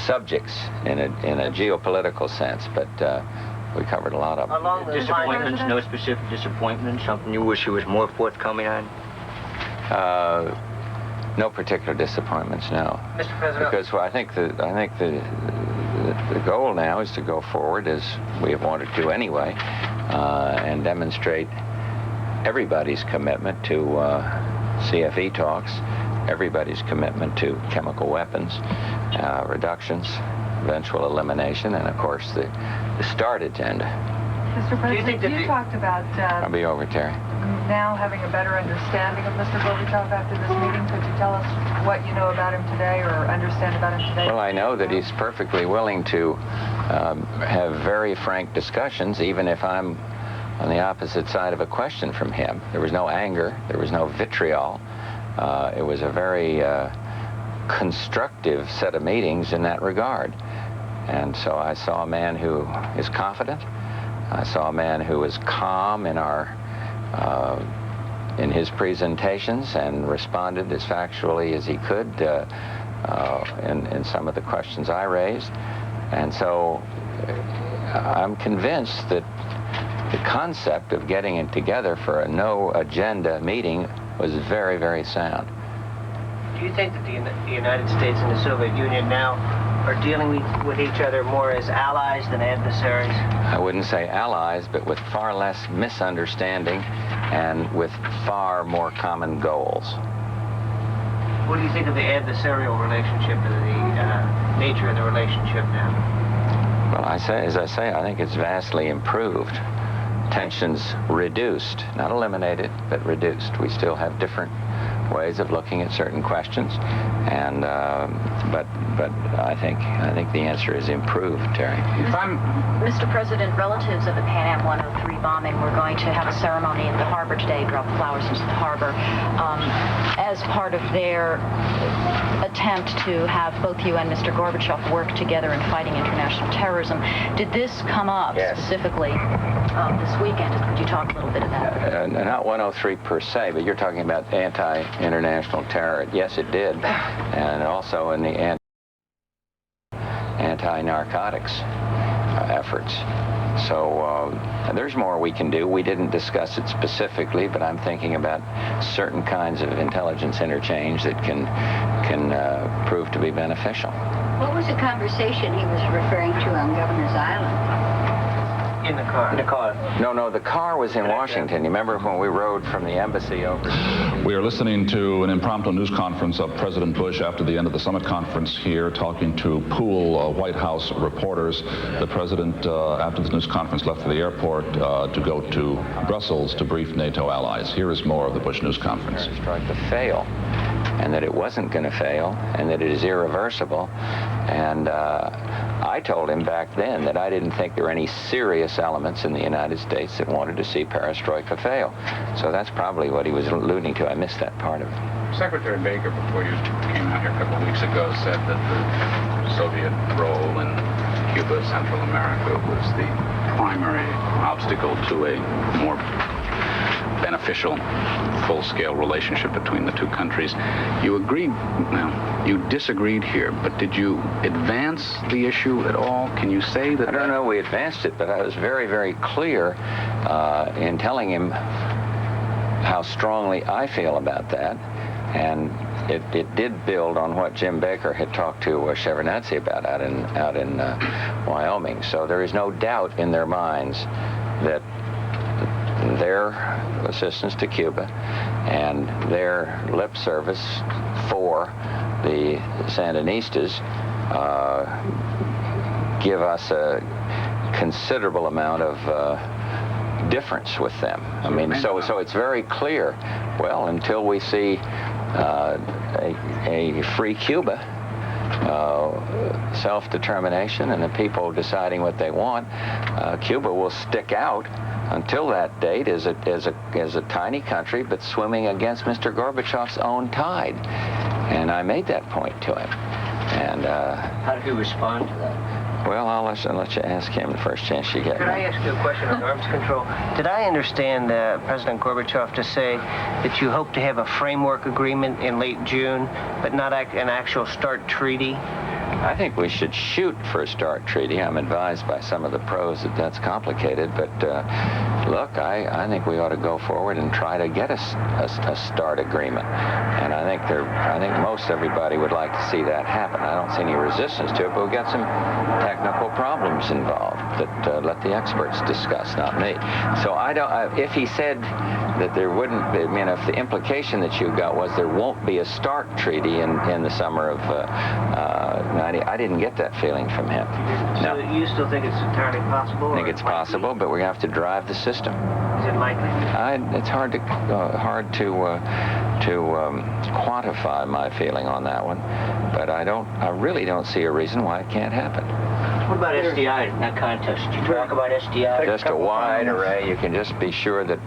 subjects in a geopolitical sense, but we covered a lot of them. Along those disappointments, no specific disappointments, something you wish he was more forthcoming on? No particular disappointments, no. Mr. President. Because I think the goal now is to go forward, as we have wanted to anyway, and demonstrate everybody's commitment to CFE talks, everybody's commitment to chemical weapons reductions, eventual elimination, and of course the START agenda. Mr. President, you talked about I'll be over, Terry. now having a better understanding of Mr. Gorbachev after this meeting. Could you tell us what you know about him today or understand about him today? Well, I know that he's perfectly willing to have very frank discussions, even if I'm on the opposite side of a question from him. There was no anger. There was no vitriol. It was a very constructive set of meetings in that regard. And so I saw a man who is confident. I saw a man who was calm in his presentations and responded as factually as he could in some of the questions I raised. And so I'm convinced that the concept of getting it together for a no-agenda meeting was very, very sound. Do you think that the United States and the Soviet Union now are dealing with each other more as allies than adversaries? I wouldn't say allies, but with far less misunderstanding and with far more common goals. What do you think of the adversarial relationship and the nature of the relationship now? Well, as I say, I think it's vastly improved. Tensions reduced, not eliminated, but reduced. We still have different ways of looking at certain questions, and but I think the answer is improved, Terry. Mr. President, relatives of the Pan Am 103 bombing were going to have a ceremony in the harbor today, drop flowers into the harbor, as part of their attempt to have both you and Mr. Gorbachev work together in fighting international terrorism. Did this come up specifically this weekend? Could you talk a little bit about it? Not 103 per se, but you're talking about anti-international terror. Yes, it did, and also in the anti-narcotics efforts. So there's more we can do. We didn't discuss it specifically, but I'm thinking about certain kinds of intelligence interchange that can prove to be beneficial. What was the conversation he was referring to on Governor's Island? In the car. In the car. No, the car was in Washington. You remember when we rode from the embassy over? We are listening to an impromptu news conference of President Bush after the end of the summit conference here, talking to pool White House reporters. The president, after the news conference, left for the airport to go to Brussels to brief NATO allies. Here is more of the Bush news conference. Strike to fail, and that it wasn't going to fail, and that it is irreversible. And I told him back then that I didn't think there were any serious elements in the United States that wanted to see perestroika fail. So that's probably what he was alluding to. I missed that part of it. Secretary Baker, before you came out here a couple of weeks ago, said that the Soviet role in Cuba, Central America, was the primary obstacle to a more beneficial, full-scale relationship between the two countries. You agreed, well, you disagreed here, but did you advance the issue at all? Can you say that? I don't know we advanced it, but I was very, very clear in telling him how strongly I feel about that. And it did build on what Jim Baker had talked to Shevardnadze about out in Wyoming. So there is no doubt in their minds that their assistance to Cuba and their lip service for the Sandinistas give us a considerable amount of difference with them. I mean, so it's very clear. Well, until we see a free Cuba, self-determination, and the people deciding what they want, Cuba will stick out until that date as a tiny country, but swimming against Mr. Gorbachev's own tide. And I made that point to him. And how did he respond to that? Well, I'll let you ask him the first chance you get. Could I ask you a question on arms control? Did I understand President Gorbachev to say that you hope to have a framework agreement in late June, but not an actual START treaty? I think we should shoot for a START treaty. I'm advised by some of the pros that that's complicated, but look, I think we ought to go forward and try to get a START agreement. And I think most everybody would like to see that happen. I don't see any resistance to it, but we've got some technical problems involved that let the experts discuss, not me. So if he said that there wouldn't be, I mean, if the implication that you got was there won't be a START treaty in the summer of 90, I didn't get that feeling from him. So you still think it's entirely possible? I think it's possible, but we have to drive the system. Is it likely? It's hard to quantify my feeling on that one, but I really don't see a reason why it can't happen. What about SDI in that context? Did you talk about SDI? Just a wide array. You can just be sure that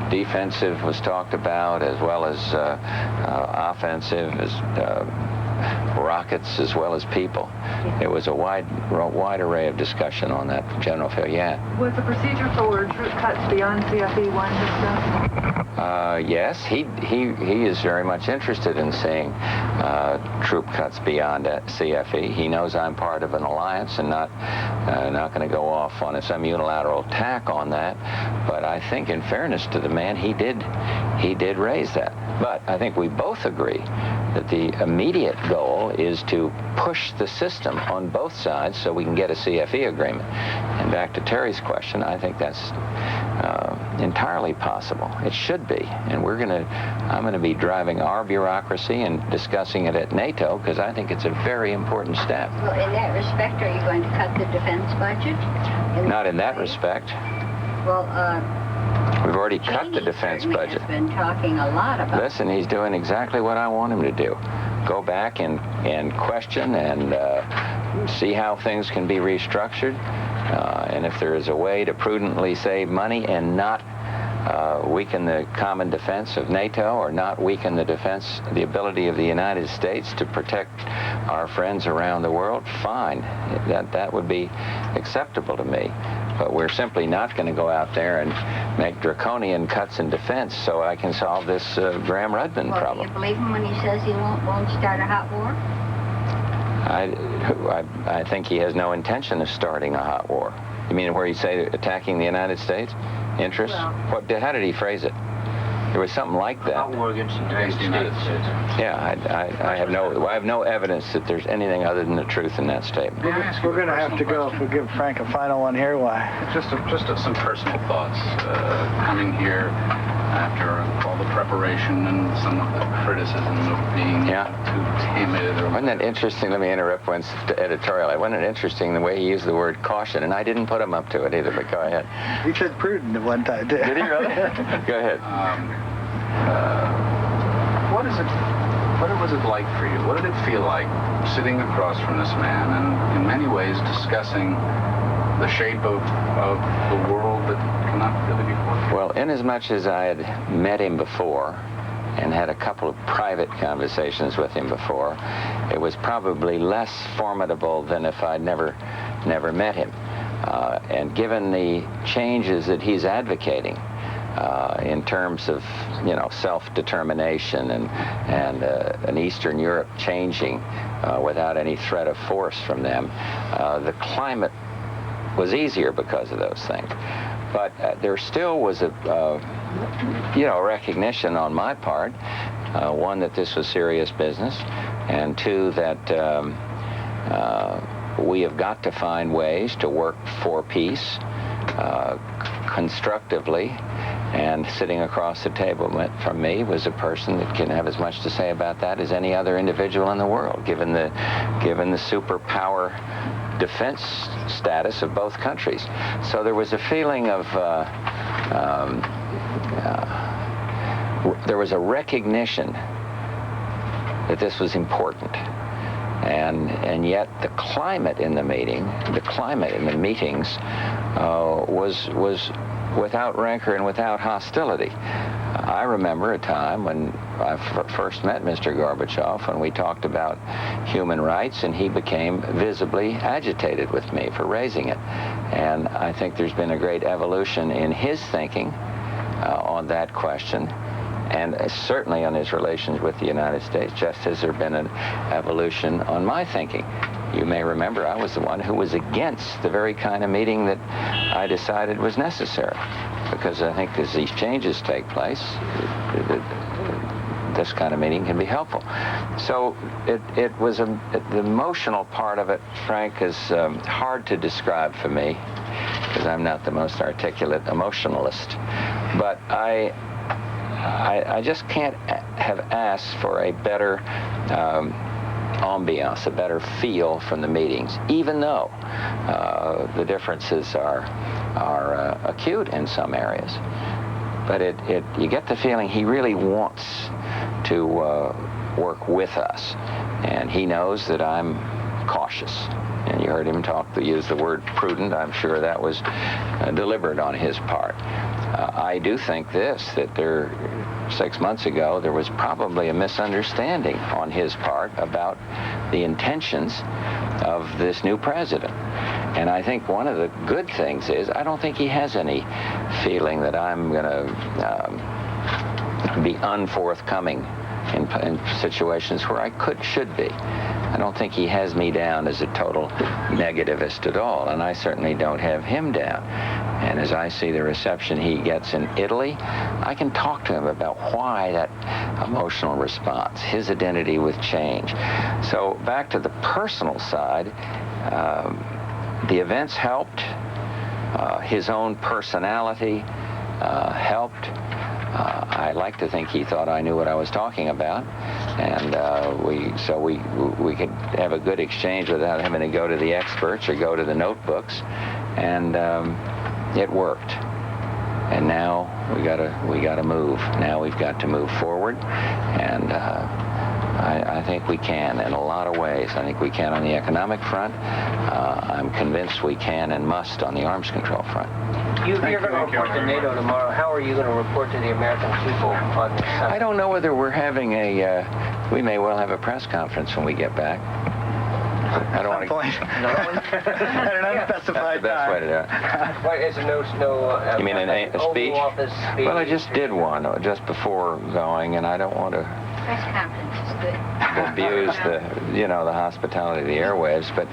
defensive was talked about as well as offensive, as rockets as well as people. It was a wide array of discussion on that general field. Yeah. Was the procedure for troop cuts beyond CFE 1 discussed? Yes, he is very much interested in seeing troop cuts beyond CFE. He knows I'm part of an alliance and not going to go off on some unilateral attack on that. But I think, in fairness to the man, he did raise that. But I think we both agree that the immediate goal is to push the system on both sides so we can get a CFE agreement. And back to Terry's question, I think that's entirely possible. It should be. And I'm going to be driving our bureaucracy and discussing it at NATO because I think it's a very important step. Well, in that respect, are you going to cut the defense budget? Not in that respect. Well, we've already cut the defense budget. Has been talking a lot about. Listen, he's doing exactly what I want him to do. Go back and question and see how things can be restructured. And if there is a way to prudently save money and not weaken the common defense of NATO or not weaken the ability of the United States to protect our friends around the world, fine. That would be acceptable to me. But we're simply not going to go out there and make draconian cuts in defense so I can solve this Graham-Rudman problem. Do you believe him when he says he won't start a hot war? I think he has no intention of starting a hot war. You mean where you say attacking the United States interests? Well, how did he phrase it? There was something like that. War against the United States. Yeah, I have no evidence that there's anything other than the truth in that statement. We're going to have to go if we give Frank a final one here. Why? Just some personal thoughts. Coming here after all the preparation and some of the criticism of being too timid. Wasn't that interesting? Let me interrupt once to editorial. Wasn't it interesting the way he used the word caution? And I didn't put him up to it either, but go ahead. He said prudent at one time, too. Did he really? Go ahead. What was it like for you? What did it feel like sitting across from this man and in many ways discussing the shape of the world that cannot really be forecast? Well, inasmuch as I had met him before and had a couple of private conversations with him before, it was probably less formidable than if I'd never met him. And given the changes that he's advocating in terms of, self-determination and an Eastern Europe changing without any threat of force from them, the climate was easier because of those things. But there still was a recognition on my part, one, that this was serious business, and two, that we have got to find ways to work for peace constructively. And sitting across the table from me was a person that can have as much to say about that as any other individual in the world, given the superpower defense status of both countries. So there was a feeling of, there was a recognition that this was important. And yet the climate in the meetings was without rancor and without hostility. I remember a time when I first met Mr. Gorbachev, when we talked about human rights, and he became visibly agitated with me for raising it. And I think there's been a great evolution in his thinking on that question, and certainly on his relations with the United States, just as there's been an evolution on my thinking. You may remember I was the one who was against the very kind of meeting that I decided was necessary, because I think as these changes take place, this kind of meeting can be helpful. So it was the emotional part of it, Frank, is hard to describe for me, because I'm not the most articulate emotionalist. But I just can't have asked for a better ambiance, a better feel from the meetings, even though the differences are acute in some areas. But you get the feeling he really wants to work with us, and he knows that I'm cautious. And you heard him use the word prudent. I'm sure that was deliberate on his part. I do think that 6 months ago, there was probably a misunderstanding on his part about the intentions of this new president. And I think one of the good things is I don't think he has any feeling that I'm going to be unforthcoming in situations where I should be. I don't think he has me down as a total negativist at all, and I certainly don't have him down. And as I see the reception he gets in Italy, I can talk to him about why that emotional response, his identity with change. So back to the personal side, the events helped. His own personality helped. I like to think he thought I knew what I was talking about, and we could have a good exchange without having to go to the experts or go to the notebooks, and it worked. And now we gotta move. Now we've got to move forward, and I think we can in a lot of ways. I think we can on the economic front. I'm convinced we can and must on the arms control front. You're going to report to NATO tomorrow. How are you going to report to the American people on this? I don't know whether we're having we may well have a press conference when we get back. I don't want to. At an unspecified That's the best way to do it. Why is there no you mean a speech? Office speech? Well, I just did one just before going, and I don't want to press conference is good. abuse the hospitality of the airwaves, but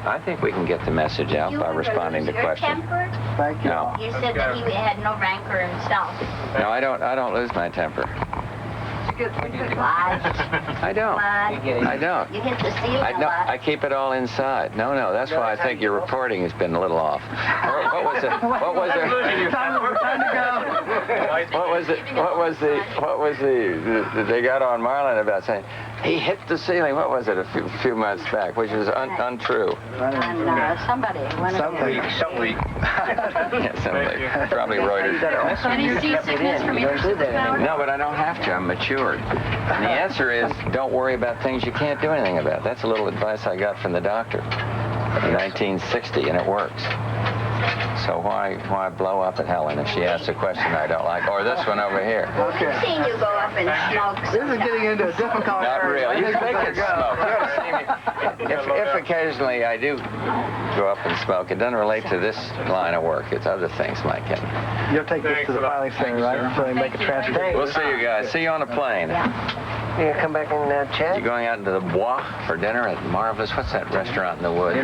I think we can get the message out by responding to questions. Thank you. No. You said that he had no rancor himself. No, I don't lose my temper. I don't. I don't. You hit the ceiling a lot. I keep it all inside. No, that's why I think your reporting has been a little off. What was it? What was it? What was the they got on Marlon about saying he hit the ceiling? What was it a few months back, which is untrue. And somebody. Somebody. Probably Reuters. Any seasickness from your superpower? No, but I don't have to. I'm matured. And the answer is, don't worry about things you can't do anything about. That's a little advice I got from the doctor in 1960, and it works. So why blow up at Helen if she asks a question I don't like, or this one over here? I've seen you go up and smoke. This is getting into a difficult Not area. really. You think it's smoke. You ought to see me. If occasionally I do go up and smoke, it doesn't relate to this line of work. It's other things, Mike. You'll take this to the filing center, right? So they make a transfer. We'll see you guys. See you on a plane. You gonna come back and chat? You going out into the Bois for dinner at Marvelous? What's that restaurant in the woods?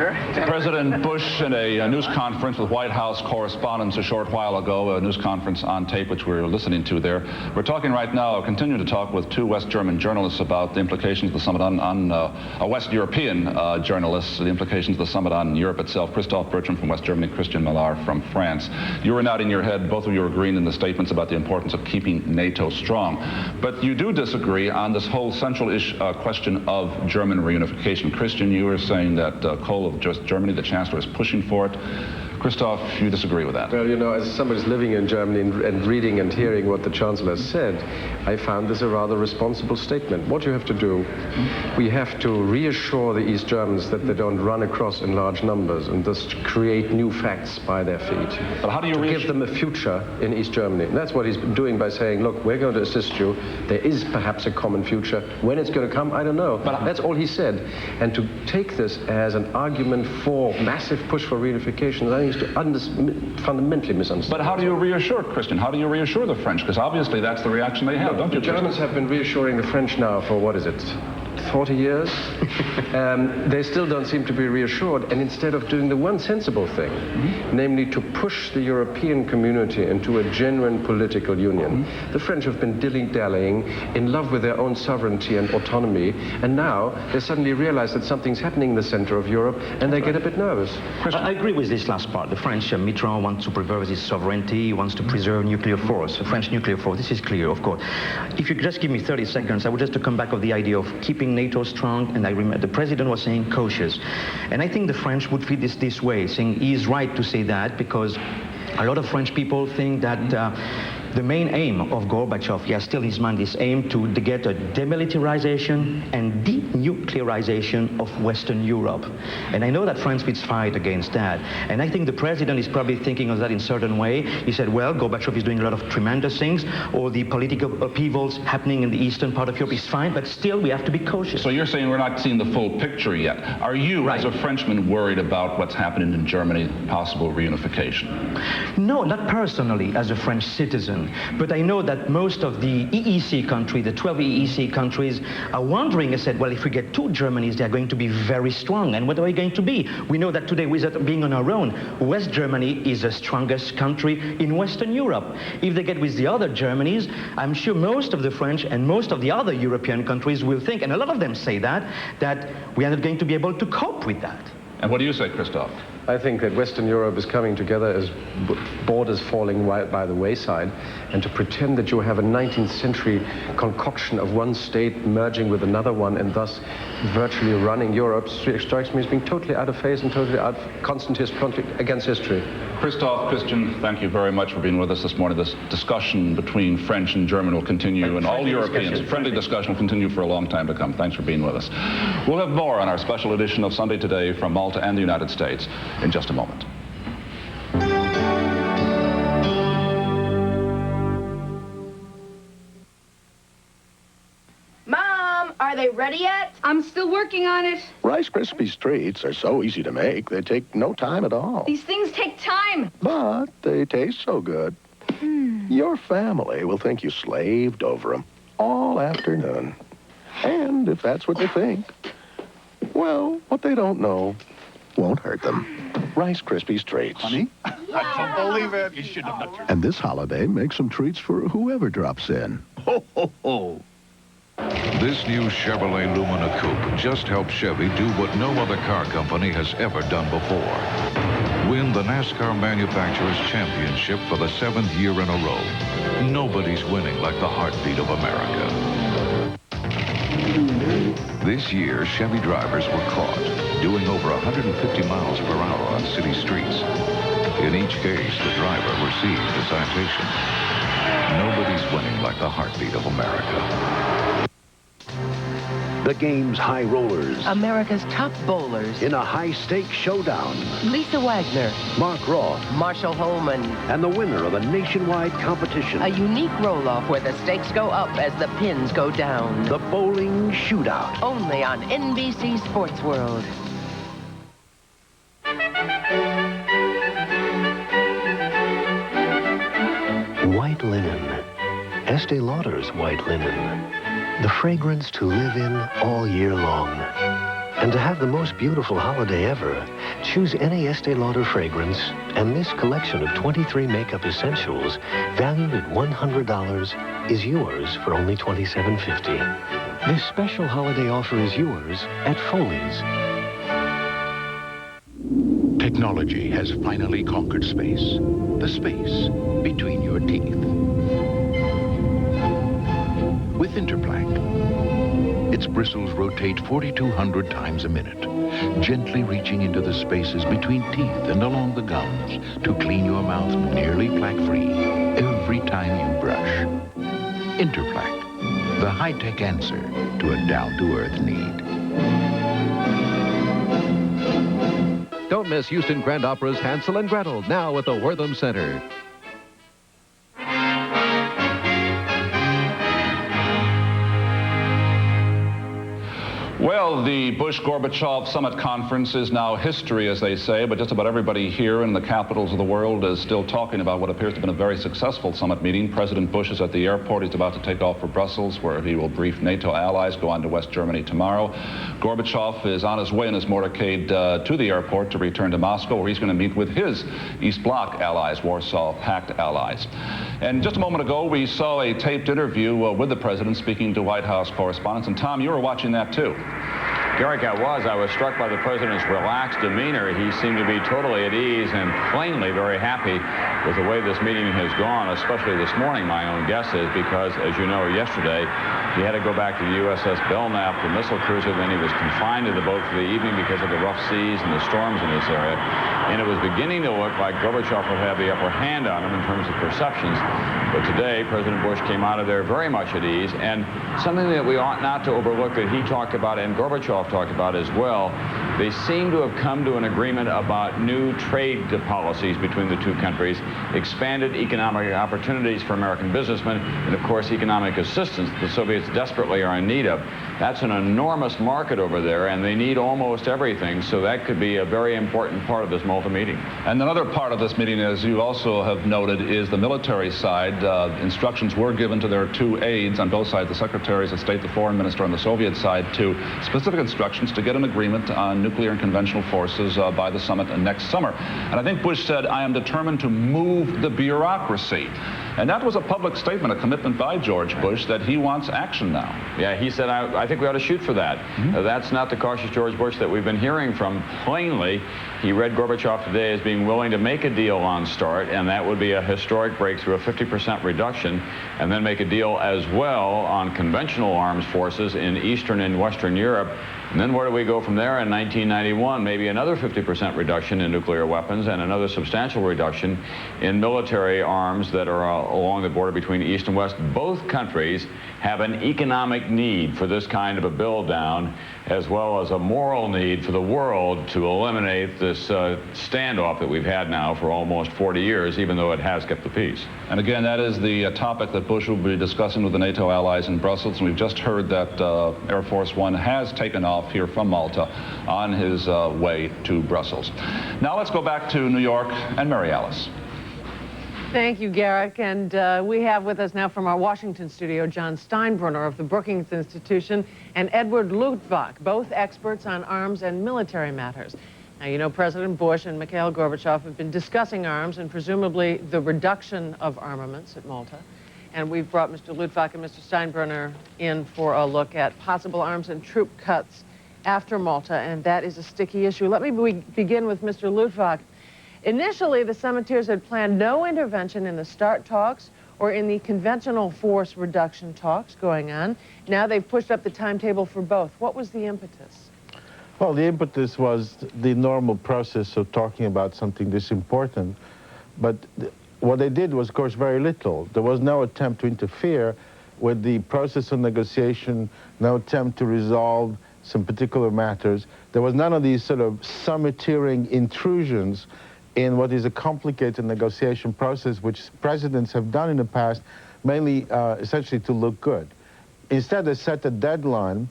President Bush in a news conference with White House correspondents a short while ago, a news conference on tape which we were listening to there. We're talking right now, continuing to talk with two West German journalists about the implications of the summit on a West European journalist, the implications of the summit on Europe itself. Christoph Bertram from West Germany, Christian Millar from France. You were nodding your head, both of you were agreeing in the statements about the importance of keeping NATO strong. But you do disagree on this whole central question of German reunification. Christian, you were saying that Kohl of Germany, the Chancellor, is pushing for it. Christoph, you disagree with that? Well, as somebody who's living in Germany and reading and hearing what the Chancellor said, I found this a rather responsible statement. What you have to do, we have to reassure the East Germans that they don't run across in large numbers and thus create new facts by their feet. But how do you give them a future in East Germany? And that's what he's doing by saying, look, we're going to assist you. There is perhaps a common future. When it's going to come, I don't know. But that's all he said. And to take this as an argument for massive push for reunification, I think fundamentally misunderstood. But how do you reassure, Christian? How do you reassure the French? Because obviously that's the reaction they have, don't you? The Germans have been reassuring the French now for, 40 years? They still don't seem to be reassured, and instead of doing the one sensible thing, namely to push the European community into a genuine political union, the French have been dilly-dallying, in love with their own sovereignty and autonomy, and now they suddenly realize that something's happening in the center of Europe, and they get a bit nervous. I agree with this last part. The French, Mitterrand wants to preserve his sovereignty, he wants to preserve nuclear force, the French nuclear force. This is clear, of course. If you could just give me 30 seconds, I would just to come back of the idea of keeping NATO strong, and I remember the president was saying cautious. And I think the French would feel this way, saying he is right to say that, because a lot of French people think that the main aim of Gorbachev, he has still in his mind this aim to get a demilitarization and denuclearization of Western Europe. And I know that France will fight against that. And I think the president is probably thinking of that in a certain way. He said, well, Gorbachev is doing a lot of tremendous things. All the political upheavals happening in the eastern part of Europe is fine, but still we have to be cautious. So you're saying we're not seeing the full picture yet. Are you, as a Frenchman, worried about what's happening in Germany, possible reunification? No, not personally as a French citizen. But I know that most of the EEC countries, the 12 EEC countries, are wondering and said, well, if we get two Germanys, they're going to be very strong. And what are we going to be? We know that today, without being on our own, West Germany is the strongest country in Western Europe. If they get with the other Germanys, I'm sure most of the French and most of the other European countries will think, and a lot of them say that we are not going to be able to cope with that. And what do you say, Christoph? I think that Western Europe is coming together as borders falling right by the wayside, and to pretend that you have a 19th century concoction of one state merging with another one and thus virtually running Europe strikes me as being totally out of phase and totally out of constant against history. Christoph, Christian, thank you very much for being with us this morning. This discussion between French and German will continue, and all Europeans, friendly discussion will continue for a long time to come. Thanks for being with us. We'll have more on our special edition of Sunday Today from Malta and the United States in just a moment. Mom, are they ready yet? I'm still working on it. Rice Krispies treats are so easy to make, they take no time at all. These things take time. But they taste so good. Your family will think you slaved over them all afternoon. And if that's what they think, well, what they don't know won't hurt them. Rice Krispies treats. Honey? I don't believe it. You should have done it. And this holiday, make some treats for whoever drops in. Ho, ho, ho. This new Chevrolet Lumina Coupe just helped Chevy do what no other car company has ever done before. Win the NASCAR Manufacturers Championship for the 7th year in a row. Nobody's winning like the heartbeat of America. This year, Chevy drivers were caught doing over 150 miles per hour on city streets. In each case, the driver received a citation. Nobody's winning like the heartbeat of America. The game's high rollers. America's top bowlers. In a high-stakes showdown. Lisa Wagner. Mark Roth. Marshall Holman. And the winner of a nationwide competition. A unique roll-off where the stakes go up as the pins go down. The Bowling Shootout. Only on NBC Sports World. White linen. Estee Lauder's white linen. The fragrance to live in all year long. And to have the most beautiful holiday ever, choose any Estee Lauder fragrance, and this collection of 23 makeup essentials, valued at $100, is yours for only $27.50. This special holiday offer is yours at Foley's. Technology has finally conquered space. The space between your teeth. With Interplaque, its bristles rotate 4,200 times a minute, gently reaching into the spaces between teeth and along the gums to clean your mouth nearly plaque-free every time you brush. Interplaque, the high-tech answer to a down-to-earth need. Don't miss Houston Grand Opera's Hansel and Gretel, now at the Wortham Center. Well, the Bush-Gorbachev Summit Conference is now history, as they say, but just about everybody here in the capitals of the world is still talking about what appears to have been a very successful summit meeting. President Bush is at the airport. He's about to take off for Brussels, where he will brief NATO allies, go on to West Germany tomorrow. Gorbachev is on his way in his motorcade to the airport to return to Moscow, where he's going to meet with his East Bloc allies, Warsaw Pact allies. And just a moment ago, we saw a taped interview with the president speaking to White House correspondents. And Tom, you were watching that too. Garrick, I was struck by the president's relaxed demeanor. He seemed to be totally at ease and plainly very happy with the way this meeting has gone, especially this morning, my own guess is, because, as you know, yesterday he had to go back to the USS Belknap, the missile cruiser. Then he was confined to the boat for the evening because of the rough seas and the storms in this area. And it was beginning to look like Gorbachev would have the upper hand on him in terms of perceptions. But today, President Bush came out of there very much at ease. And something that we ought not to overlook that he talked about and Gorbachev talked about as well, they seem to have come to an agreement about new trade policies between the two countries, expanded economic opportunities for American businessmen, and of course economic assistance the Soviets desperately are in need of. That's an enormous market over there, and they need almost everything, so that could be a very important part of this Malta meeting. And another part of this meeting, as you also have noted, is the military side. Instructions were given to their two aides on both sides, the secretaries of state, the foreign minister on the Soviet side, to specific instructions to get an agreement on nuclear and conventional forces by the summit next summer. And I think Bush said, I am determined to move the bureaucracy. And that was a public statement, a commitment by George Bush that he wants action now. Yeah, he said, I think we ought to shoot for that. That's not the cautious George Bush that we've been hearing from. Plainly, he read Gorbachev today as being willing to make a deal on START, and that would be a historic breakthrough, a 50% reduction, and then make a deal as well on conventional arms forces in Eastern and Western Europe. And then where do we go from there in 1991? Maybe another 50% reduction in nuclear weapons and another substantial reduction in military arms that are along the border between East and West. Both countries have an economic need for this kind of a build down, as well as a moral need for the world to eliminate this standoff that we've had now for almost 40 years, even though it has kept the peace. And again, that is the topic that Bush will be discussing with the NATO allies in Brussels. And we've just heard that Air Force One has taken off here from Malta on his way to Brussels. Now let's go back to New York and Mary Alice. Thank you, Garrick. And we have with us now from our Washington studio, John Steinbrunner of the Brookings Institution and Edward Luttwak, both experts on arms and military matters. Now, you know, President Bush and Mikhail Gorbachev have been discussing arms and presumably the reduction of armaments at Malta. And we've brought Mr. Luttwak and Mr. Steinbrunner in for a look at possible arms and troop cuts after Malta, and that is a sticky issue. Let me begin with Mr. Luttwak. Initially, the summiteers had planned no intervention in the START talks or in the conventional force reduction talks going on. Now they've pushed up the timetable for both. What was the impetus? Well, the impetus was the normal process of talking about something this important. But what they did was, of course, very little. There was no attempt to interfere with the process of negotiation, no attempt to resolve some particular matters. There was none of these sort of summiteering intrusions in what is a complicated negotiation process, which presidents have done in the past, mainly essentially to look good. Instead, they set a deadline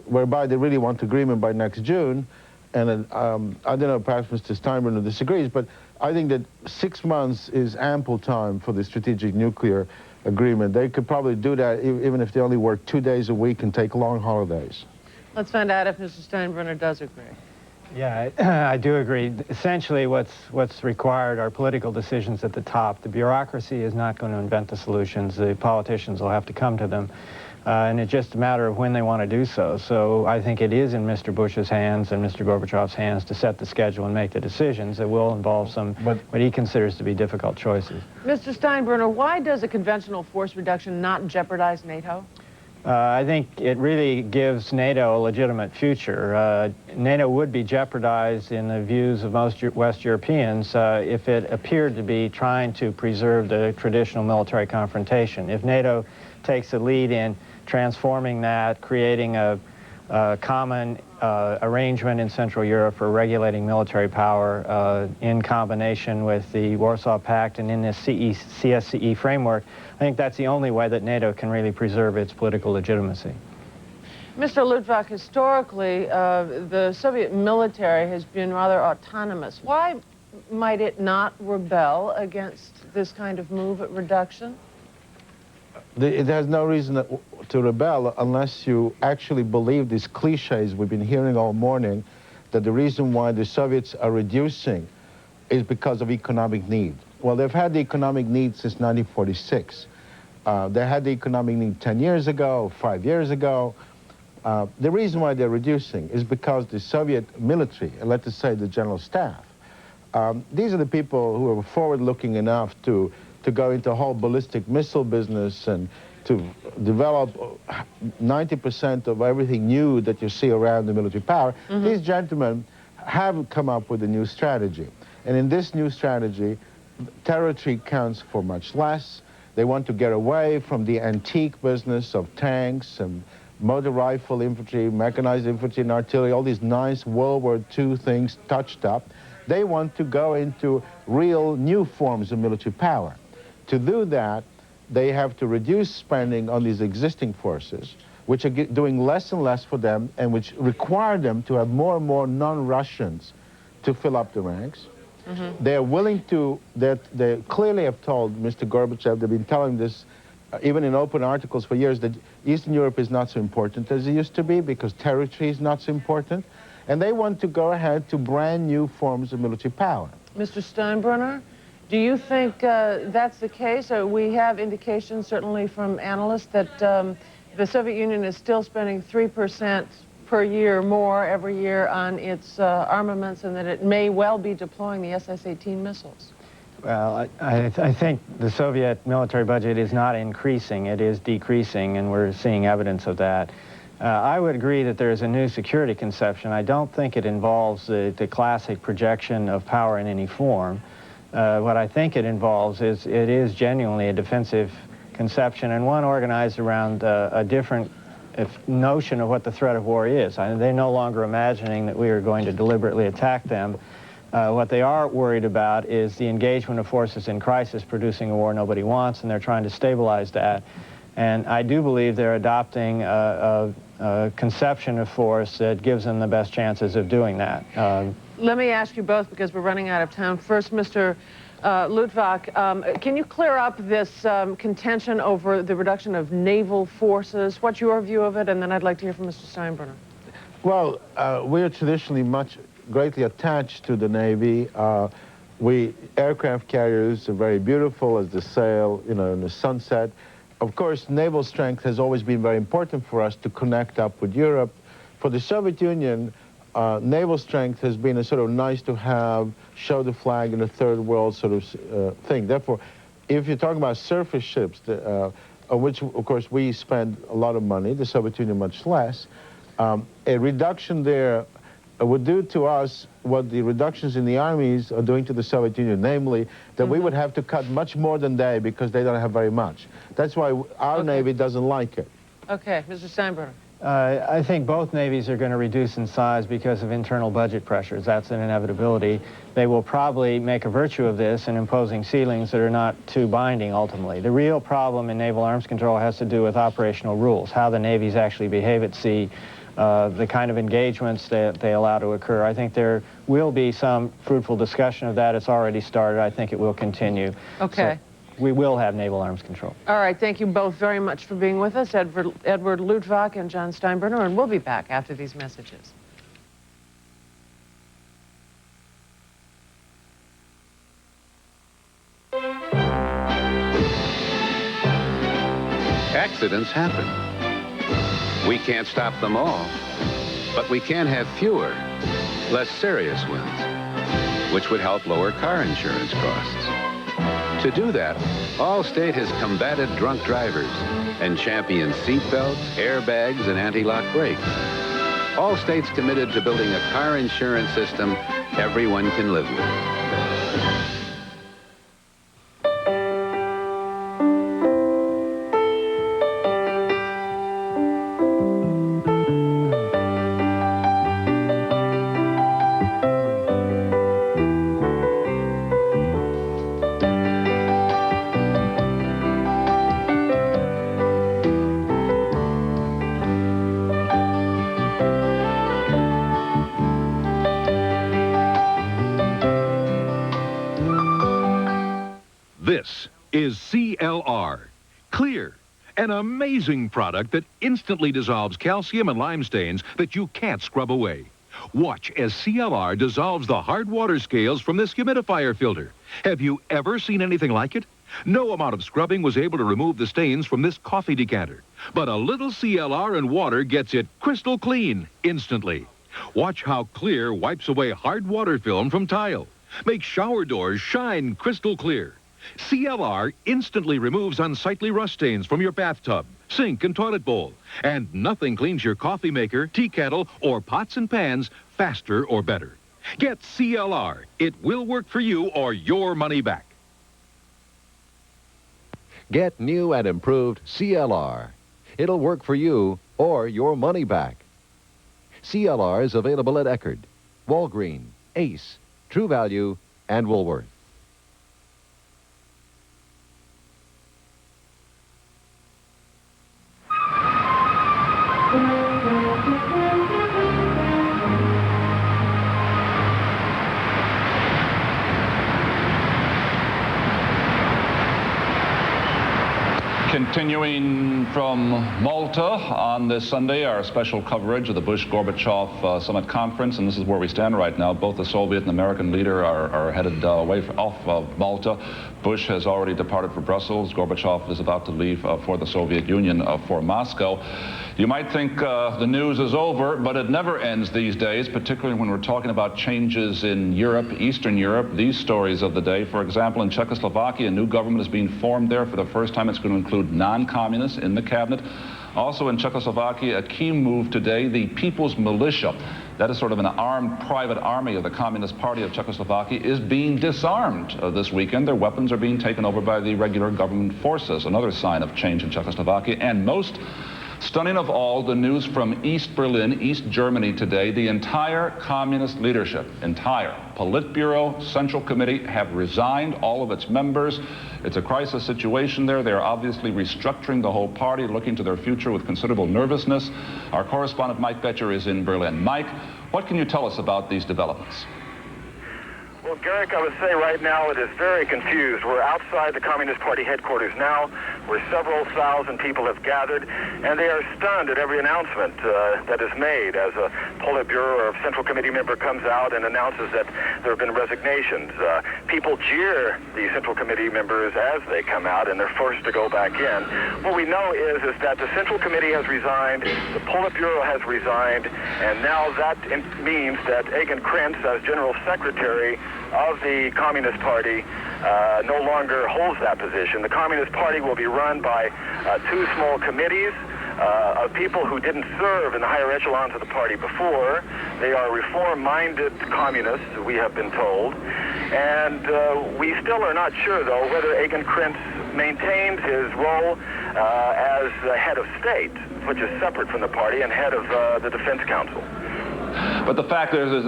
whereby they really want agreement by next June. And I don't know, perhaps Mr. Steinbrunner disagrees, but I think that 6 months is ample time for the strategic nuclear agreement. They could probably do that even if they only work 2 days a week and take long holidays. Let's find out if Mr. Steinbrunner does agree. Yeah, I do agree. Essentially, what's required are political decisions at the top. The bureaucracy is not going to invent the solutions. The politicians will have to come to them. And it's just a matter of when they want to do so. So I think it is in Mr. Bush's hands and Mr. Gorbachev's hands to set the schedule and make the decisions that will involve some what he considers to be difficult choices. Mr. Steinbrunner, why does a conventional force reduction not jeopardize NATO? I think it really gives NATO a legitimate future. NATO would be jeopardized in the views of most West Europeans if it appeared to be trying to preserve the traditional military confrontation. If NATO takes the lead in transforming that, creating a common arrangement in Central Europe for regulating military power in combination with the Warsaw Pact and in this CSCE framework, I think that's the only way that NATO can really preserve its political legitimacy. Mr. Luttwak, historically, the Soviet military has been rather autonomous. Why might it not rebel against this kind of move at reduction? It has no reason to rebel unless you actually believe these cliches we've been hearing all morning, that the reason why the Soviets are reducing is because of economic need. Well, they've had the economic need since 1946. They had the economic need 10 years ago, 5 years ago. The reason why they're reducing is because the Soviet military, let us say the general staff, these are the people who are forward-looking enough to go into the whole ballistic missile business and to develop 90% of everything new that you see around the military power. Mm-hmm. These gentlemen have come up with a new strategy. And in this new strategy, territory counts for much less. They want to get away from the antique business of tanks and motor rifle infantry, mechanized infantry and artillery, all these nice World War II things touched up. They want to go into real new forms of military power. To do that, they have to reduce spending on these existing forces, which are doing less and less for them and which require them to have more and more non-Russians to fill up the ranks. Mm-hmm. They're willing to, they clearly have told Mr. Gorbachev, they've been telling this even in open articles for years, that Eastern Europe is not so important as it used to be because territory is not so important. And they want to go ahead to brand new forms of military power. Mr. Steinbrunner, do you think that's the case? We have indications, certainly from analysts, that the Soviet Union is still spending 3% per year more every year on its armaments, and that it may well be deploying the SS-18 missiles. Well, I think the Soviet military budget is not increasing, it is decreasing, and we're seeing evidence of that. I would agree that there is a new security conception. I don't think it involves the classic projection of power in any form. What I think it involves is it is genuinely a defensive conception, and one organized around a different notion of what the threat of war is. They're no longer imagining that we are going to deliberately attack them. What they are worried about is the engagement of forces in crisis producing a war nobody wants, and they're trying to stabilize that. And I do believe they're adopting a conception of force that gives them the best chances of doing that. Let me ask you both, because we're running out of time. First, Mr. Lutvak, can you clear up this contention over the reduction of naval forces? What's your view of it? And then I'd like to hear from Mr. Steinbrenner. Well, we're traditionally greatly attached to the Navy. Aircraft carriers are very beautiful as they sail, in the sunset. Of course, naval strength has always been very important for us to connect up with Europe. For the Soviet Union, naval strength has been a sort of nice to have, show the flag in a third world sort of thing. Therefore, if you're talking about surface ships, which of course we spend a lot of money, the Soviet Union much less, a reduction there would do to us what the reductions in the armies are doing to the Soviet Union, namely that we would have to cut much more than they because they don't have very much. That's why our Navy doesn't like it. Okay, Mr. Steinbrenner. I think both navies are going to reduce in size because of internal budget pressures. That's an inevitability. They will probably make a virtue of this in imposing ceilings that are not too binding ultimately. The real problem in naval arms control has to do with operational rules, how the navies actually behave at sea, the kind of engagements that they allow to occur. I think there will be some fruitful discussion of that. It's already started. I think it will continue. Okay. So we will have naval arms control. All right, thank you both very much for being with us, Edward Lutvak and John Steinbrenner, and we'll be back after these messages. Accidents happen. We can't stop them all, but we can have fewer, less serious ones, which would help lower car insurance costs. To do that, Allstate has combated drunk drivers and championed seatbelts, airbags, and anti-lock brakes. Allstate's committed to building a car insurance system everyone can live with. This is CLR, Clear, an amazing product that instantly dissolves calcium and lime stains that you can't scrub away. Watch as CLR dissolves the hard water scales from this humidifier filter. Have you ever seen anything like it? No amount of scrubbing was able to remove the stains from this coffee decanter, but a little CLR and water gets it crystal clean instantly. Watch how Clear wipes away hard water film from tile. Makes shower doors shine crystal clear. CLR instantly removes unsightly rust stains from your bathtub, sink, and toilet bowl. And nothing cleans your coffee maker, tea kettle, or pots and pans faster or better. Get CLR. It will work for you or your money back. Get new and improved CLR. It'll work for you or your money back. CLR is available at Eckerd, Walgreen, Ace, True Value, and Woolworth. Continuing from Malta on this Sunday, our special coverage of the Bush-Gorbachev Summit Conference, and this is where we stand right now. Both the Soviet and American leader are headed off of Malta. Bush has already departed for Brussels. Gorbachev is about to leave for the Soviet Union for Moscow. You might think the news is over, but it never ends these days, particularly when we're talking about changes in Europe, Eastern Europe. These stories of the day, for example, in Czechoslovakia, a new government is being formed there for the first time. It's going to include non-communists in the cabinet. Also in Czechoslovakia, a key move today, the People's Militia. That is sort of an armed private army of the Communist Party of Czechoslovakia, is being disarmed this weekend. Their weapons are being taken over by the regular government forces. Another sign of change in Czechoslovakia. And most stunning of all, the news from East Berlin, East Germany today. The entire communist leadership, entire Politburo, Central Committee have resigned, all of its members. It's a crisis situation there. They're obviously restructuring the whole party, looking to their future with considerable nervousness. Our correspondent Mike Betcher is in Berlin. Mike, what can you tell us about these developments? Well, Garrick, I would say right now it is very confused. We're outside the Communist Party headquarters now, where several thousand people have gathered, and they are stunned at every announcement that is made as a Politburo or Central Committee member comes out and announces that there have been resignations. People jeer the Central Committee members as they come out, and they're forced to go back in. What we know is that the Central Committee has resigned, the Politburo has resigned, and now that means that Egan Krentz, as General Secretary of the Communist Party, no longer holds that position. The Communist Party will be run by two small committees of people who didn't serve in the higher echelons of the party before. They are reform-minded communists, we have been told. And we still are not sure, though, whether Egan Krentz maintains his role as head of state, which is separate from the party, and head of the Defense Council. But the fact is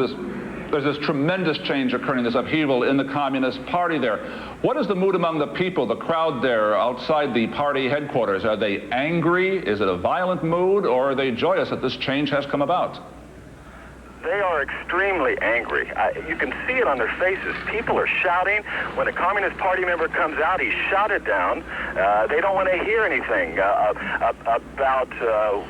there's this tremendous change occurring, this upheaval in the Communist Party there. What is the mood among the people, the crowd there outside the party headquarters? Are they angry? Is it a violent mood? Or are they joyous that this change has come about? They are extremely angry. You can see it on their faces. People are shouting. When a Communist Party member comes out, he's shouted down. They don't want to hear anything about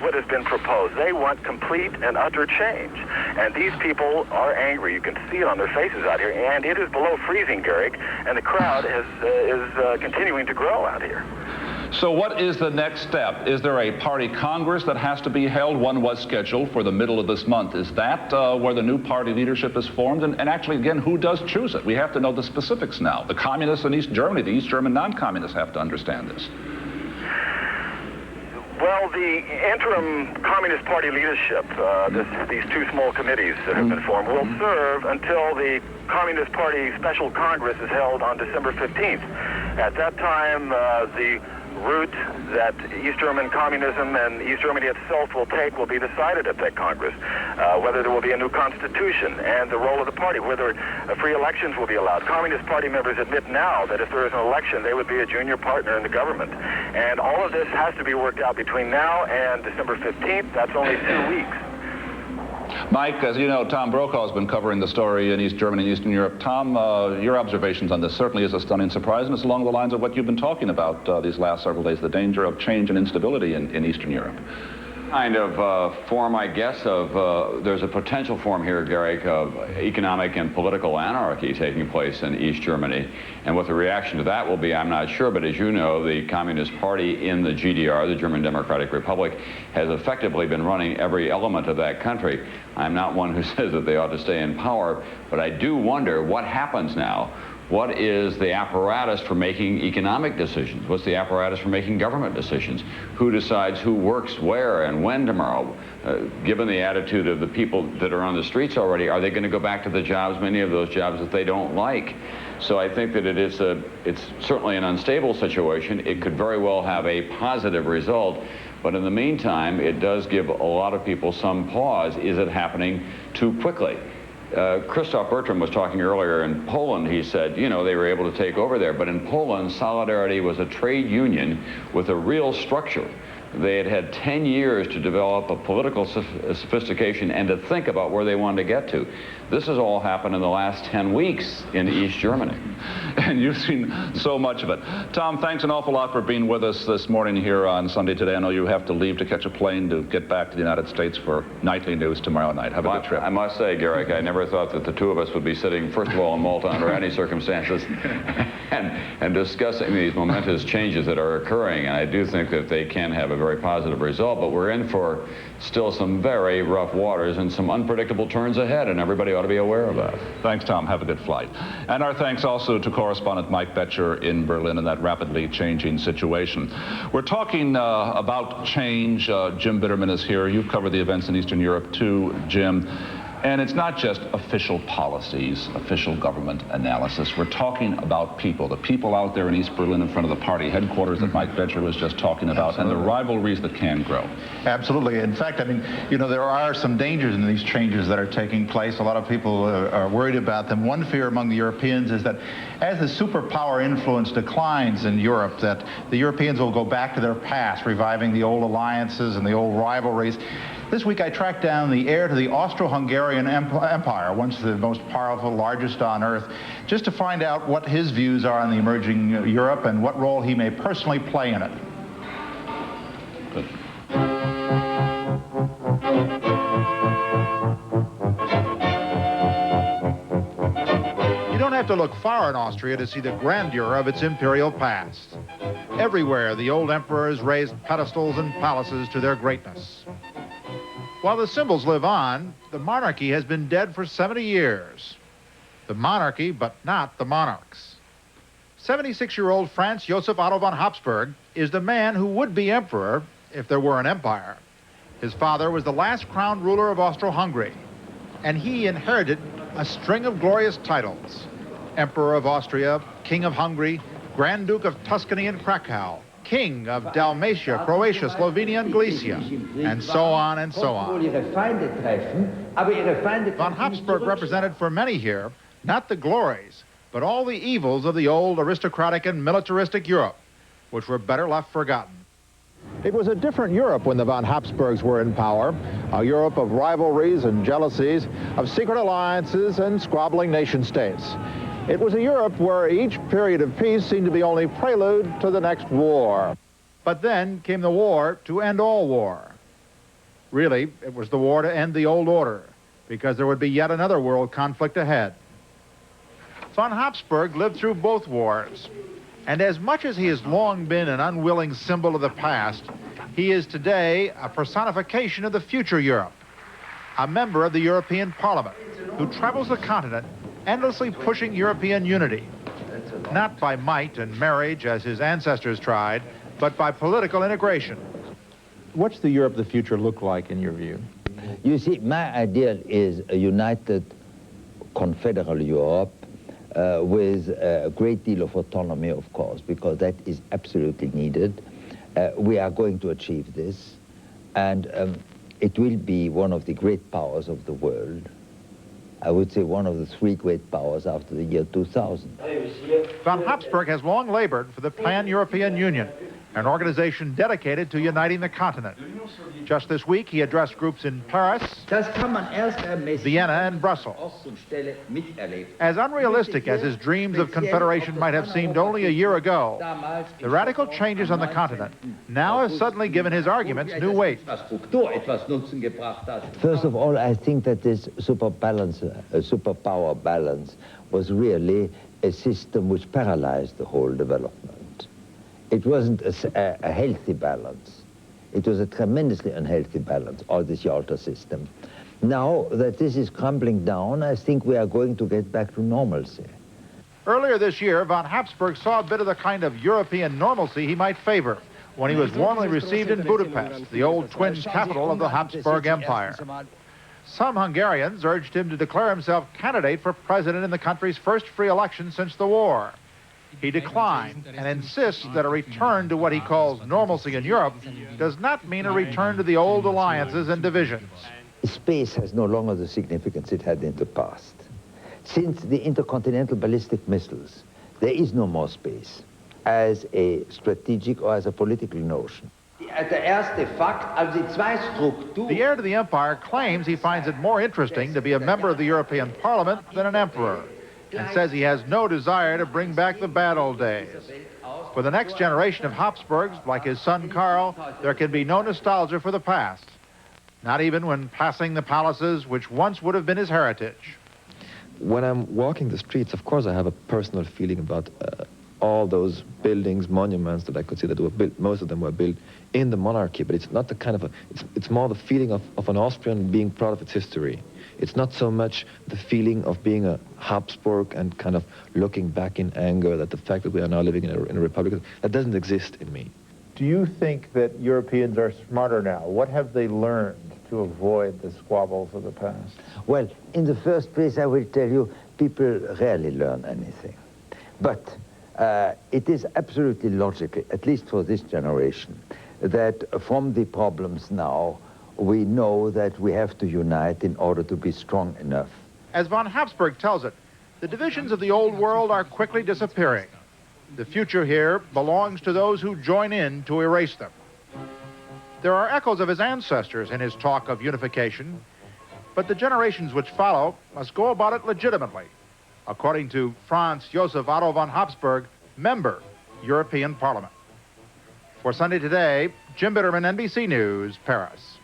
what has been proposed. They want complete and utter change. And these people are angry. You can see it on their faces out here. And it is below freezing, Garrick, and the crowd is continuing to grow out here. So what is the next step? Is there a party congress that has to be held? One was scheduled for the middle of this month. Is that where the new party leadership is formed? And actually, again, who does choose it? We have to know the specifics now. The communists in East Germany, the East German non-communists have to understand this. Well, the interim Communist Party leadership, these two small committees that have been formed, will serve until the Communist Party Special Congress is held on December 15th. At that time, the route that East German communism and East Germany itself will take will be decided at that Congress. Whether there will be a new constitution and the role of the party, whether free elections will be allowed. Communist Party members admit now that if there is an election, they would be a junior partner in the government. And all of this has to be worked out between now and December 15th. That's only 2 weeks. Mike, as you know, Tom Brokaw has been covering the story in East Germany and Eastern Europe. Tom, your observations on this certainly is a stunning surprise, and it's along the lines of what you've been talking about these last several days, the danger of change and instability in Eastern Europe. Kind of form, I guess, of there's a potential form here, Garrick, of economic and political anarchy taking place in East Germany. And what the reaction to that will be, I'm not sure, but as you know, the Communist Party in the GDR, the German Democratic Republic, has effectively been running every element of that country. I'm not one who says that they ought to stay in power, but I do wonder what happens now. What is the apparatus for making economic decisions? What's the apparatus for making government decisions? Who decides who works where and when tomorrow? Given the attitude of the people that are on the streets already, are they going to go back to the jobs, many of those jobs that they don't like? So I think that it's certainly an unstable situation. It could very well have a positive result. But in the meantime, it does give a lot of people some pause. Is it happening too quickly? Christoph Bertram was talking earlier in Poland. He said, you know, they were able to take over there. But in Poland, Solidarity was a trade union with a real structure. They had had 10 years to develop a political sophistication and to think about where they wanted to get to. This has all happened in the last 10 weeks in East Germany. And you've seen so much of it. Tom, thanks an awful lot for being with us this morning here on Sunday Today. I know you have to leave to catch a plane to get back to the United States for nightly news tomorrow night. Have a good trip. I must say, Garrick, I never thought that the two of us would be sitting, first of all, in Malta under any circumstances and discussing these momentous changes that are occurring. And I do think that they can have a very positive result, but we're in for still some very rough waters and some unpredictable turns ahead, and everybody ought to be aware of that. Thanks, Tom. Have a good flight. And our thanks also to correspondent Mike Betcher in Berlin in that rapidly changing situation. We're talking about change. Jim Bitterman is here. You've covered the events in Eastern Europe too, Jim. And it's not just official policies, official government analysis. We're talking about people, the people out there in East Berlin in front of the party headquarters that Mike Betcher was just talking about, and the rivalries that can grow. Absolutely. In fact, I mean, you know, there are some dangers in these changes that are taking place. A lot of people are worried about them. One fear among the Europeans is that as the superpower influence declines in Europe, that the Europeans will go back to their past, reviving the old alliances and the old rivalries. This week I tracked down the heir to the Austro-Hungarian Empire, once the most powerful, largest on earth, just to find out what his views are on the emerging Europe and what role he may personally play in it. You don't have to look far in Austria to see the grandeur of its imperial past. Everywhere, the old emperors raised pedestals and palaces to their greatness. While the symbols live on, the monarchy has been dead for 70 years. The monarchy, but not the monarchs. 76-year-old Franz Josef Otto von Habsburg is the man who would be emperor if there were an empire. His father was the last crowned ruler of Austro-Hungary, and he inherited a string of glorious titles: Emperor of Austria, King of Hungary, Grand Duke of Tuscany and Krakow, King of Dalmatia, Croatia, Slovenia, and Galicia, and so on and so on. Von Habsburg represented for many here not the glories, but all the evils of the old aristocratic and militaristic Europe, which were better left forgotten. It was a different Europe when the von Habsburgs were in power, a Europe of rivalries and jealousies, of secret alliances and squabbling nation-states. It was a Europe where each period of peace seemed to be only prelude to the next war. But then came the war to end all war. Really, it was the war to end the old order, because there would be yet another world conflict ahead. Von Habsburg lived through both wars, and as much as he has long been an unwilling symbol of the past, he is today a personification of the future Europe, a member of the European Parliament who travels the continent endlessly pushing European unity, not by might and marriage as his ancestors tried, but by political integration. What's the Europe of the future look like in your view? You see, my ideal is a united confederal Europe with a great deal of autonomy, of course, because that is absolutely needed. We are going to achieve this, and it will be one of the great powers of the world. I would say one of the three great powers after the year 2000. Von Habsburg has long labored for the Pan-European Union, an organization dedicated to uniting the continent. Just this week, he addressed groups in Paris, Vienna, and Brussels. As unrealistic as his dreams of confederation might have seemed only a year ago, the radical changes on the continent now have suddenly given his arguments new weight. First of all, I think that this superpower balance was really a system which paralyzed the whole development. It wasn't a healthy balance. It was a tremendously unhealthy balance, all this Yalta system. Now that this is crumbling down, I think we are going to get back to normalcy. Earlier this year, von Habsburg saw a bit of the kind of European normalcy he might favor when he was warmly received in Budapest, the old twin capital of the Habsburg Empire. Some Hungarians urged him to declare himself candidate for president in the country's first free election since the war. He declined and insists that a return to what he calls normalcy in Europe does not mean a return to the old alliances and divisions. Space has no longer the significance it had in the past. Since the intercontinental ballistic missiles, there is no more space as a strategic or as a political notion. The heir to the empire claims he finds it more interesting to be a member of the European Parliament than an emperor, and says he has no desire to bring back the bad old days. For the next generation of Habsburgs, like his son Karl, there can be no nostalgia for the past, not even when passing the palaces which once would have been his heritage. When I'm walking the streets, of course I have a personal feeling about all those buildings, monuments that I could see that were built, most of them were built in the monarchy, but it's not the kind of it's more the feeling of an Austrian being proud of its history. It's not so much the feeling of being a Habsburg and kind of looking back in anger at the fact that we are now living in a republic. That doesn't exist in me. Do you think that Europeans are smarter now? What have they learned to avoid the squabbles of the past? Well, in the first place, I will tell you, people rarely learn anything. But it is absolutely logical, at least for this generation, that from the problems now, we know that we have to unite in order to be strong enough. As von Habsburg tells it, the divisions of the old world are quickly disappearing. The future here belongs to those who join in to erase them. There are echoes of his ancestors in his talk of unification, but the generations which follow must go about it legitimately, according to Franz Josef Otto von Habsburg, member, European Parliament. For Sunday Today, Jim Bitterman, NBC News, Paris.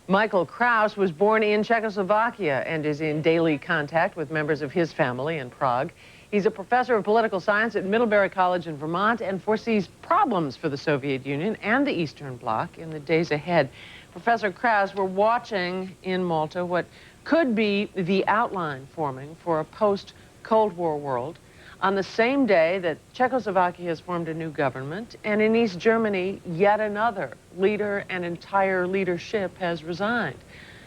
Michael Kraus was born in Czechoslovakia and is in daily contact with members of his family in Prague. He's a professor of political science at Middlebury College in Vermont and foresees problems for the Soviet Union and the Eastern Bloc in the days ahead. Professor Kraus, we're watching in Malta what could be the outline forming for a post-Cold War world on the same day that Czechoslovakia has formed a new government, and in East Germany, yet another leader and entire leadership has resigned.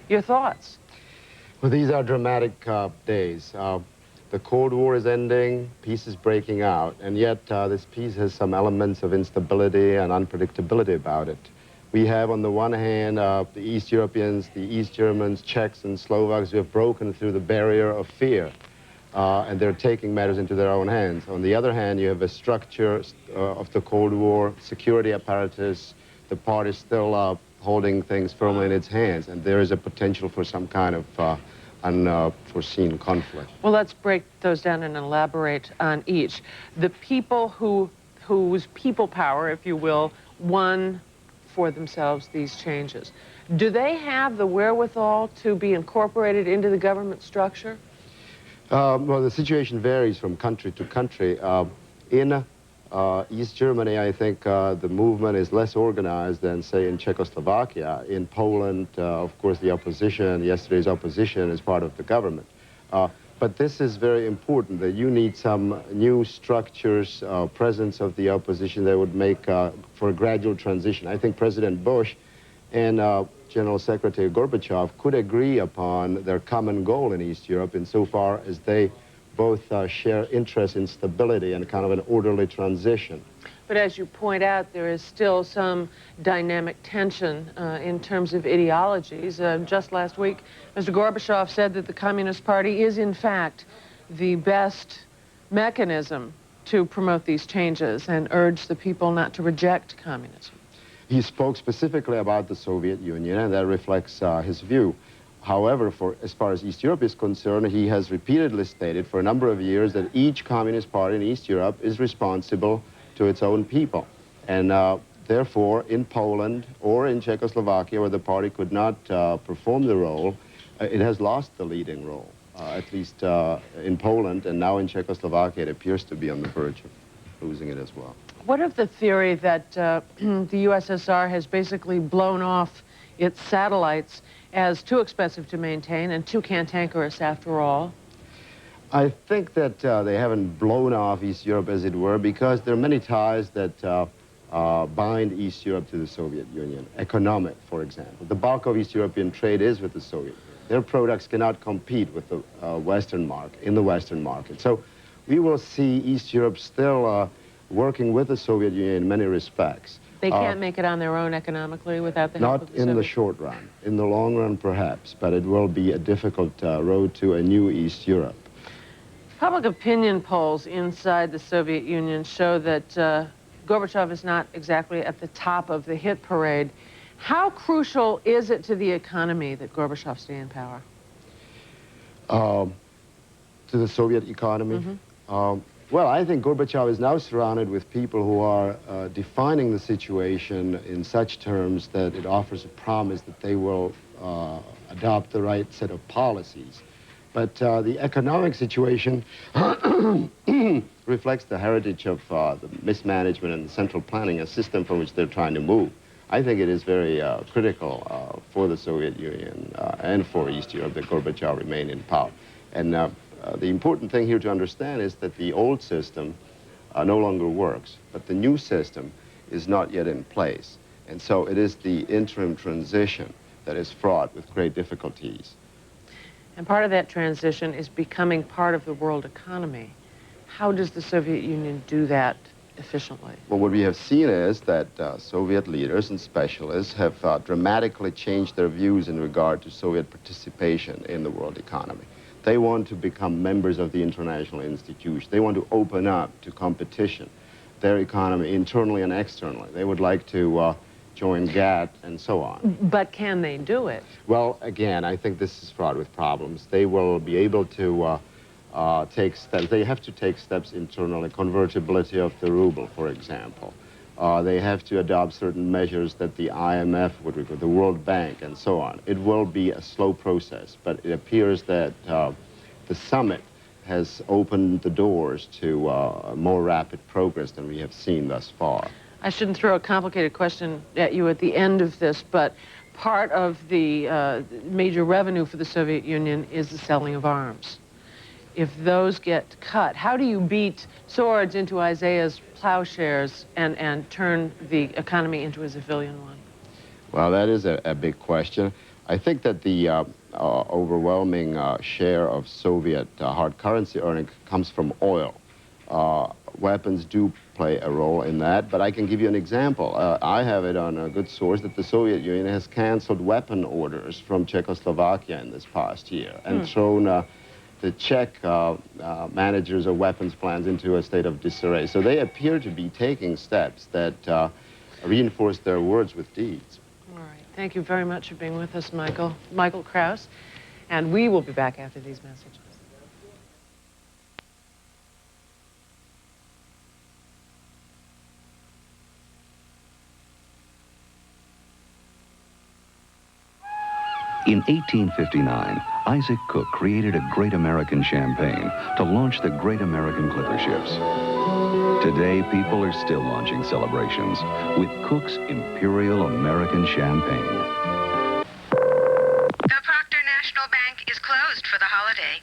Your thoughts? Well, these are dramatic days. The Cold War is ending, peace is breaking out, and yet this peace has some elements of instability and unpredictability about it. We have, on the one hand, the East Europeans, the East Germans, Czechs, and Slovaks who have broken through the barrier of fear. And they're taking matters into their own hands. On the other hand, you have a structure of the Cold War, security apparatus, the party still holding things firmly in its hands, and there is a potential for some kind of unforeseen conflict. Well, let's break those down and elaborate on each. The people whose people power, if you will, won for themselves these changes. Do they have the wherewithal to be incorporated into the government structure? Well, the situation varies from country to country. In East Germany, I think the movement is less organized than, say, in Czechoslovakia. In Poland, of course, the opposition, yesterday's opposition, is part of the government. But this is very important, that you need some new structures, presence of the opposition that would make for a gradual transition. I think President Bush and General Secretary Gorbachev could agree upon their common goal in East Europe insofar as they both share interest in stability and kind of an orderly transition. But as you point out, there is still some dynamic tension in terms of ideologies. Just last week, Mr. Gorbachev said that the Communist Party is, in fact, the best mechanism to promote these changes and urged the people not to reject communism. He spoke specifically about the Soviet Union, and that reflects his view. However, as far as East Europe is concerned, he has repeatedly stated for a number of years that each Communist Party in East Europe is responsible to its own people. And therefore, in Poland or in Czechoslovakia, where the party could not perform the role, it has lost the leading role, at least in Poland, and now in Czechoslovakia, it appears to be on the verge of losing it as well. What of the theory that the USSR has basically blown off its satellites as too expensive to maintain and too cantankerous after all? I think that they haven't blown off East Europe, as it were, because there are many ties that bind East Europe to the Soviet Union. Economic, for example. The bulk of East European trade is with the Soviet Union. Their products cannot compete with the Western market, in the Western market. So we will see East Europe still working with the Soviet Union in many respects. They can't make it on their own economically without the help of the Soviet? Not in the short run. In the long run, perhaps, but it will be a difficult road to a new East Europe. Public opinion polls inside the Soviet Union show that Gorbachev is not exactly at the top of the hit parade. How crucial is it to the economy that Gorbachev stay in power? To the Soviet economy? Mm-hmm. Well, I think Gorbachev is now surrounded with people who are defining the situation in such terms that it offers a promise that they will adopt the right set of policies. But the economic situation reflects the heritage of the mismanagement and central planning, a system from which they're trying to move. I think it is very critical for the Soviet Union and for East Europe that Gorbachev remain in power. And the important thing here to understand is that the old system no longer works, but the new system is not yet in place. And so it is the interim transition that is fraught with great difficulties. And part of that transition is becoming part of the world economy. How does the Soviet Union do that efficiently? Well, what we have seen is that Soviet leaders and specialists have dramatically changed their views in regard to Soviet participation in the world economy. They want to become members of the international institutions. They want to open up to competition, their economy internally and externally. They would like to join GATT, and so on. But can they do it? Well, again, I think this is fraught with problems. They will be able to take steps. They have to take steps internally, convertibility of the ruble, for example. They have to adopt certain measures that the IMF would require, the World Bank, and so on. It will be a slow process, but it appears that the summit has opened the doors to more rapid progress than we have seen thus far. I shouldn't throw a complicated question at you at the end of this, but part of the major revenue for the Soviet Union is the selling of arms. If those get cut, how do you beat swords into Isaiah's plowshares and turn the economy into a civilian one? Well, that is a big question. I think that the overwhelming share of Soviet hard currency earning comes from oil. Weapons do play a role in that, but I can give you an example. I have it on a good source that the Soviet Union has canceled weapon orders from Czechoslovakia in this past year and thrown the Czech managers of weapons plants into a state of disarray. So they appear to be taking steps that reinforce their words with deeds. All right. Thank you very much for being with us, Michael. Michael Krauss. And we will be back after these messages. In 1859, Isaac Cook created a Great American Champagne to launch the Great American Clipper ships. Today, people are still launching celebrations with Cook's Imperial American Champagne. The Proctor National Bank is closed for the holiday.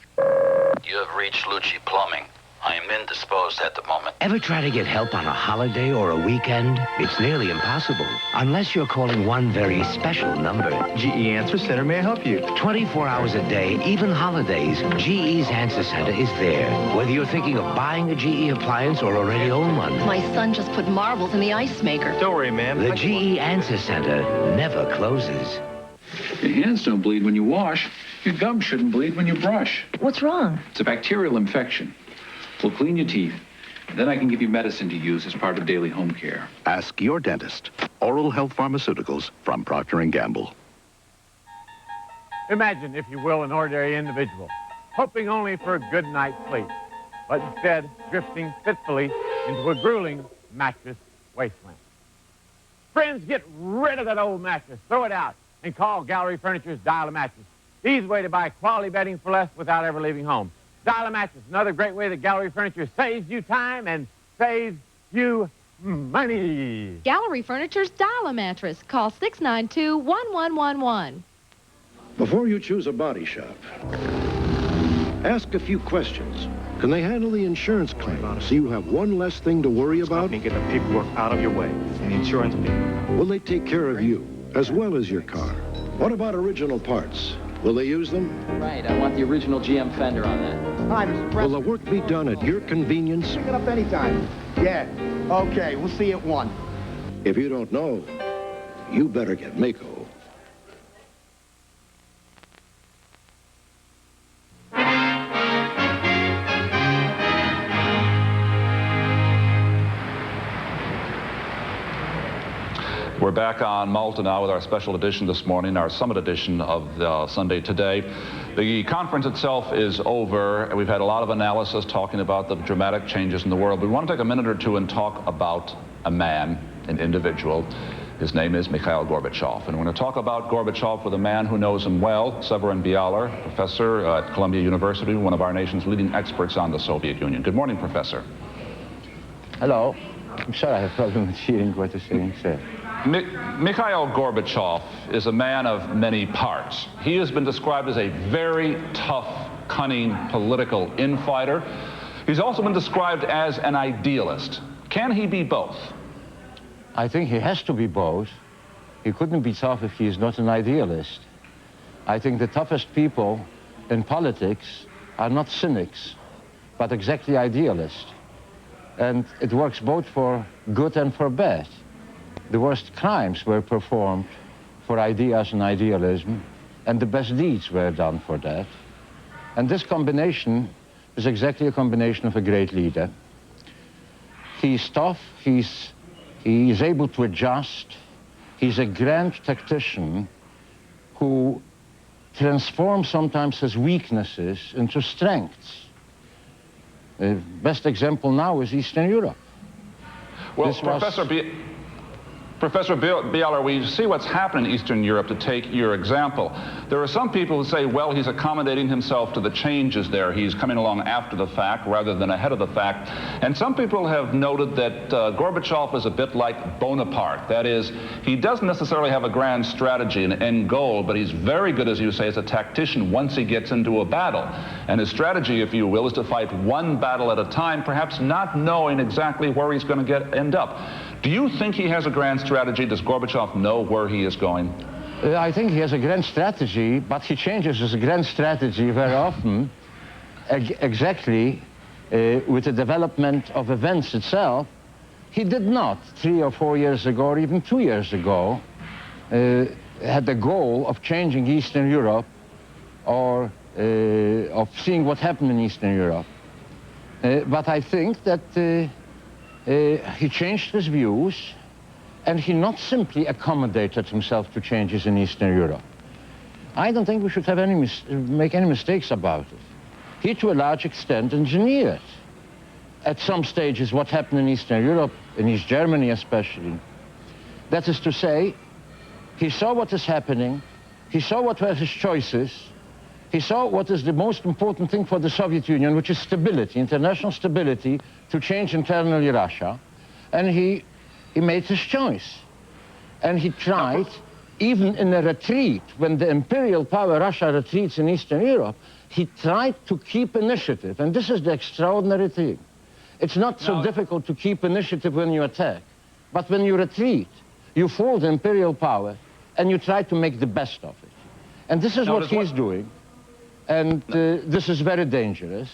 You have reached Lucci Plumbing. I am indisposed at the moment. Ever try to get help on a holiday or a weekend? It's nearly impossible, unless you're calling one very special number. GE Answer Center may help you. 24 hours a day, even holidays, GE's Answer Center is there. Whether you're thinking of buying a GE appliance or already own one. My son just put marbles in the ice maker. Don't worry, ma'am. The GE Answer Center never closes. Your hands don't bleed when you wash. Your gums shouldn't bleed when you brush. What's wrong? It's a bacterial infection. We'll clean your teeth. Then I can give you medicine to use as part of daily home care. Ask your dentist. Oral health pharmaceuticals from Procter & Gamble. Imagine, if you will, an ordinary individual, hoping only for a good night's sleep, but instead drifting fitfully into a grueling mattress wasteland. Friends, get rid of that old mattress. Throw it out and call Gallery Furniture's Dial-A-Mattress. The easy way to buy quality bedding for less without ever leaving home. Dial-A-Mattress, another great way that Gallery Furniture saves you time and saves you money. Gallery Furniture's Dial-A-Mattress. Call 692-1111. Before you choose a body shop, ask a few questions. Can they handle the insurance claim so you have one less thing to worry about? Get the paperwork out of your way. The insurance people. Will they take care of you as well as your car? What about original parts? Will they use them? Right, I want the original GM fender on that. Hi, Mr. President. Will the work be done at your convenience? Pick it up anytime. Yeah. Okay, we'll see you at 1. If you don't know, you better get Mako. We're back on Malta now with our special edition this morning, our summit edition of Sunday Today. The conference itself is over, and we've had a lot of analysis talking about the dramatic changes in the world. We want to take a minute or two and talk about a man, an individual. His name is Mikhail Gorbachev, and we're going to talk about Gorbachev with a man who knows him well, Severin Bialer, professor at Columbia University, one of our nation's leading experts on the Soviet Union. Good morning, Professor. Hello. I'm sorry, I have a problem with hearing what you're saying, sir. Mikhail Gorbachev is a man of many parts. He has been described as a very tough, cunning political infighter. He's also been described as an idealist. Can he be both? I think he has to be both. He couldn't be tough if he is not an idealist. I think the toughest people in politics are not cynics, but exactly idealists. And it works both for good and for bad. The worst crimes were performed for ideas and idealism, and the best deeds were done for that. And this combination is exactly a combination of a great leader. He's tough, he is able to adjust, He's a grand tactician who transforms sometimes his weaknesses into strengths. The best example now is Eastern Europe. Well, Professor Bialer, we see what's happened in Eastern Europe, to take your example. There are some people who say, well, he's accommodating himself to the changes there. He's coming along after the fact rather than ahead of the fact. And some people have noted that Gorbachev is a bit like Bonaparte. That is, he doesn't necessarily have a grand strategy, an end goal, but he's very good, as you say, as a tactician once he gets into a battle. And his strategy, if you will, is to fight one battle at a time, perhaps not knowing exactly where he's going to end up. Do you think he has a grand strategy? Does Gorbachev know where he is going? I think he has a grand strategy, but he changes his grand strategy very often, exactly with the development of events itself. He did not 3 or 4 years ago, or even 2 years ago, had the goal of changing Eastern Europe or of seeing what happened in Eastern Europe. But I think that he changed his views, and he not simply accommodated himself to changes in Eastern Europe. I don't think we should have make any mistakes about it. He, to a large extent, engineered at some stages what happened in Eastern Europe, in East Germany especially. That is to say, he saw what is happening, he saw what were his choices, he saw what is the most important thing for the Soviet Union, which is stability, international stability, to change internally Russia, and he made his choice. And he tried, even in a retreat, when the imperial power Russia retreats in Eastern Europe, he tried to keep initiative, and this is the extraordinary thing. It's not so difficult to keep initiative when you attack, but when you retreat, you fall the imperial power, and you try to make the best of it. And this is what he's doing. And this is very dangerous,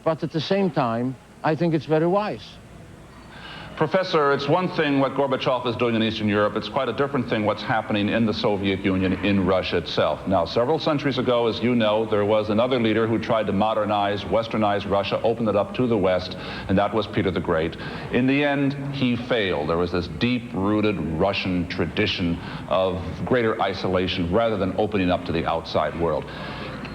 but at the same time, I think it's very wise. Professor, it's one thing what Gorbachev is doing in Eastern Europe. It's quite a different thing what's happening in the Soviet Union, in Russia itself. Now, several centuries ago, as you know, there was another leader who tried to modernize, westernize Russia, open it up to the West, and that was Peter the Great. In the end, he failed. There was this deep-rooted Russian tradition of greater isolation rather than opening up to the outside world.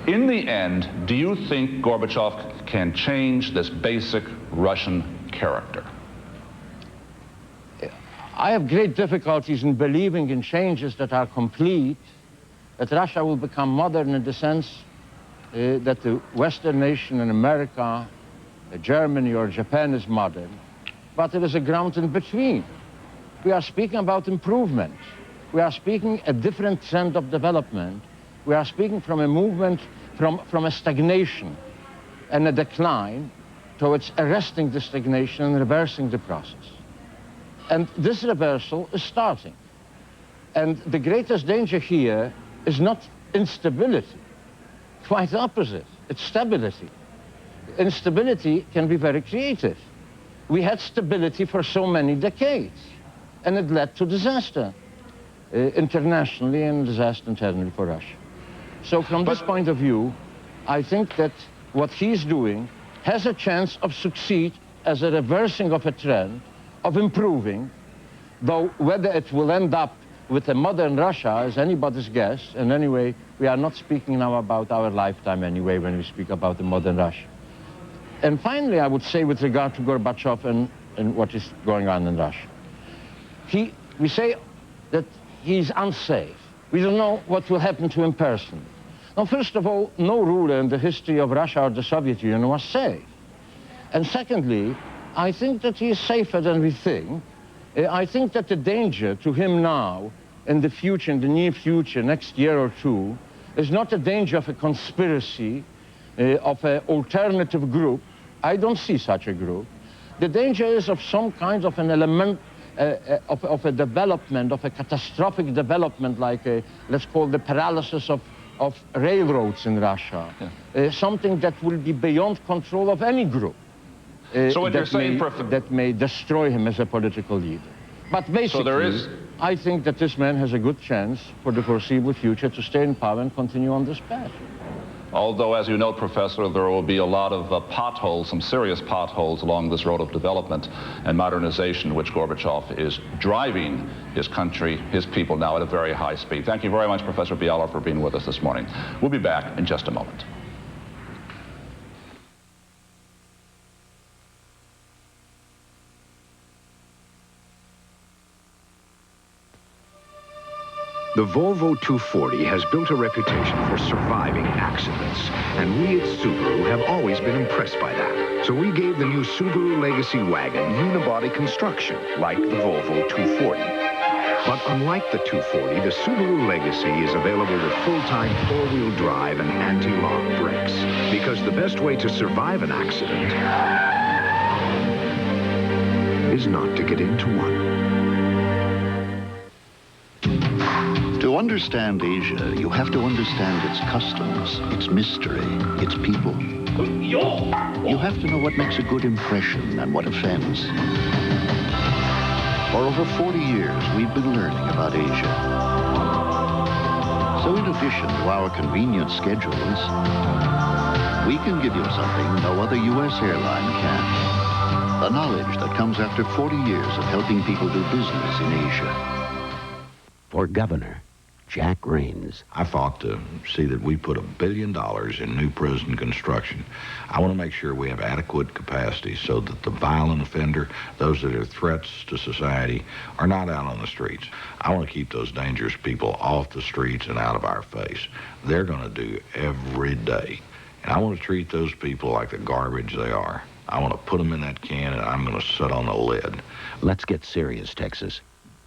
In the end, do you think Gorbachev can change this basic Russian character? I have great difficulties in believing in changes that are complete, that Russia will become modern in the sense that the Western nation in America, Germany or Japan is modern, but there is a ground in between. We are speaking about improvement. We are speaking a different trend of development. We are speaking from a movement from a stagnation and a decline towards arresting the stagnation and reversing the process. And this reversal is starting. And the greatest danger here is not instability. Quite the opposite. It's stability. Instability can be very creative. We had stability for so many decades, and it led to disaster internationally and disaster internally for Russia. So from this point of view, I think that what he's doing has a chance of succeed as a reversing of a trend, of improving, though whether it will end up with a modern Russia is anybody's guess, and anyway, we are not speaking now about our lifetime anyway when we speak about the modern Russia. And finally, I would say with regard to Gorbachev and what is going on in Russia, we say that he's unsafe. We don't know what will happen to him personally. Now, first of all, no ruler in the history of Russia or the Soviet Union was safe. And secondly, I think that he is safer than we think. I think that the danger to him now, in the future, in the near future, next year or two, is not a danger of a conspiracy, of an alternative group. I don't see such a group. The danger is of some kind of an element, of a development, of a catastrophic development, like let's call the paralysis of railroads in Russia. Yeah. Something that will be beyond control of any group. So what you're saying, that may destroy him as a political leader. But basically, I think that this man has a good chance for the foreseeable future to stay in power and continue on this path. Although, as you note, Professor, there will be a lot of potholes, some serious potholes along this road of development and modernization which Gorbachev is driving his country, his people now at a very high speed. Thank you very much, Professor Biala, for being with us this morning. We'll be back in just a moment. The Volvo 240 has built a reputation for surviving accidents, and we at Subaru have always been impressed by that. So we gave the new Subaru Legacy wagon unibody construction, like the Volvo 240. But unlike the 240, the Subaru Legacy is available with full-time four-wheel drive and anti-lock brakes, because the best way to survive an accident is not to get into one. To understand Asia, you have to understand its customs, its mystery, its people. You have to know what makes a good impression and what offends. For over 40 years, we've been learning about Asia. So in addition to our convenient schedules, we can give you something no other U.S. airline can. The knowledge that comes after 40 years of helping people do business in Asia. For governor, Jack Raines. I fought to see that we put $1 billion in new prison construction. I want to make sure we have adequate capacity so that the violent offender, those that are threats to society, are not out on the streets. I want to keep those dangerous people off the streets and out of our face. They're going to do every day. And I want to treat those people like the garbage they are. I want to put them in that can and I'm going to sit on the lid. Let's get serious, Texas.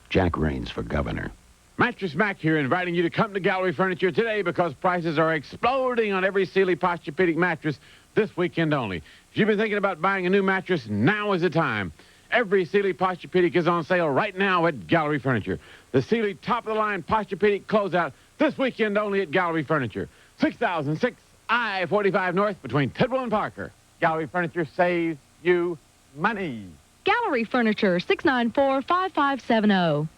Jack Raines for governor. Mattress Mac here, inviting you to come to Gallery Furniture today because prices are exploding on every Sealy Posturepedic mattress this weekend only. If you've been thinking about buying a new mattress, now is the time. Every Sealy Posturepedic is on sale right now at Gallery Furniture. The Sealy top-of-the-line Posturepedic closeout this weekend only at Gallery Furniture. 6006 I-45 North between Tidwell and Parker. Gallery Furniture saves you money. Gallery Furniture, 694-5570.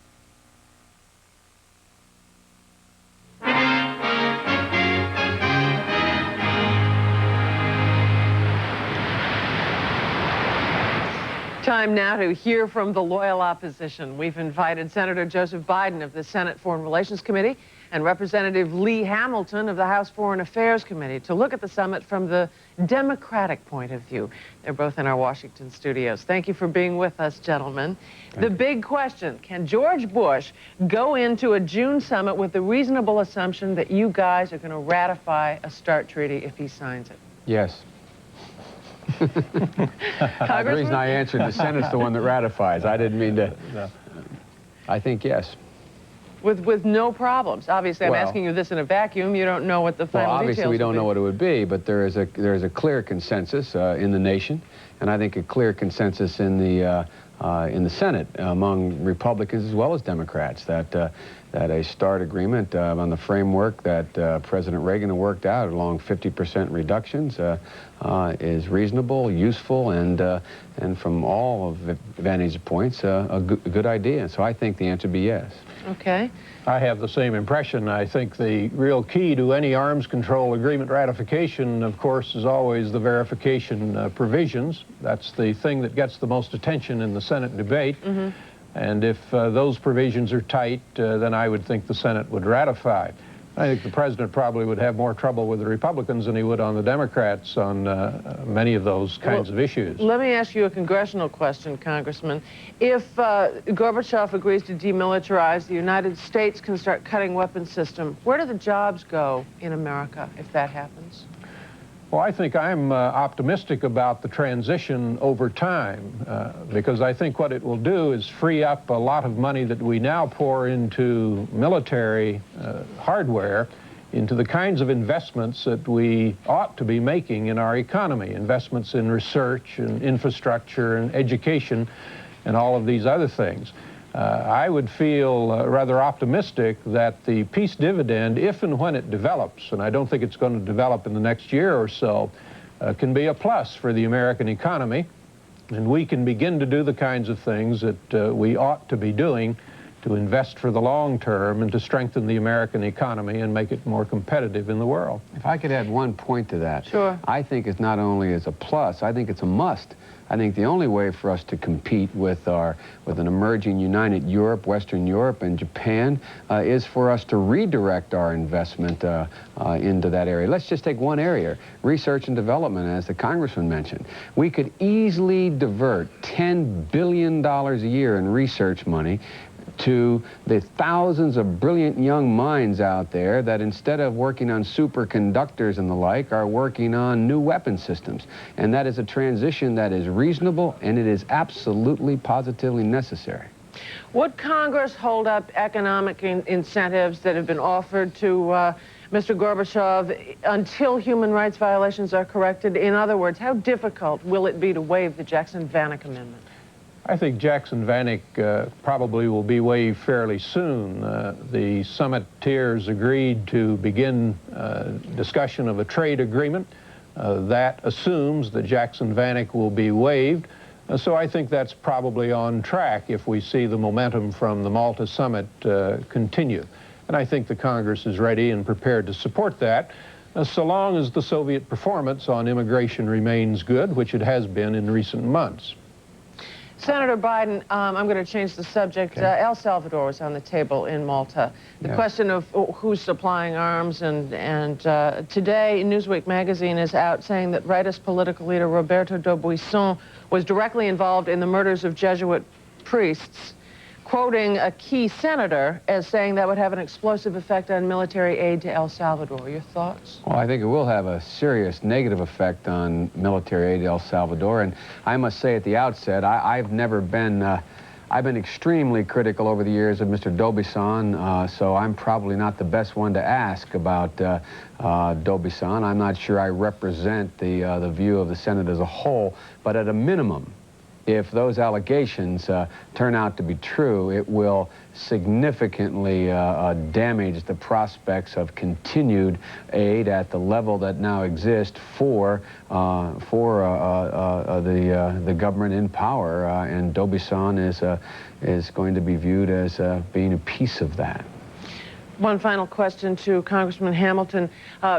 Time now to hear from the loyal opposition. We've invited Senator Joseph Biden of the Senate Foreign Relations Committee and Representative Lee Hamilton of the House Foreign Affairs Committee to look at the summit from the Democratic point of view. They're both in our Washington studios. Thank you for being with us, gentlemen. The big question, can George Bush go into a June summit with the reasonable assumption that you guys are going to ratify a START treaty if he signs it? Yes. The reason I answered the Senate's the one that ratifies. I didn't mean to. No. I think yes. With no problems. Obviously, I'm asking you this in a vacuum. You don't know what the final details obviously we don't know what it would be, but there is a clear consensus in the nation, and I think a clear consensus in the Senate among Republicans as well as Democrats that a START agreement on the framework that President Reagan worked out along 50% reductions is reasonable, useful, and from all of the vantage points, a good idea. So I think the answer would be yes. Okay. I have the same impression. I think the real key to any arms control agreement ratification, of course, is always the verification provisions. That's the thing that gets the most attention in the Senate debate. Mm-hmm. And if those provisions are tight, then I would think the Senate would ratify. I think the president probably would have more trouble with the Republicans than he would on the Democrats on many of those kinds of issues. Let me ask you a congressional question, Congressman. If Gorbachev agrees to demilitarize, the United States can start cutting weapons system. Where do the jobs go in America if that happens? Well, I think I'm optimistic about the transition over time because I think what it will do is free up a lot of money that we now pour into military hardware into the kinds of investments that we ought to be making in our economy, investments in research and infrastructure and education and all of these other things. I would feel rather optimistic that the peace dividend, if and when it develops, and I don't think it's going to develop in the next year or so, can be a plus for the American economy, and we can begin to do the kinds of things that we ought to be doing to invest for the long term and to strengthen the American economy and make it more competitive in the world. If I could add one point to that. Sure. I think it's not only as a plus, I think it's a must. I think the only way for us to compete with an emerging united Europe, Western Europe, and Japan is for us to redirect our investment into that area. Let's just take one area, research and development, as the Congressman mentioned. We could easily divert $10 billion a year in research money to the thousands of brilliant young minds out there that instead of working on superconductors and the like are working on new weapon systems. And that is a transition that is reasonable and it is absolutely positively necessary. Would Congress hold up economic incentives that have been offered to Mr. Gorbachev until human rights violations are corrected? In other words, how difficult will it be to waive the Jackson-Vanik Amendment? I think Jackson-Vanik probably will be waived fairly soon. The summiteers agreed to begin discussion of a trade agreement. That assumes that Jackson-Vanik will be waived. So I think that's probably on track if we see the momentum from the Malta summit continue. And I think the Congress is ready and prepared to support that, so long as the Soviet performance on immigration remains good, which it has been in recent months. Senator Biden, I'm going to change the subject. Okay. El Salvador is on the table in Malta. The question of who's supplying arms, and today Newsweek magazine is out saying that rightist political leader Roberto do Buisson was directly involved in the murders of Jesuit priests, quoting a key senator as saying that would have an explosive effect on military aid to El Salvador. Your thoughts? Well, I think it will have a serious negative effect on military aid to El Salvador. And I must say at the outset, I've never been, I've been extremely critical over the years of Mr. D'Aubusson, so I'm probably not the best one to ask about D'Aubusson. I'm not sure I represent the view of the Senate as a whole, but at a minimum, if those allegations turn out to be true, it will significantly damage the prospects of continued aid at the level that now exists for the government in power, and D'Aubusson is going to be viewed as being a piece of that. One final question to Congressman Hamilton.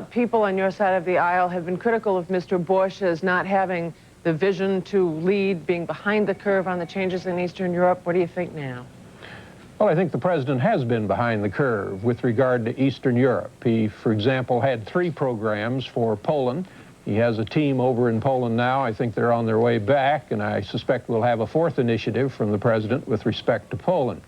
People on your side of the aisle have been critical of Mr. Bush as not having the vision to lead, being behind the curve on the changes in Eastern Europe. What do you think now? Well, I think the president has been behind the curve with regard to Eastern Europe. He, for example, had 3 programs for Poland. He has a team over in Poland now. I think they're on their way back, and I suspect we'll have a 4th initiative from the president with respect to Poland.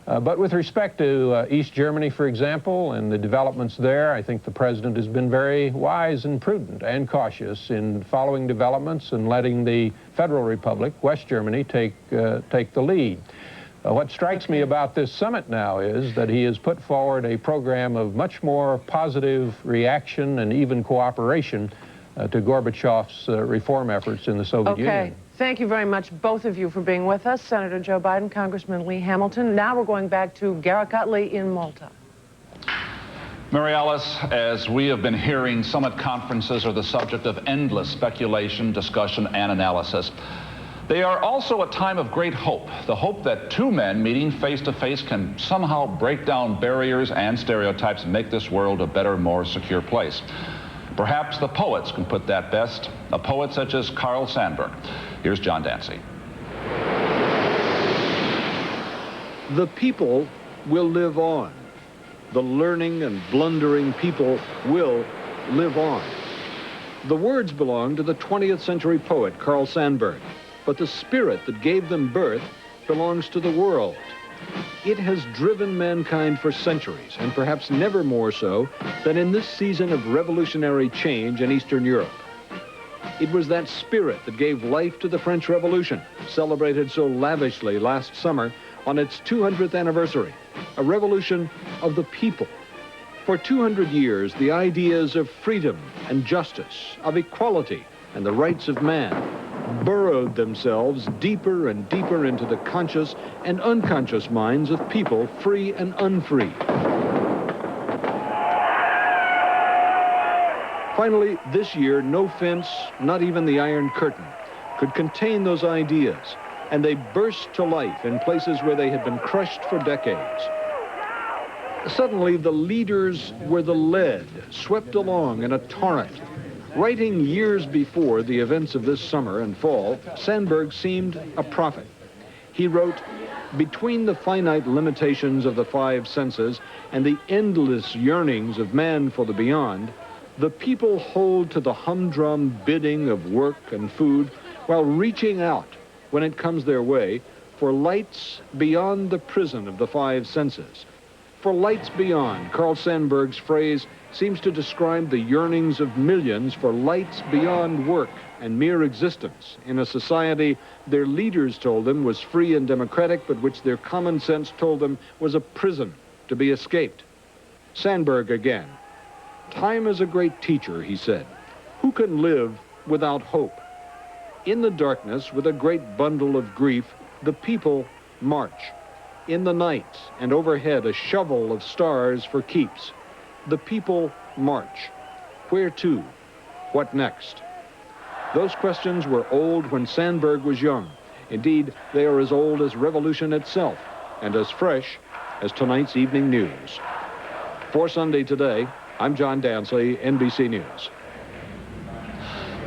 But with respect to East Germany, for example, and the developments there, I think the president has been very wise and prudent and cautious in following developments and letting the Federal Republic, West Germany, take the lead. What strikes me about this summit now is that he has put forward a program of much more positive reaction and even cooperation to Gorbachev's reform efforts in the Soviet Union. Thank you very much, both of you, for being with us. Senator Joe Biden, Congressman Lee Hamilton. Now we're going back to Garrett Utley in Malta. Mary Alice, as we have been hearing, summit conferences are the subject of endless speculation, discussion, and analysis. They are also a time of great hope, the hope that 2 men meeting face-to-face can somehow break down barriers and stereotypes and make this world a better, more secure place. Perhaps the poets can put that best, a poet such as Carl Sandburg. Here's John Dancy. The people will live on. The learning and blundering people will live on. The words belong to the 20th century poet Carl Sandburg, but the spirit that gave them birth belongs to the world. It has driven mankind for centuries, and perhaps never more so than in this season of revolutionary change in Eastern Europe. It was that spirit that gave life to the French Revolution, celebrated so lavishly last summer on its 200th anniversary, a revolution of the people. For 200 years, the ideas of freedom and justice, of equality and the rights of man, burrowed themselves deeper and deeper into the conscious and unconscious minds of people, free and unfree. Finally, this year, no fence, not even the Iron Curtain, could contain those ideas, and they burst to life in places where they had been crushed for decades. Suddenly, the leaders were the lead, swept along in a torrent. Writing years before the events of this summer and fall, Sandburg seemed a prophet. He wrote, "Between the finite limitations of the five senses and the endless yearnings of man for the beyond, the people hold to the humdrum bidding of work and food while reaching out, when it comes their way, for lights beyond the prison of the five senses." For lights beyond, Carl Sandburg's phrase seems to describe the yearnings of millions for lights beyond work and mere existence in a society their leaders told them was free and democratic, but which their common sense told them was a prison to be escaped. Sandburg again. "Time is a great teacher," he said. "Who can live without hope? In the darkness, with a great bundle of grief, the people march. In the night and overhead, a shovel of stars for keeps. The people march. Where to? What next?" Those questions were old when Sandburg was young. Indeed, they are as old as revolution itself and as fresh as tonight's evening news. For Sunday Today, I'm John Dansley, NBC News.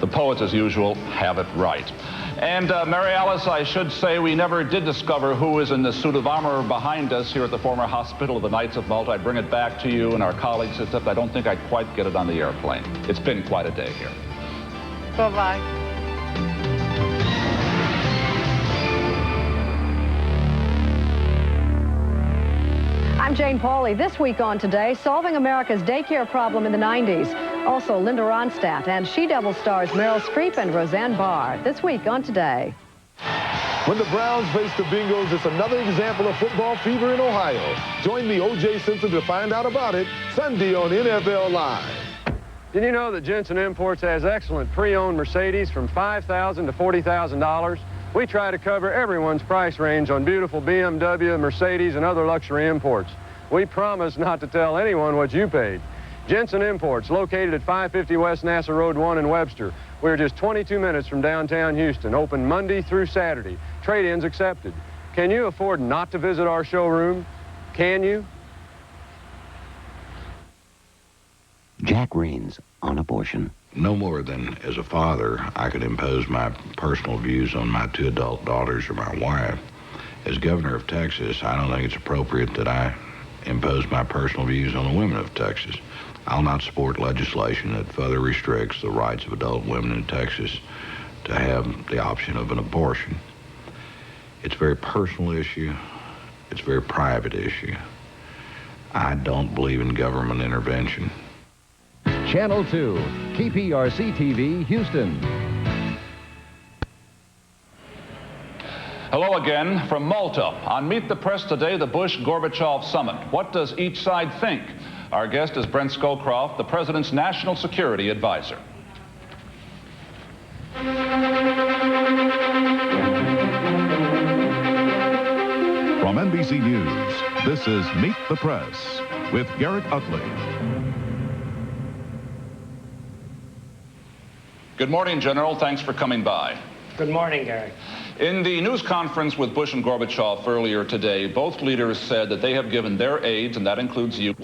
The poets, as usual, have it right. And Mary Alice, I should say we never did discover who is in the suit of armor behind us here at the former hospital of the Knights of Malta. I bring it back to you and our colleagues, except I don't think I'd quite get it on the airplane. It's been quite a day here. Bye-bye. I'm Jane Pauley. This week on Today, solving America's daycare problem in the 90s. Also, Linda Ronstadt and She Devil stars Meryl Streep and Roseanne Barr. This week on Today. When the Browns face the Bengals, it's another example of football fever in Ohio. Join the O.J. Simpson to find out about it Sunday on NFL Live. Did you know that Jensen Imports has excellent pre-owned Mercedes from $5,000 to $40,000? We try to cover everyone's price range on beautiful BMW, Mercedes, and other luxury imports. We promise not to tell anyone what you paid. Jensen Imports, located at 550 West NASA Road 1 in Webster. We're just 22 minutes from downtown Houston, open Monday through Saturday. Trade-ins accepted. Can you afford not to visit our showroom? Can you? Jack Raines on abortion. No more than as a father, I could impose my personal views on my two adult daughters or my wife. As governor of Texas, I don't think it's appropriate that I impose my personal views on the women of Texas. I'll not support legislation that further restricts the rights of adult women in Texas to have the option of an abortion. It's a very personal issue. It's a very private issue. I don't believe in government intervention. Channel 2, KPRC-TV, Houston. Hello again from Malta. On Meet the Press today, the Bush-Gorbachev summit. What does each side think? Our guest is Brent Scowcroft, the president's national security advisor. From NBC News, this is Meet the Press with Garrett Utley. Good morning, General. Thanks for coming by. Good morning, Gary. In the news conference with Bush and Gorbachev earlier today, both leaders said that they have given their aides, and that includes you,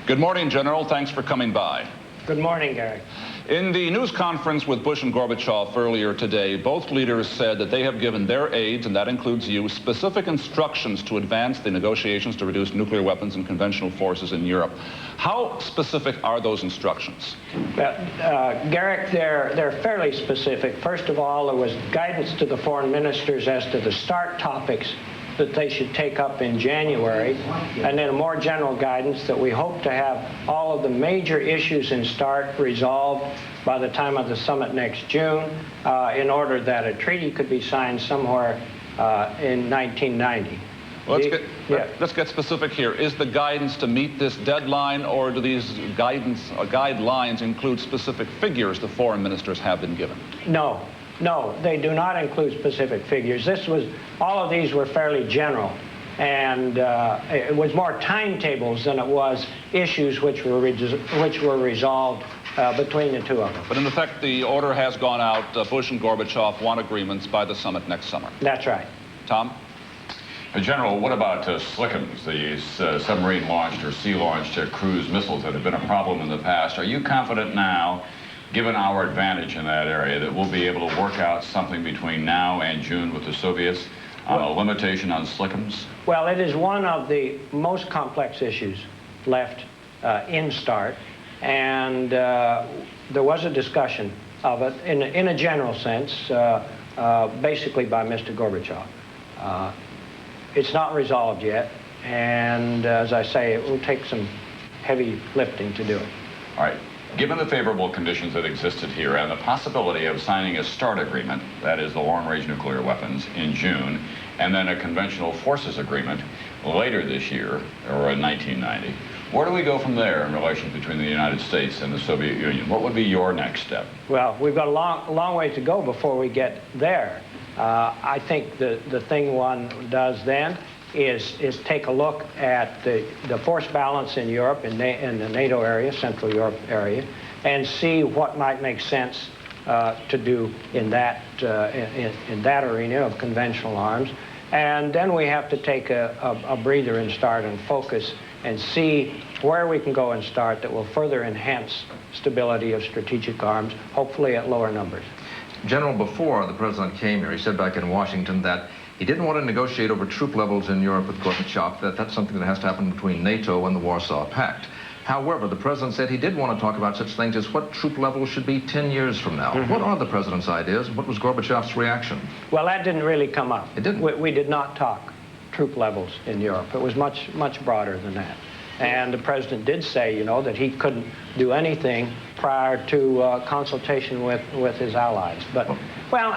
Good morning, General. Thanks for coming by. Good morning, Gary. In the news conference with Bush and Gorbachev earlier today, both leaders said that they have given their aides, and that includes you, specific instructions to advance the negotiations to reduce nuclear weapons and conventional forces in Europe. How specific are those instructions? Garrick, they're fairly specific. First of all, there was guidance to the foreign ministers as to the START topics that they should take up in January, and then a more general guidance that we hope to have all of the major issues in START resolved by the time of the summit next June in order that a treaty could be signed somewhere in 1990. Let's get specific here. Is the guidance to meet this deadline, or do these guidelines include specific figures the foreign ministers have been given? No, they do not include specific figures. All of these were fairly general. And it was more timetables than it was issues which were resolved between the two of them. But in effect, the order has gone out. Bush and Gorbachev want agreements by the summit next summer. That's right. Tom? General, what about SLICMs, these submarine-launched or sea-launched cruise missiles that have been a problem in the past? Are you confident now, given our advantage in that area, that we'll be able to work out something between now and June with the Soviets on a limitation on SLICMs? Well, it is one of the most complex issues left in START, and there was a discussion of it in a general sense, basically by Mr. Gorbachev. It's not resolved yet, and as I say, it will take some heavy lifting to do it. All right. Given the favorable conditions that existed here and the possibility of signing a START agreement, that is the long-range nuclear weapons, in June, and then a conventional forces agreement later this year, or in 1990, where do we go from there in relations between the United States and the Soviet Union? What would be your next step? Well, we've got a long way to go before we get there. I think the thing one does then is take a look at the force balance in Europe, in the NATO area, Central Europe area, and see what might make sense to do in that arena of conventional arms. And then we have to take a breather and START and focus and see where we can go and START that will further enhance stability of strategic arms, hopefully at lower numbers. General, before the president came here, he said back in Washington that he didn't want to negotiate over troop levels in Europe with Gorbachev, that that's something that has to happen between NATO and the Warsaw Pact. However, the president said he did want to talk about such things as what troop levels should be 10 years from now. Mm-hmm. What are the president's ideas, and what was Gorbachev's reaction? Well, that didn't really come up. It didn't? We did not talk troop levels in Europe. It was much broader than that. And the president did say, you know, that he couldn't do anything prior to consultation with his allies. But, well,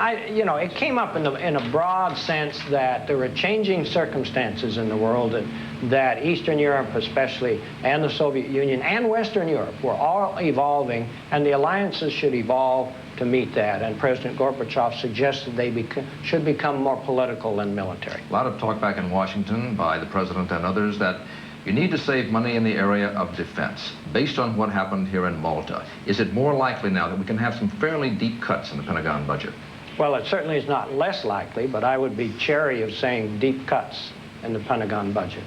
it came up in a broad sense that there were changing circumstances in the world that Eastern Europe especially, and the Soviet Union, and Western Europe were all evolving, and the alliances should evolve to meet that. And President Gorbachev suggested they should become more political than military. A lot of talk back in Washington by the president and others that you need to save money in the area of defense. Based on what happened here in Malta, is it more likely now that we can have some fairly deep cuts in the Pentagon budget? Well, it certainly is not less likely, but I would be chary of saying deep cuts in the Pentagon budget.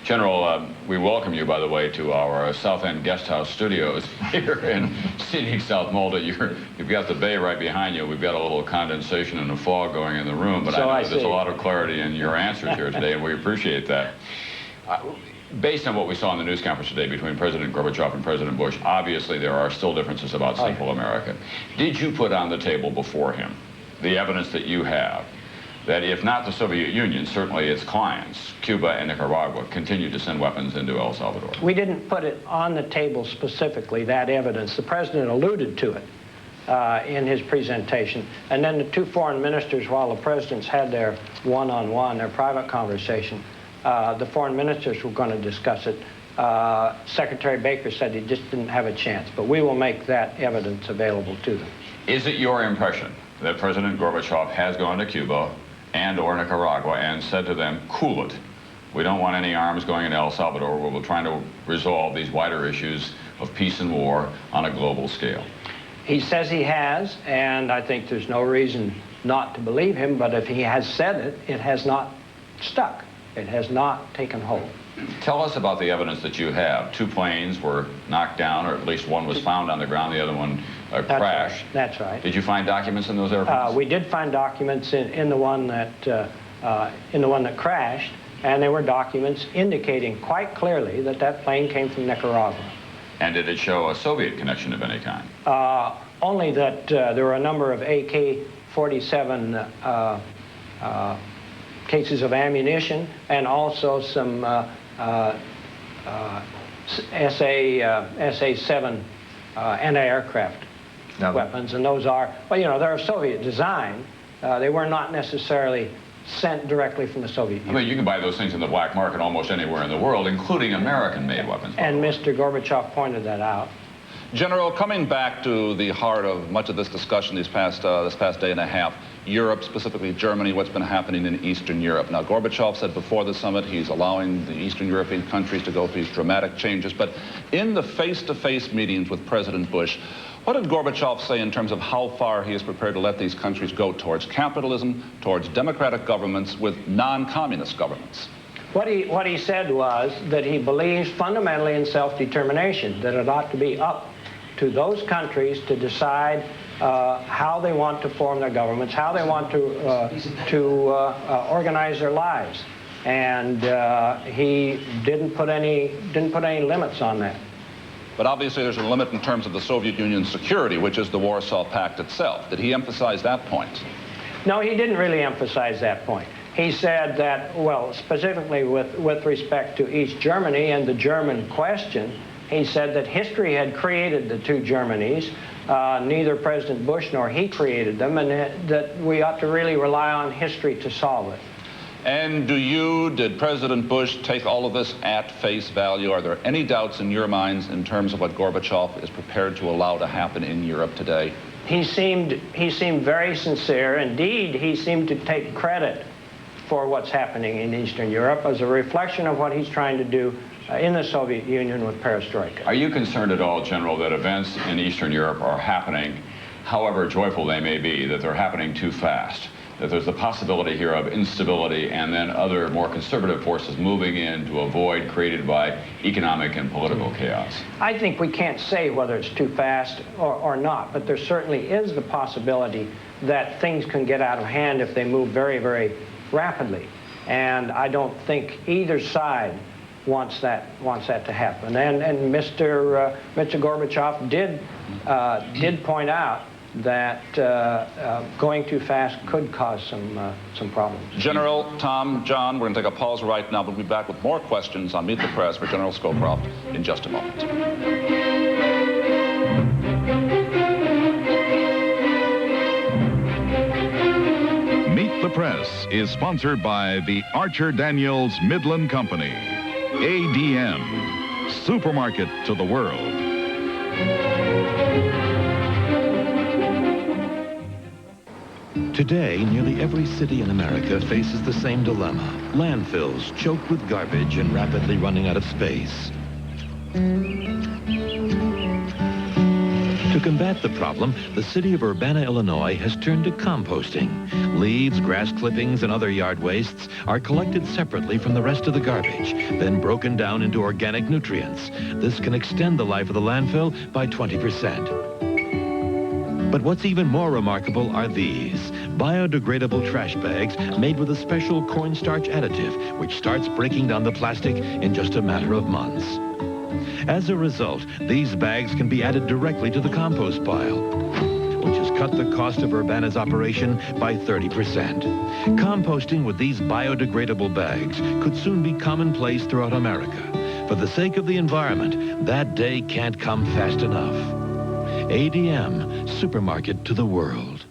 General, we welcome you, by the way, to our South End Guest House studios here in scenic South Malta. You've got the bay right behind you. We've got a little condensation and a fog going in the room, but I know there's a lot of clarity in your answers here today, and we appreciate that. Based on what we saw in the news conference today between President Gorbachev and President Bush, obviously there are still differences about Central America. Did you put on the table before him the evidence that you have that if not the Soviet Union, certainly its clients, Cuba and Nicaragua, continue to send weapons into El Salvador? We didn't put it on the table specifically, that evidence. The president alluded to it in his presentation. And then the two foreign ministers, while the presidents had their one-on-one, their private conversation, the foreign ministers were going to discuss it. Secretary Baker said he just didn't have a chance, but we will make that evidence available to them. Is it your impression that President Gorbachev has gone to Cuba and or Nicaragua and said to them, cool it, we don't want any arms going into El Salvador, we're trying to resolve these wider issues of peace and war on a global scale? He says he has, and I think there's no reason not to believe him, but if he has said it, it has not stuck. It has not taken hold. Tell us about the evidence that you have. 2 planes were knocked down, or at least one was found on the ground, the other one crashed. That's right. Did you find documents in those airplanes? We did find documents in the one that crashed, and there were documents indicating quite clearly that that plane came from Nicaragua. And did it show a Soviet connection of any kind? Only that there were a number of AK-47 cases of ammunition, and also some SA-7 anti-aircraft weapons, and those are, well, you know, they're of Soviet design. They were not necessarily sent directly from the Soviet Union. I mean, you can buy those things in the black market almost anywhere in the world, including American-made weapons. And Mr. Gorbachev pointed that out. General, coming back to the heart of much of this discussion this past day and a half, Europe, specifically Germany, what's been happening in Eastern Europe. Now, Gorbachev said before the summit he's allowing the Eastern European countries to go through these dramatic changes. But in the face-to-face meetings with President Bush, what did Gorbachev say in terms of how far he is prepared to let these countries go towards capitalism, towards democratic governments with non-communist governments? What he said was that he believes fundamentally in self-determination, that it ought to be up to those countries to decide how they want to form their governments, how they want to organize their lives, and he didn't put any limits on that. But obviously there's a limit in terms of the Soviet Union's security, which is the Warsaw Pact itself. Did he emphasize that point? No, he didn't really emphasize that point. He said that, well, specifically with respect to East Germany and the German question, he said that history had created the two Germanys. Neither President Bush nor he created them, and that we ought to really rely on history to solve it. And did President Bush take all of this at face value? Are there any doubts in your minds in terms of what Gorbachev is prepared to allow to happen in Europe today? He seemed very sincere. Indeed, he seemed to take credit for what's happening in Eastern Europe as a reflection of what he's trying to do in the Soviet Union with perestroika. Are you concerned at all, General, that events in Eastern Europe are happening, however joyful they may be, that they're happening too fast? That there's the possibility here of instability and then other more conservative forces moving in to avoid created by economic and political chaos? I think we can't say whether it's too fast or not, but there certainly is the possibility that things can get out of hand if they move very, very rapidly. And I don't think either side wants that to happen. And Mr. Gorbachev did point out that going too fast could cause some problems. General, Tom, John, we're going to take a pause right now. We'll be back with more questions on Meet the Press for General Scowcroft in just a moment. Meet the Press is sponsored by the Archer Daniels Midland Company. ADM, supermarket to the world. Today, nearly every city in America faces the same dilemma. Landfills choked with garbage and rapidly running out of space. To combat the problem, the city of Urbana, Illinois has turned to composting. Leaves, grass clippings, and other yard wastes are collected separately from the rest of the garbage, then broken down into organic nutrients. This can extend the life of the landfill by 20%. But what's even more remarkable are these biodegradable trash bags made with a special cornstarch additive, which starts breaking down the plastic in just a matter of months. As a result, these bags can be added directly to the compost pile, which has cut the cost of Urbana's operation by 30%. Composting with these biodegradable bags could soon be commonplace throughout America. For the sake of the environment, that day can't come fast enough. ADM, supermarket to the world.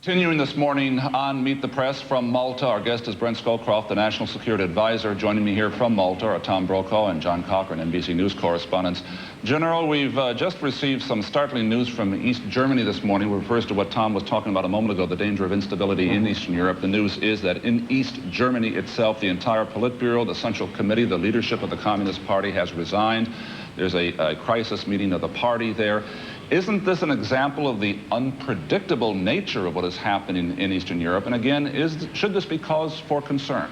Continuing this morning on Meet the Press from Malta, our guest is Brent Scowcroft, the National Security Advisor. Joining me here from Malta are Tom Brokaw and John Cochran, NBC News correspondents. General, we've just received some startling news from East Germany this morning. It refers to what Tom was talking about a moment ago, the danger of instability in Eastern Europe. The news is that in East Germany itself, the entire Politburo, the Central Committee, the leadership of the Communist Party has resigned. There's a crisis meeting of the party there. Isn't this an example of the unpredictable nature of what is happening in Eastern Europe? And again, should this be cause for concern?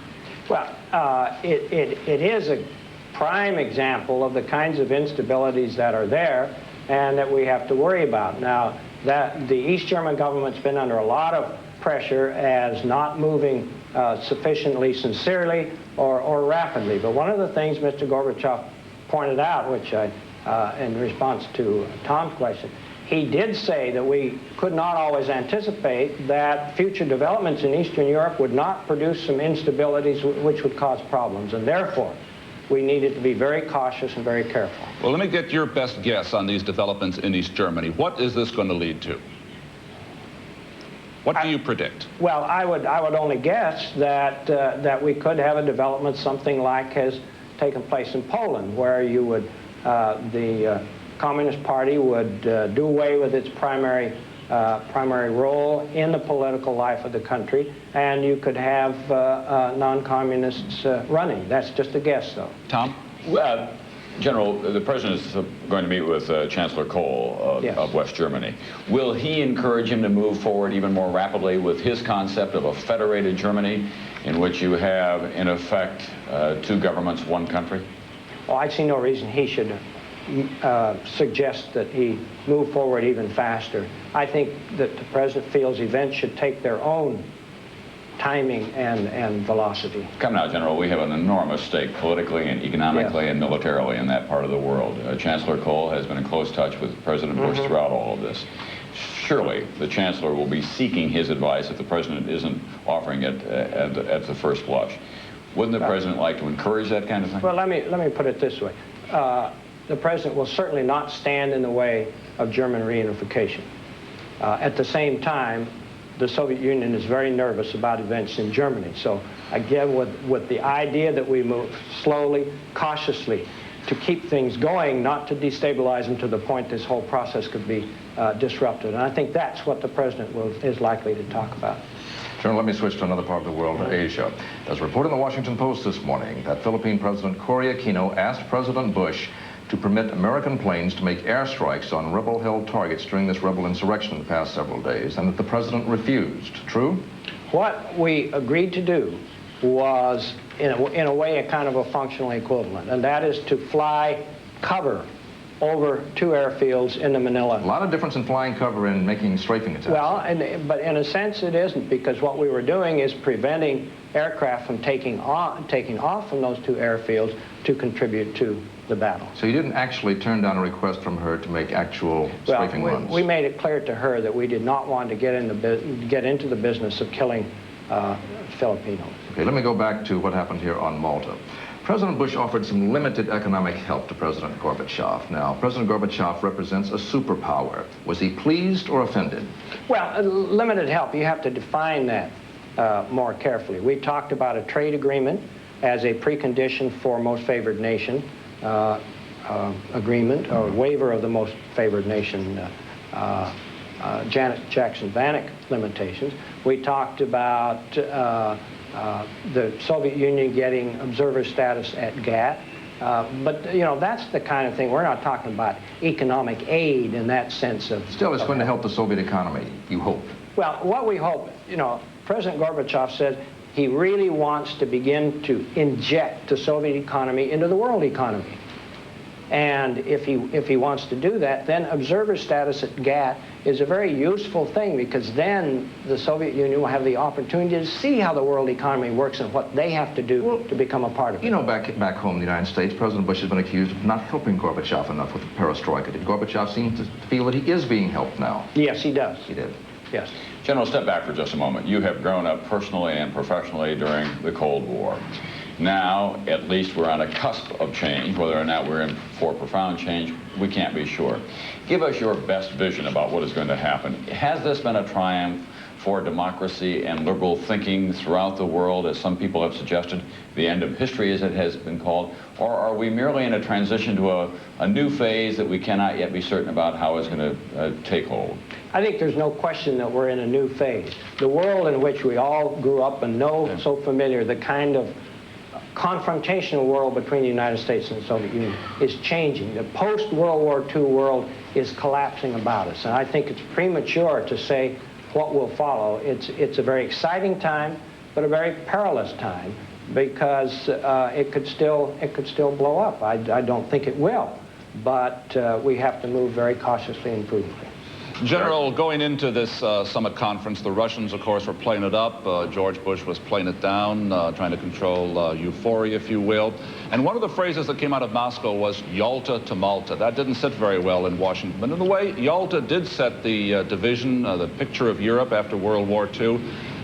Well, it is a prime example of the kinds of instabilities that are there and that we have to worry about. Now, that the East German government's been under a lot of pressure as not moving sufficiently sincerely or rapidly. But one of the things Mr. Gorbachev pointed out, which in response to Tom's question, he did say that we could not always anticipate that future developments in Eastern Europe would not produce some instabilities which would cause problems, and therefore we needed to be very cautious and very careful. Well, let me get your best guess on these developments in East Germany. What is this going to lead to? What do you predict? Well, I would only guess that we could have a development something like has taken place in Poland, where you would the Communist Party would do away with its primary primary role in the political life of the country, and you could have non-communists running. That's just a guess, though. Tom? General, the president is going to meet with Chancellor Kohl Yes. of West Germany. Will he encourage him to move forward even more rapidly with his concept of a federated Germany in which you have, in effect, two governments, one country? Well, I see no reason he should suggest that he move forward even faster. I think that the president feels events should take their own timing and velocity. Come now, General, we have an enormous stake politically and economically and militarily in that part of the world. Chancellor Kohl has been in close touch with President Bush throughout all of this. Surely the Chancellor will be seeking his advice if the President isn't offering it at the first blush. Wouldn't the President like to encourage that kind of thing? Well, let me put it this way. The President will certainly not stand in the way of German reunification. At the same time, the Soviet Union is very nervous about events in Germany. So again, with the idea that we move slowly, cautiously, to keep things going, not to destabilize them to the point this whole process could be disrupted. And I think that's what the President is likely to talk about. General, let me switch to another part of the world, Asia. There's a report in the Washington Post this morning that Philippine President Cory Aquino asked President Bush to permit American planes to make airstrikes on rebel-held targets during this rebel insurrection in the past several days, and that the president refused. True? What we agreed to do was, in a way, a kind of a functional equivalent, and that is to fly cover over two airfields in the Manila. A lot of difference in flying cover and making strafing attacks. Well, but in a sense it isn't, because what we were doing is preventing aircraft from taking off from those two airfields to contribute to the battle. So you didn't actually turn down a request from her to make actual strafing runs? We made it clear to her that we did not want to get into the business of killing Filipinos. Okay, let me go back to what happened here on Malta. President Bush offered some limited economic help to President Gorbachev. Now, President Gorbachev represents a superpower. Was he pleased or offended? Well, limited help, you have to define that more carefully. We talked about a trade agreement as a precondition for most favored nation agreement, or waiver of the most favored nation Janet Jackson-Vanik limitations. We talked about the Soviet Union getting observer status at GATT. But, you know, that's the kind of thing. We're not talking about economic aid in that sense of... Still, it's going to help the Soviet economy, you hope. Well, what we hope, you know, President Gorbachev said he really wants to begin to inject the Soviet economy into the world economy. And if he wants to do that, then observer status at GATT is a very useful thing, because then the Soviet Union will have the opportunity to see how the world economy works and what they have to do to become a part of it. You know, back home in the United States, President Bush has been accused of not helping Gorbachev enough with the perestroika. Did Gorbachev seem to feel that he is being helped now? Yes, he does. He did. Yes. General, step back for just a moment. You have grown up personally and professionally during the Cold War. Now, at least we're on a cusp of change. Whether or not we're in for profound change, we can't be sure. Give us your best vision about what is going to happen. Has this been a triumph for democracy and liberal thinking throughout the world, as some people have suggested, the end of history, as it has been called? Or are we merely in a transition to a new phase that we cannot yet be certain about how it's going to take hold? I think there's no question that we're in a new phase. The world in which we all grew up and know so familiar, the kind of confrontational world between the United States and the Soviet Union, is changing. The post-World War II world is collapsing about us. And I think it's premature to say what will follow. It's a very exciting time, but a very perilous time, because it could still blow up. I don't think it will, but we have to move very cautiously and prudently. General, going into this summit conference, the Russians, of course, were playing it up. George Bush was playing it down, trying to control euphoria, if you will. And one of the phrases that came out of Moscow was Yalta to Malta. That didn't sit very well in Washington. But in a way, Yalta did set the division, the picture of Europe after World War II.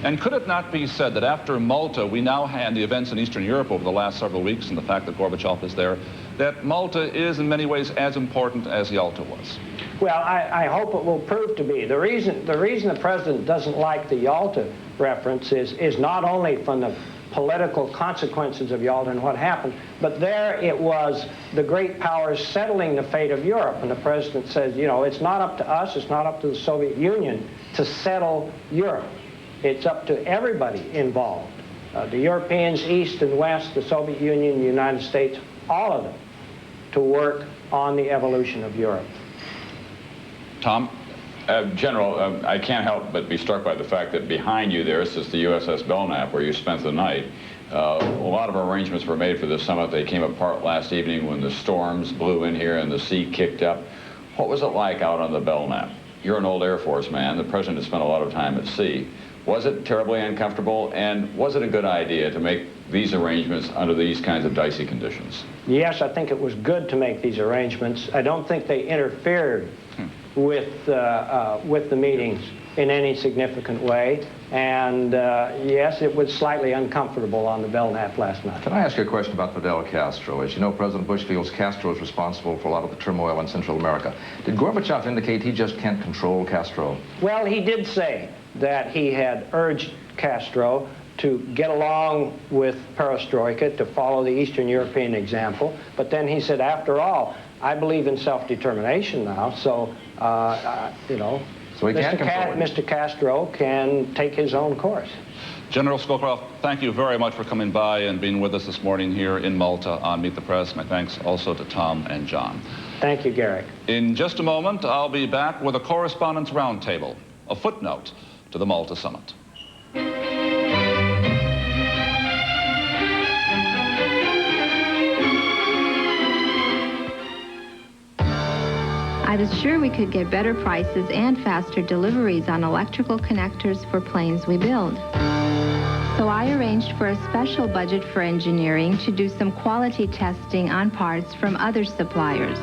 And could it not be said that after Malta, we now had the events in Eastern Europe over the last several weeks, and the fact that Gorbachev is there, that Malta is in many ways as important as Yalta was? Well, I hope it will prove to be. The reason the president doesn't like the Yalta reference is not only from the political consequences of Yalta and what happened. But there it was the great powers settling the fate of Europe. And the president says, you know, it's not up to us, it's not up to the Soviet Union to settle Europe. It's up to everybody involved. The Europeans, East and West, the Soviet Union, the United States, all of them, to work on the evolution of Europe. Tom? General, I can't help but be struck by the fact that behind you there is the USS Belknap, where you spent the night. A lot of arrangements were made for this summit. They came apart last evening when the storms blew in here and the sea kicked up. What was it like out on the Belknap? You're an old Air Force man. The president has spent a lot of time at sea. Was it terribly uncomfortable, and was it a good idea to make these arrangements under these kinds of dicey conditions? Yes, I think it was good to make these arrangements. I don't think they interfered with the meetings in any significant way. And yes, it was slightly uncomfortable on the Belknap last night. Can I ask you a question about Fidel Castro? As you know, President Bush feels Castro is responsible for a lot of the turmoil in Central America. Did Gorbachev indicate he just can't control Castro? Well, he did say that he had urged Castro to get along with perestroika, to follow the Eastern European example. But then he said, after all, I believe in self-determination now, so, you know, so Mr. Castro can take his own course. General Scowcroft, thank you very much for coming by and being with us this morning here in Malta on Meet the Press. My thanks also to Tom and John. Thank you, Garrick. In just a moment, I'll be back with a Correspondents' Roundtable, a footnote to the Malta Summit. I was sure we could get better prices and faster deliveries on electrical connectors for planes we build. So I arranged for a special budget for engineering to do some quality testing on parts from other suppliers.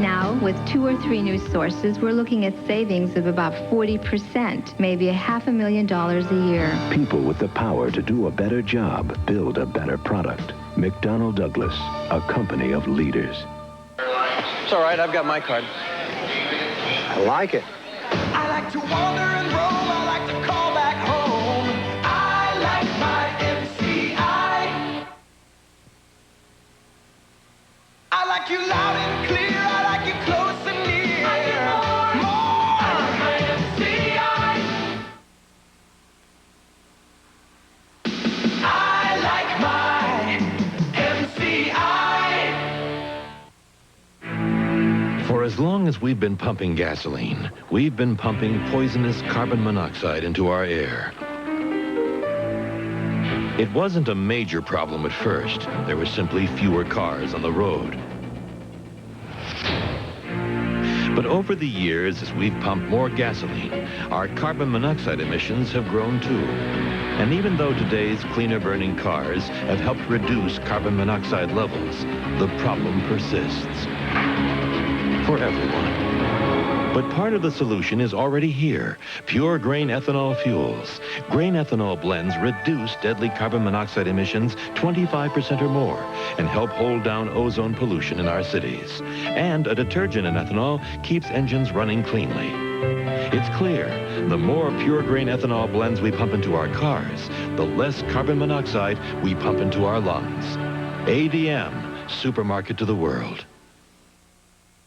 Now, with 2 or 3 new sources, we're looking at savings of about 40%, maybe $500,000 a year. People with the power to do a better job build a better product. McDonnell Douglas, a company of leaders. It's all right, I've got my card. I like it. I like to wander and roam, I like to call back home. I like my MCI. I like you loud and clear, I like you close and near. I get more. I like my MCI. I like my MCI. For as long as we've been pumping gasoline, we've been pumping poisonous carbon monoxide into our air. It wasn't a major problem at first. There were simply fewer cars on the road. But over the years, as we've pumped more gasoline, our carbon monoxide emissions have grown too. And even though today's cleaner burning cars have helped reduce carbon monoxide levels, the problem persists. For everyone. But part of the solution is already here. Pure grain ethanol fuels. Grain ethanol blends reduce deadly carbon monoxide emissions 25% or more and help hold down ozone pollution in our cities. And a detergent in ethanol keeps engines running cleanly. It's clear, the more pure grain ethanol blends we pump into our cars, the less carbon monoxide we pump into our lungs. ADM, supermarket to the world.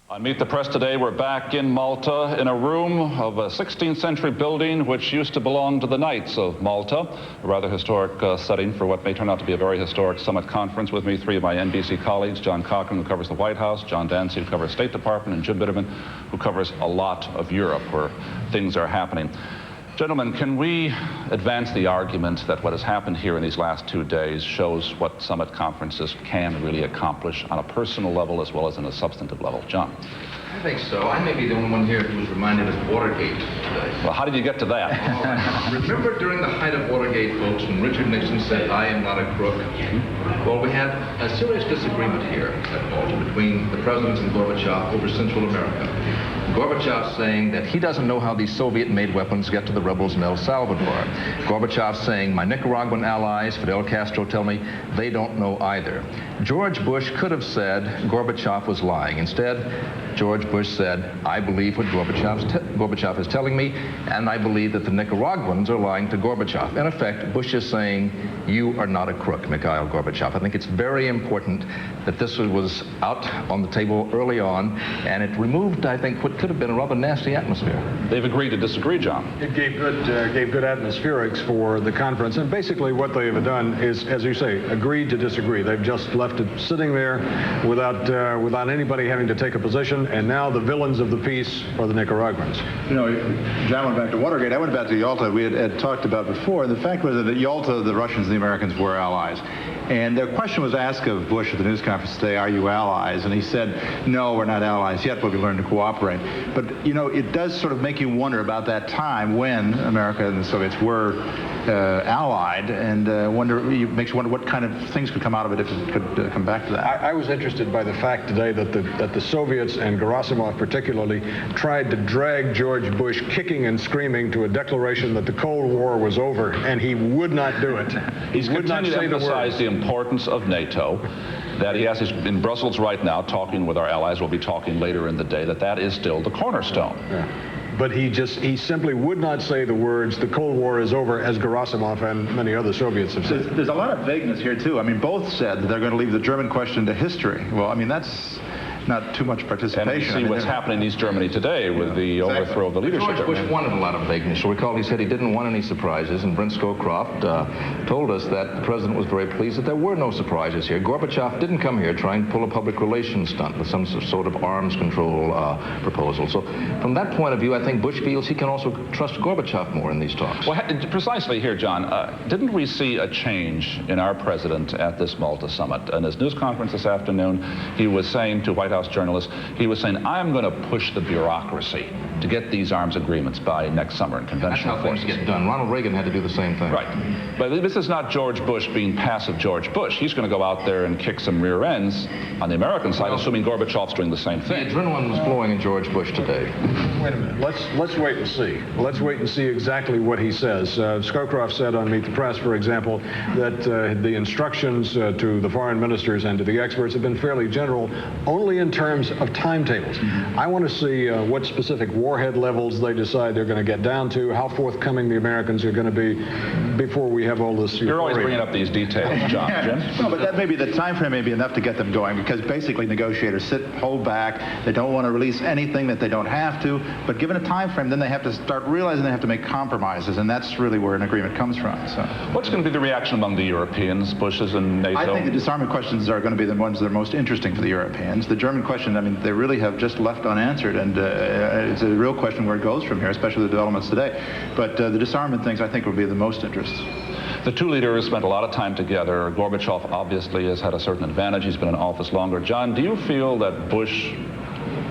On Meet the Press today, we're back in Malta in a room of a 16th century building which used to belong to the Knights of Malta, a rather historic setting for what may turn out to be a very historic summit conference. With me, 3 of my NBC colleagues, John Cochran, who covers the White House, John Dancy, who covers State Department, and Jim Bitterman, who covers a lot of Europe where things are happening. Gentlemen, can we advance the argument that what has happened here in these last 2 days shows what summit conferences can really accomplish on a personal level as well as on a substantive level? John? I think so. I may be the only one here who was reminded of Watergate today. Well, how did you get to that? Remember during the height of Watergate, folks, when Richard Nixon said, "I am not a crook"? Well, we had a serious disagreement here at Malta between the presidents and Gorbachev over Central America. Gorbachev saying that he doesn't know how these Soviet-made weapons get to the rebels in El Salvador. Gorbachev saying, my Nicaraguan allies, Fidel Castro, tell me they don't know either. George Bush could have said Gorbachev was lying. Instead, George Bush said, I believe what Gorbachev is telling me, and I believe that the Nicaraguans are lying to Gorbachev. In effect, Bush is saying, you are not a crook, Mikhail Gorbachev. I think it's very important that this was out on the table early on, and it removed, I think, what could have been a rather nasty atmosphere. They've agreed to disagree, John. It gave good atmospherics for the conference, and basically what they have done is, as you say, agreed to disagree. They've just left it sitting there without anybody having to take a position, and now the villains of the peace are the Nicaraguans. You know, John went back to Watergate. I went back to Yalta. We had talked about before, and the fact was that at Yalta, the Russians and the Americans were allies. And the question was asked of Bush at the news conference today, are you allies? And he said, no, we're not allies yet, but we learned to cooperate. But, you know, it does sort of make you wonder about that time when America and the Soviets were allied, and makes you wonder what kind of things could come out of it if it could come back to that. I was interested by the fact today that the Soviets, and Gerasimov particularly, tried to drag George Bush kicking and screaming to a declaration that the Cold War was over, and he would not do it. He's continued to emphasize the importance of NATO, that he's in Brussels right now talking with our allies. We'll be talking later in the day that is still the cornerstone. Yeah. But he simply would not say the words, the Cold War is over, as Gerasimov and many other Soviets have said. There's a lot of vagueness here, too. I mean, both said that they're going to leave the German question to history. Well, I mean, that's not too much participation. And we see what's happening in East Germany today with the overthrow of the leadership. George Bush wanted a lot of vagueness. You'll recall he said he didn't want any surprises, and Brent Scowcroft told us that the president was very pleased that there were no surprises here. Gorbachev didn't come here trying to pull a public relations stunt with some sort of arms control proposal. So from that point of view, I think Bush feels he can also trust Gorbachev more in these talks. Well, precisely here, John, didn't we see a change in our president at this Malta summit? In his news conference this afternoon, he was saying to White House journalists, he was saying, I'm going to push the bureaucracy to get these arms agreements by next summer in conventional forces. That's how things get done. Ronald Reagan had to do the same thing. Right. But this is not George Bush being passive George Bush. He's going to go out there and kick some rear ends on the American side, assuming Gorbachev's doing the same thing. The adrenaline was flowing in George Bush today. Wait a minute. Let's wait and see. Let's wait and see exactly what he says. Scowcroft said on Meet the Press, for example, that the instructions to the foreign ministers and to the experts have been fairly general, only in terms of timetables. I want to see what specific warhead levels they decide they're going to get down to, how forthcoming the Americans are going to be before we have all this. You're always bringing up these details, John. Jim? No, but that may be the time frame may be enough to get them going, because basically negotiators hold back. They don't want to release anything that they don't have to, but given a time frame, then they have to start realizing they have to make compromises, and that's really where an agreement comes from. So, what's going to be the reaction among the Europeans, Bushes and NATO? I think the disarmament questions are going to be the ones that are most interesting for the Europeans. The German question, I mean, they really have just left unanswered, and it's a real question where it goes from here, especially the developments today. But the disarmament things, I think, will be the most interest. The two leaders spent a lot of time together. Gorbachev obviously has had a certain advantage. He's been in office longer. John, do you feel that Bush,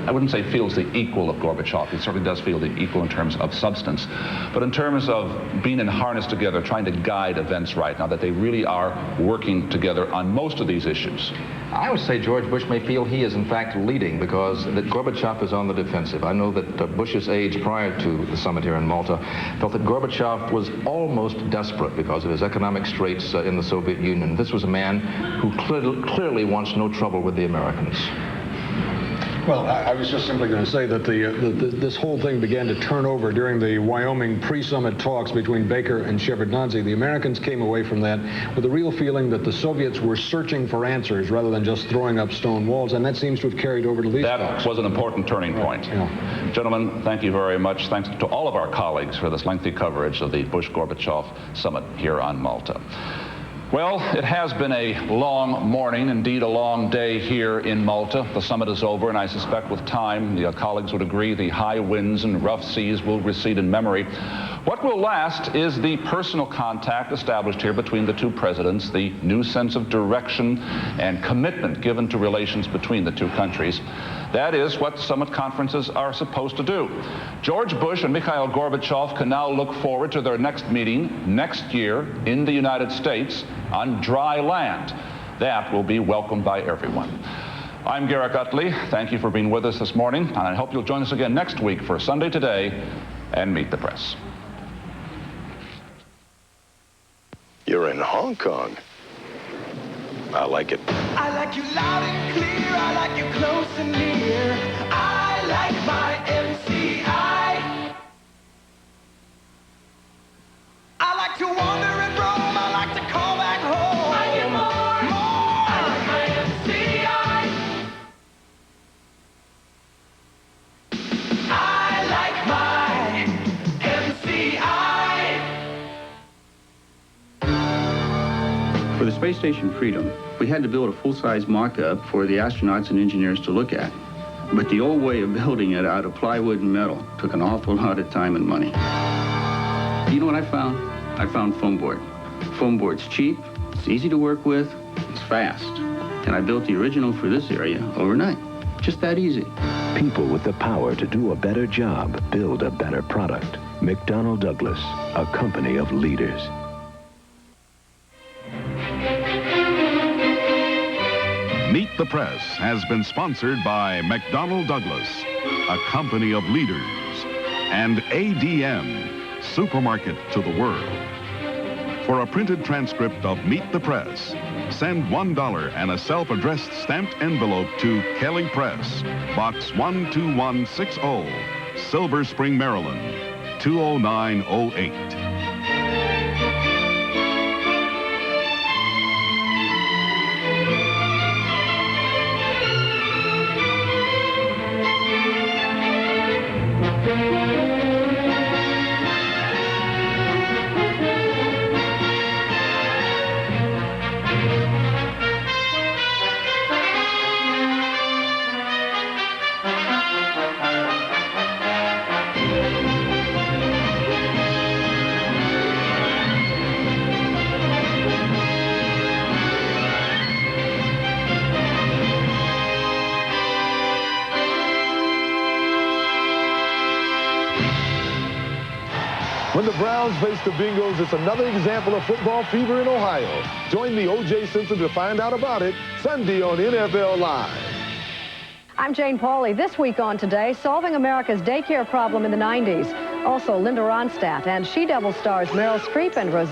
I wouldn't say feels the equal of Gorbachev. He certainly does feel the equal in terms of substance. But in terms of being in harness together, trying to guide events right now, that they really are working together on most of these issues? I would say George Bush may feel he is in fact leading, because that Gorbachev is on the defensive. I know that Bush's aides prior to the summit here in Malta felt that Gorbachev was almost desperate because of his economic straits in the Soviet Union. This was a man who clearly wants no trouble with the Americans. Well, I was just simply going to say that this whole thing began to turn over during the Wyoming pre-summit talks between Baker and Shevardnadze. The Americans came away from that with a real feeling that the Soviets were searching for answers rather than just throwing up stone walls, and that seems to have carried over to these talks. That was an important turning point. Yeah. Gentlemen, thank you very much. Thanks to all of our colleagues for this lengthy coverage of the Bush-Gorbachev summit here on Malta. Well, it has been a long morning, indeed a long day here in Malta. The summit is over, and I suspect with time, the colleagues would agree, the high winds and rough seas will recede in memory. What will last is the personal contact established here between the two presidents, the new sense of direction and commitment given to relations between the two countries. That is what summit conferences are supposed to do. George Bush and Mikhail Gorbachev can now look forward to their next meeting next year in the United States on dry land. That will be welcomed by everyone. I'm Garrick Utley. Thank you for being with us this morning, and I hope you'll join us again next week for Sunday Today and Meet the Press. You're in Hong Kong. I like it. I like you loud and clear. I like you close and near. the space station Freedom, we had to build a full-size mock-up for the astronauts and engineers to look at. But the old way of building it out of plywood and metal took an awful lot of time and money. You know what I found? I found foam board. Foam board's cheap, it's easy to work with, it's fast. And I built the original for this area overnight. Just that easy. People with the power to do a better job build a better product. McDonnell Douglas, a company of leaders. Meet the Press has been sponsored by McDonnell Douglas, a company of leaders, and ADM, Supermarket to the World. For a printed transcript of Meet the Press, send $1 and a self-addressed stamped envelope to Kelly Press, Box 12160, Silver Spring, Maryland, 20908. When the Browns face the Bengals, it's another example of football fever in Ohio. Join the O.J. Simpson to find out about it Sunday on NFL Live. I'm Jane Pauley. This week on Today, solving America's daycare problem in the 90s. Also, Linda Ronstadt and She Devil stars Meryl Streep and Roseanne